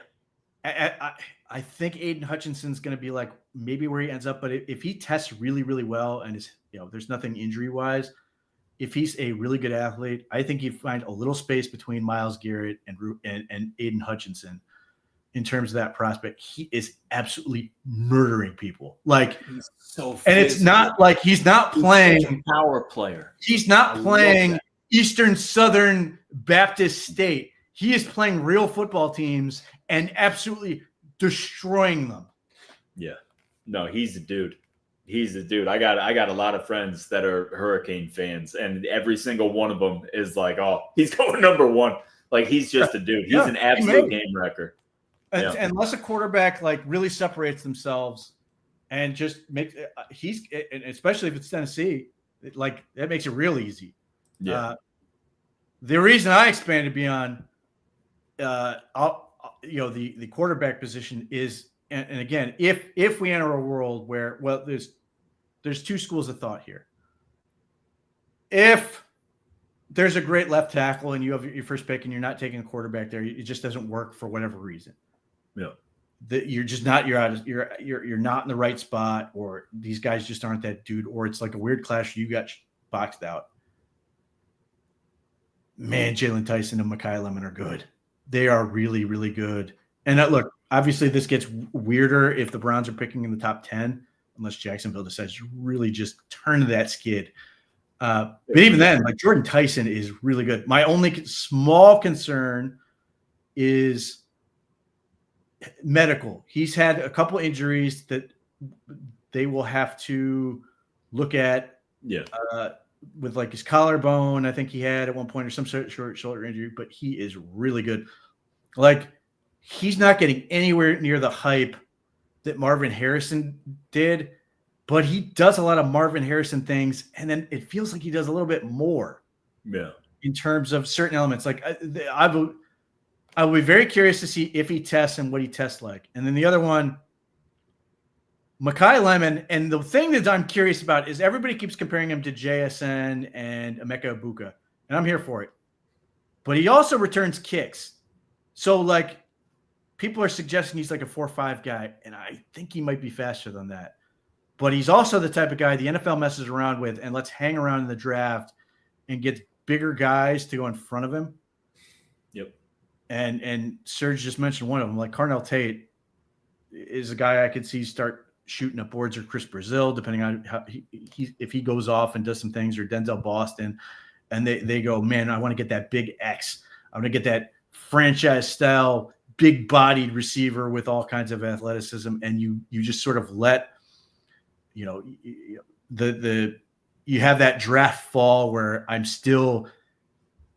Speaker 2: I think Aiden Hutchinson's going to be like maybe where he ends up, but if he tests really, really well and is, there's nothing injury wise, if he's a really good athlete, I think you find a little space between Myles Garrett and Aiden Hutchinson in terms of that prospect. He is absolutely murdering people. Like,
Speaker 1: he's so physical.
Speaker 2: And it's not like he's not playing
Speaker 1: such a power player.
Speaker 2: He's not playing Eastern Southern Baptist State. He is playing real football teams and absolutely destroying them.
Speaker 1: Yeah. No, he's a dude. I got a lot of friends that are Hurricane fans, and every single one of them is like, oh, he's going number 1. Like, he's just a dude. He's an absolute game wrecker.
Speaker 2: Unless a quarterback like really separates themselves and just makes especially if it's Tennessee, like that makes it real easy.
Speaker 1: Yeah.
Speaker 2: The reason I expanded beyond, the quarterback position is, and again, if we enter a world where, well, there's 2 schools of thought here. If there's a great left tackle and you have your first pick and you're not taking a quarterback there, it just doesn't work for whatever reason.
Speaker 1: Yeah.
Speaker 2: That you're just not, you're not in the right spot, or these guys just aren't that dude, or it's like a weird clash. You got boxed out. Man, Jalen Tyson and Mekhi Lemon are good. They are really, really good. And look, obviously this gets weirder if the Browns are picking in the top 10, unless Jacksonville decides to really just turn that skid. But even then, like, Jordan Tyson is really good. My only small concern is medical. He's had a couple injuries that they will have to look at.
Speaker 1: Yeah.
Speaker 2: With like his collarbone, I think he had at one point, or some sort of short shoulder injury, but he is really good. Like, he's not getting anywhere near the hype that Marvin Harrison did, but he does a lot of Marvin Harrison things, and then it feels like he does a little bit more.
Speaker 1: Yeah.
Speaker 2: In terms of certain elements. Like, I will be very curious to see if he tests and what he tests like. And then the other one, Mekhi Lemon, and the thing that I'm curious about is everybody keeps comparing him to JSN and Emeka Ibuka, and I'm here for it. But he also returns kicks. So, like, people are suggesting he's like a 4.5 guy, and I think he might be faster than that. But he's also the type of guy the NFL messes around with and let's hang around in the draft and gets bigger guys to go in front of him.
Speaker 1: Yep.
Speaker 2: And Serge just mentioned one of them, like Carnell Tate. is a guy I could see start shooting up boards, or Chris Brazil, depending on how if he goes off and does some things, or Denzel Boston, and they go, man, I want to get that big X. I want to get that franchise style, big bodied receiver with all kinds of athleticism. And you just sort of let, you have that draft fall where I'm still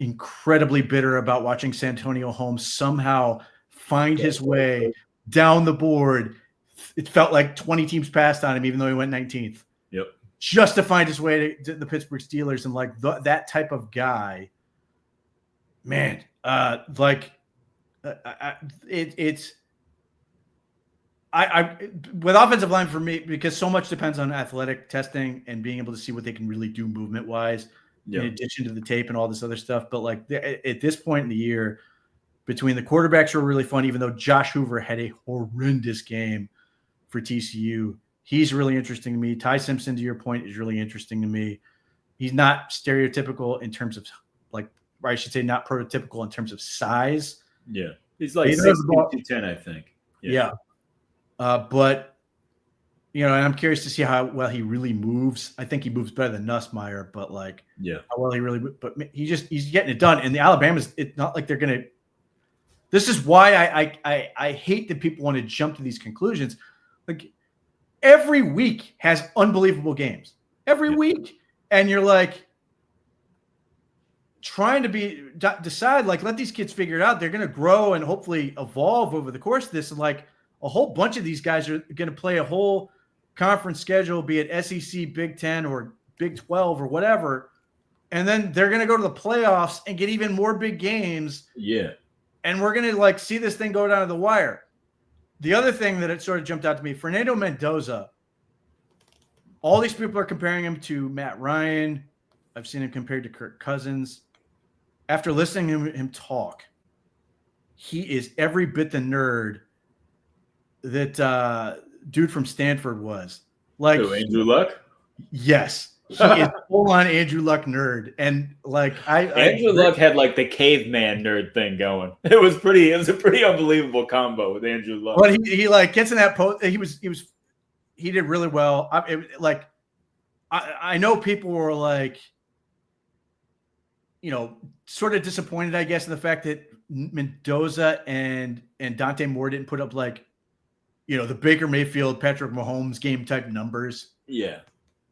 Speaker 2: incredibly bitter about watching Santonio Holmes somehow find his way down the board. It felt like 20 teams passed on him, even though he went 19th.
Speaker 1: Yep.
Speaker 2: Just to find his way to the Pittsburgh Steelers. And like that type of guy, man, it's with offensive line for me, because so much depends on athletic testing and being able to see what they can really do movement wise, in addition to the tape and all this other stuff. But like at this point in the year, between the quarterbacks were really fun, even though Josh Hoover had a horrendous game for TCU. He's really interesting to me. Ty Simpson, to your point, is really interesting to me. He's not stereotypical in terms of or I should say not prototypical in terms of size.
Speaker 1: Yeah. He's like 6'10", I think.
Speaker 2: Yeah. But, and I'm curious to see how well he really moves. I think he moves better than Nussmeier, but how well he really, but he's getting it done. And the Alabama's, it's not like they're going to, this is why I hate that people want to jump to these conclusions. Like every week has unbelievable games every week. And you're like trying to decide, let these kids figure it out. They're going to grow and hopefully evolve over the course of this. And a whole bunch of these guys are going to play a whole conference schedule, be it SEC, Big 10 or Big 12 or whatever. And then they're going to go to the playoffs and get even more big games.
Speaker 1: Yeah.
Speaker 2: And we're going to see this thing go down to the wire. The other thing that it sort of jumped out to me, Fernando Mendoza, all these people are comparing him to Matt Ryan. I've seen him compared to Kirk Cousins. After listening to him talk, he is every bit the nerd that dude from Stanford was.
Speaker 1: Andrew Luck?
Speaker 2: Yes. He is full-on Andrew Luck nerd. And
Speaker 1: Andrew Luck had the caveman nerd thing going. It was a pretty unbelievable combo with Andrew Luck.
Speaker 2: But he gets in that post. He did really well. I know people were sort of disappointed, I guess, in the fact that Mendoza and Dante Moore didn't put up the Baker Mayfield, Patrick Mahomes game type numbers.
Speaker 1: Yeah.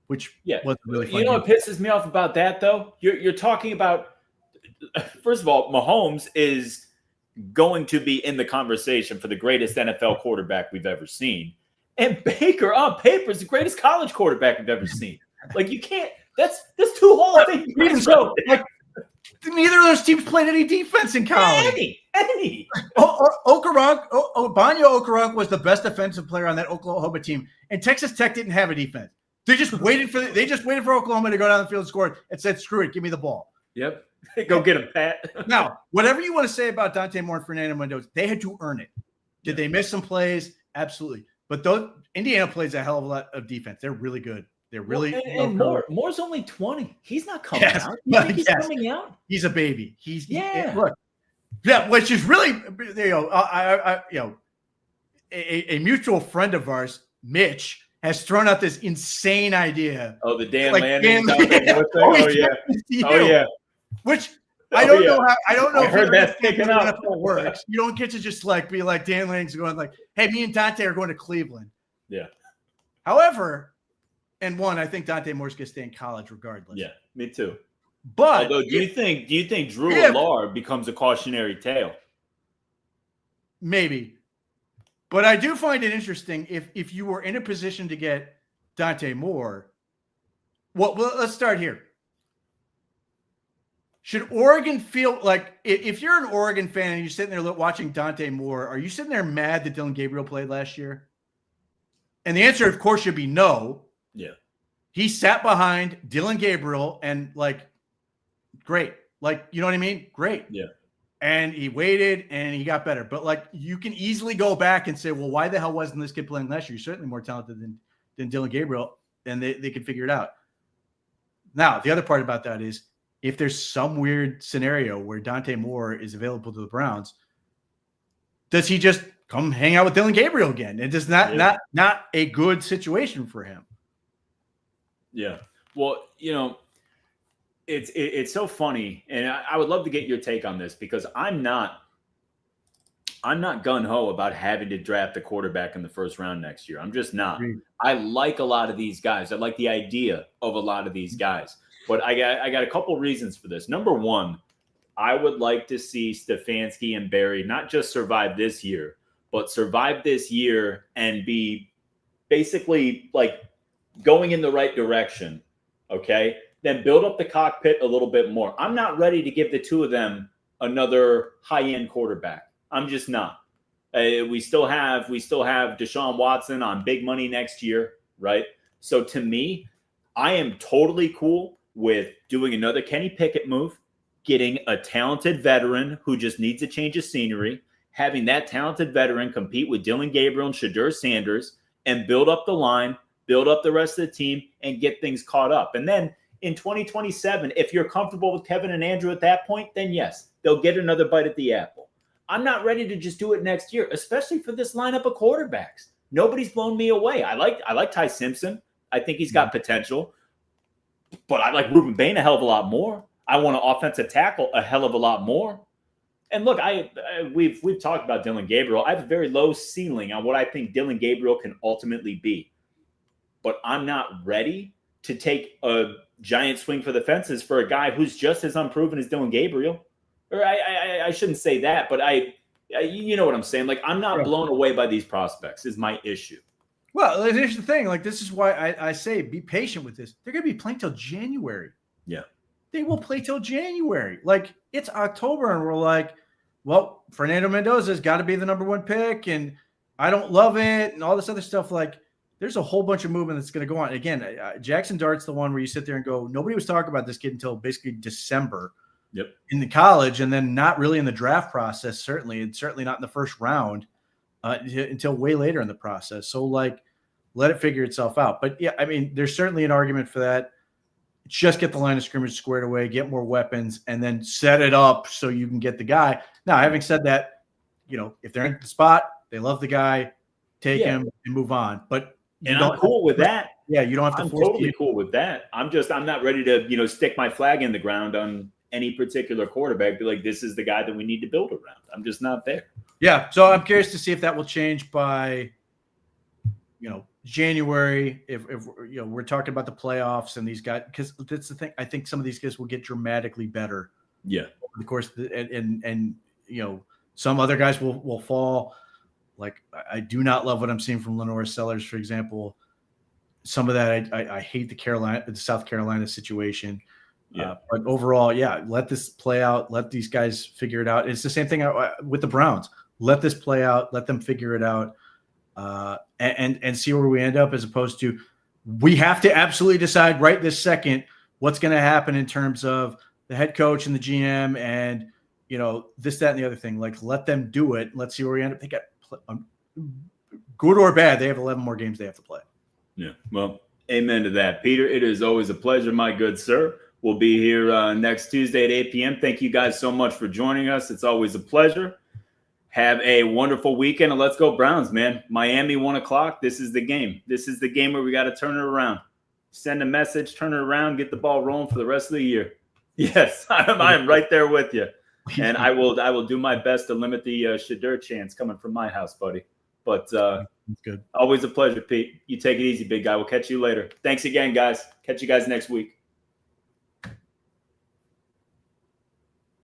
Speaker 2: Which wasn't really fun.
Speaker 1: You know what pisses me off about that, though? You're talking about, first of all, Mahomes is going to be in the conversation for the greatest NFL quarterback we've ever seen. And Baker, on paper, is the greatest college quarterback we've ever seen. You can't, that's two Hall of Fame.
Speaker 2: Even so, neither of those teams played any defense in college.
Speaker 1: Any.
Speaker 2: Banyo Okaronk was the best defensive player on that Oklahoma team, and Texas Tech didn't have a defense. They just waited for Oklahoma to go down the field and score and said, "Screw it, give me the ball."
Speaker 1: Yep, go get him, Pat.
Speaker 2: Now, whatever you want to say about Dante Moore and Fernando Mendoza, they had to earn it. Did they miss some plays? Absolutely. But Indiana plays a hell of a lot of defense. They're really good. They're really
Speaker 1: and Moore's only 20. He's not coming out. You think he's coming out?
Speaker 2: He's a baby. Which is really a mutual friend of ours, Mitch, has thrown out this insane idea.
Speaker 1: Oh, the Dan Lanning.
Speaker 2: Oh yeah. Which I don't know how. I don't know.
Speaker 1: I heard that's picking up.
Speaker 2: NFL works. You don't get to just be like Dan Lanning's going hey, me and Dante are going to Cleveland.
Speaker 1: Yeah.
Speaker 2: However, I think Dante Moore's going to stay in college regardless.
Speaker 1: Yeah, me too.
Speaker 2: But
Speaker 1: although, do you think Drew Allard becomes a cautionary tale?
Speaker 2: Maybe. But I do find it interesting if you were in a position to get Dante Moore. Well, let's start here. Should Oregon feel if you're an Oregon fan and you're sitting there watching Dante Moore, are you sitting there mad that Dylan Gabriel played last year? And the answer, of course, should be no.
Speaker 1: Yeah.
Speaker 2: He sat behind Dylan Gabriel and great. You know what I mean? Great.
Speaker 1: Yeah.
Speaker 2: And he waited and he got better. But you can easily go back and say, well, why the hell wasn't this kid playing last year? He's certainly more talented than Dylan Gabriel, and they could figure it out. Now, the other part about that is if there's some weird scenario where Dante Moore is available to the Browns, does he just come hang out with Dylan Gabriel again. It is not a good situation for him.
Speaker 1: Yeah. Well, it's so funny, and I would love to get your take on this because I'm not gung ho about having to draft a quarterback in the first round next year. I'm just not. I like a lot of these guys. I like the idea of a lot of these guys, but I got a couple reasons for this. Number one, I would like to see Stefanski and Barry not just survive this year, but survive this year and be basically like going in the right direction. Okay. Then build up the cockpit a little bit more. I'm not ready to give the two of them another high-end quarterback. I'm just not. We still have Deshaun Watson on big money next year, right? So to me, I am totally cool with doing another Kenny Pickett move, getting a talented veteran who just needs a change of scenery, having that talented veteran compete with Dylan Gabriel and Shedeur Sanders, and build up the line, build up the rest of the team, and get things caught up. And then in 2027, if you're comfortable with Kevin and Andrew at that point, then yes, they'll get another bite at the apple. I'm not ready to just do it next year, especially for this lineup of quarterbacks. Nobody's blown me away. I like Ty Simpson. I think he's got potential. But I like Ruben Bain a hell of a lot more. I want an offensive tackle a hell of a lot more. And look, we've talked about Dylan Gabriel. I have a very low ceiling on what I think Dylan Gabriel can ultimately be. But I'm not ready to take a giant swing for the fences for a guy who's just as unproven as Dylan Gabriel. Or I shouldn't say that, but you know what I'm saying? Like, I'm not blown away by these prospects is my issue.
Speaker 2: Well, here's the thing. Like, this is why I say be patient with this. They're going to be playing till January.
Speaker 1: Yeah.
Speaker 2: They will play till January. Like, it's October, and we're like, well, Fernando Mendoza's got to be the number one pick, and I don't love it, and all this other stuff. Like, there's a whole bunch of movement that's going to go on. Again, Jackson Dart's the one where you sit there and go, nobody was talking about this kid until basically December.
Speaker 1: Yep.
Speaker 2: In the college, and then not really in the draft process, certainly, and certainly not in the first round until way later in the process. So, like, let it figure itself out. But yeah, I mean, there's certainly an argument for that. Just get the line of scrimmage squared away, get more weapons, and then set it up so you can get the guy. Now, having said that, if they're in the spot, they love the guy, take him and move on. But
Speaker 1: I'm cool with that.
Speaker 2: Yeah, you don't have to.
Speaker 1: I'm totally cool with that. I'm not ready to stick my flag in the ground on any particular quarterback, be like, this is the guy that we need to build around. I'm just not there.
Speaker 2: Yeah. So I'm curious to see if that will change by, January. If we're talking about the playoffs and these guys, because that's the thing. I think some of these guys will get dramatically better.
Speaker 1: Yeah.
Speaker 2: Of course, and some other guys will fall. Like, I do not love what I'm seeing from Lenore Sellers, for example. Some of that I hate the South Carolina situation.
Speaker 1: Yeah.
Speaker 2: But overall, let this play out. Let these guys figure it out. It's the same thing with the Browns. Let this play out. Let them figure it out, and see where we end up, as opposed to we have to absolutely decide right this second what's going to happen in terms of the head coach and the GM and, this, that, and the other thing. Like, let them do it. Let's see where we end up. They got good or bad. They have 11 more games they have to play.
Speaker 1: Yeah. Well, amen to that. Peter, it is always a pleasure, my good sir. We'll be here next Tuesday at 8 p.m. Thank you guys so much for joining us. It's always a pleasure. Have a wonderful weekend, and let's go Browns, man. Miami, 1 o'clock. This is the game. This is the game where we got to turn it around. Send a message, turn it around, get the ball rolling for the rest of the year. Yes, I am right there with you. And I will do my best to limit the Shedeur chance coming from my house, buddy. But
Speaker 2: That's good.
Speaker 1: Always a pleasure, Pete. You take it easy, big guy. We'll catch you later. Thanks again, guys. Catch you guys next week.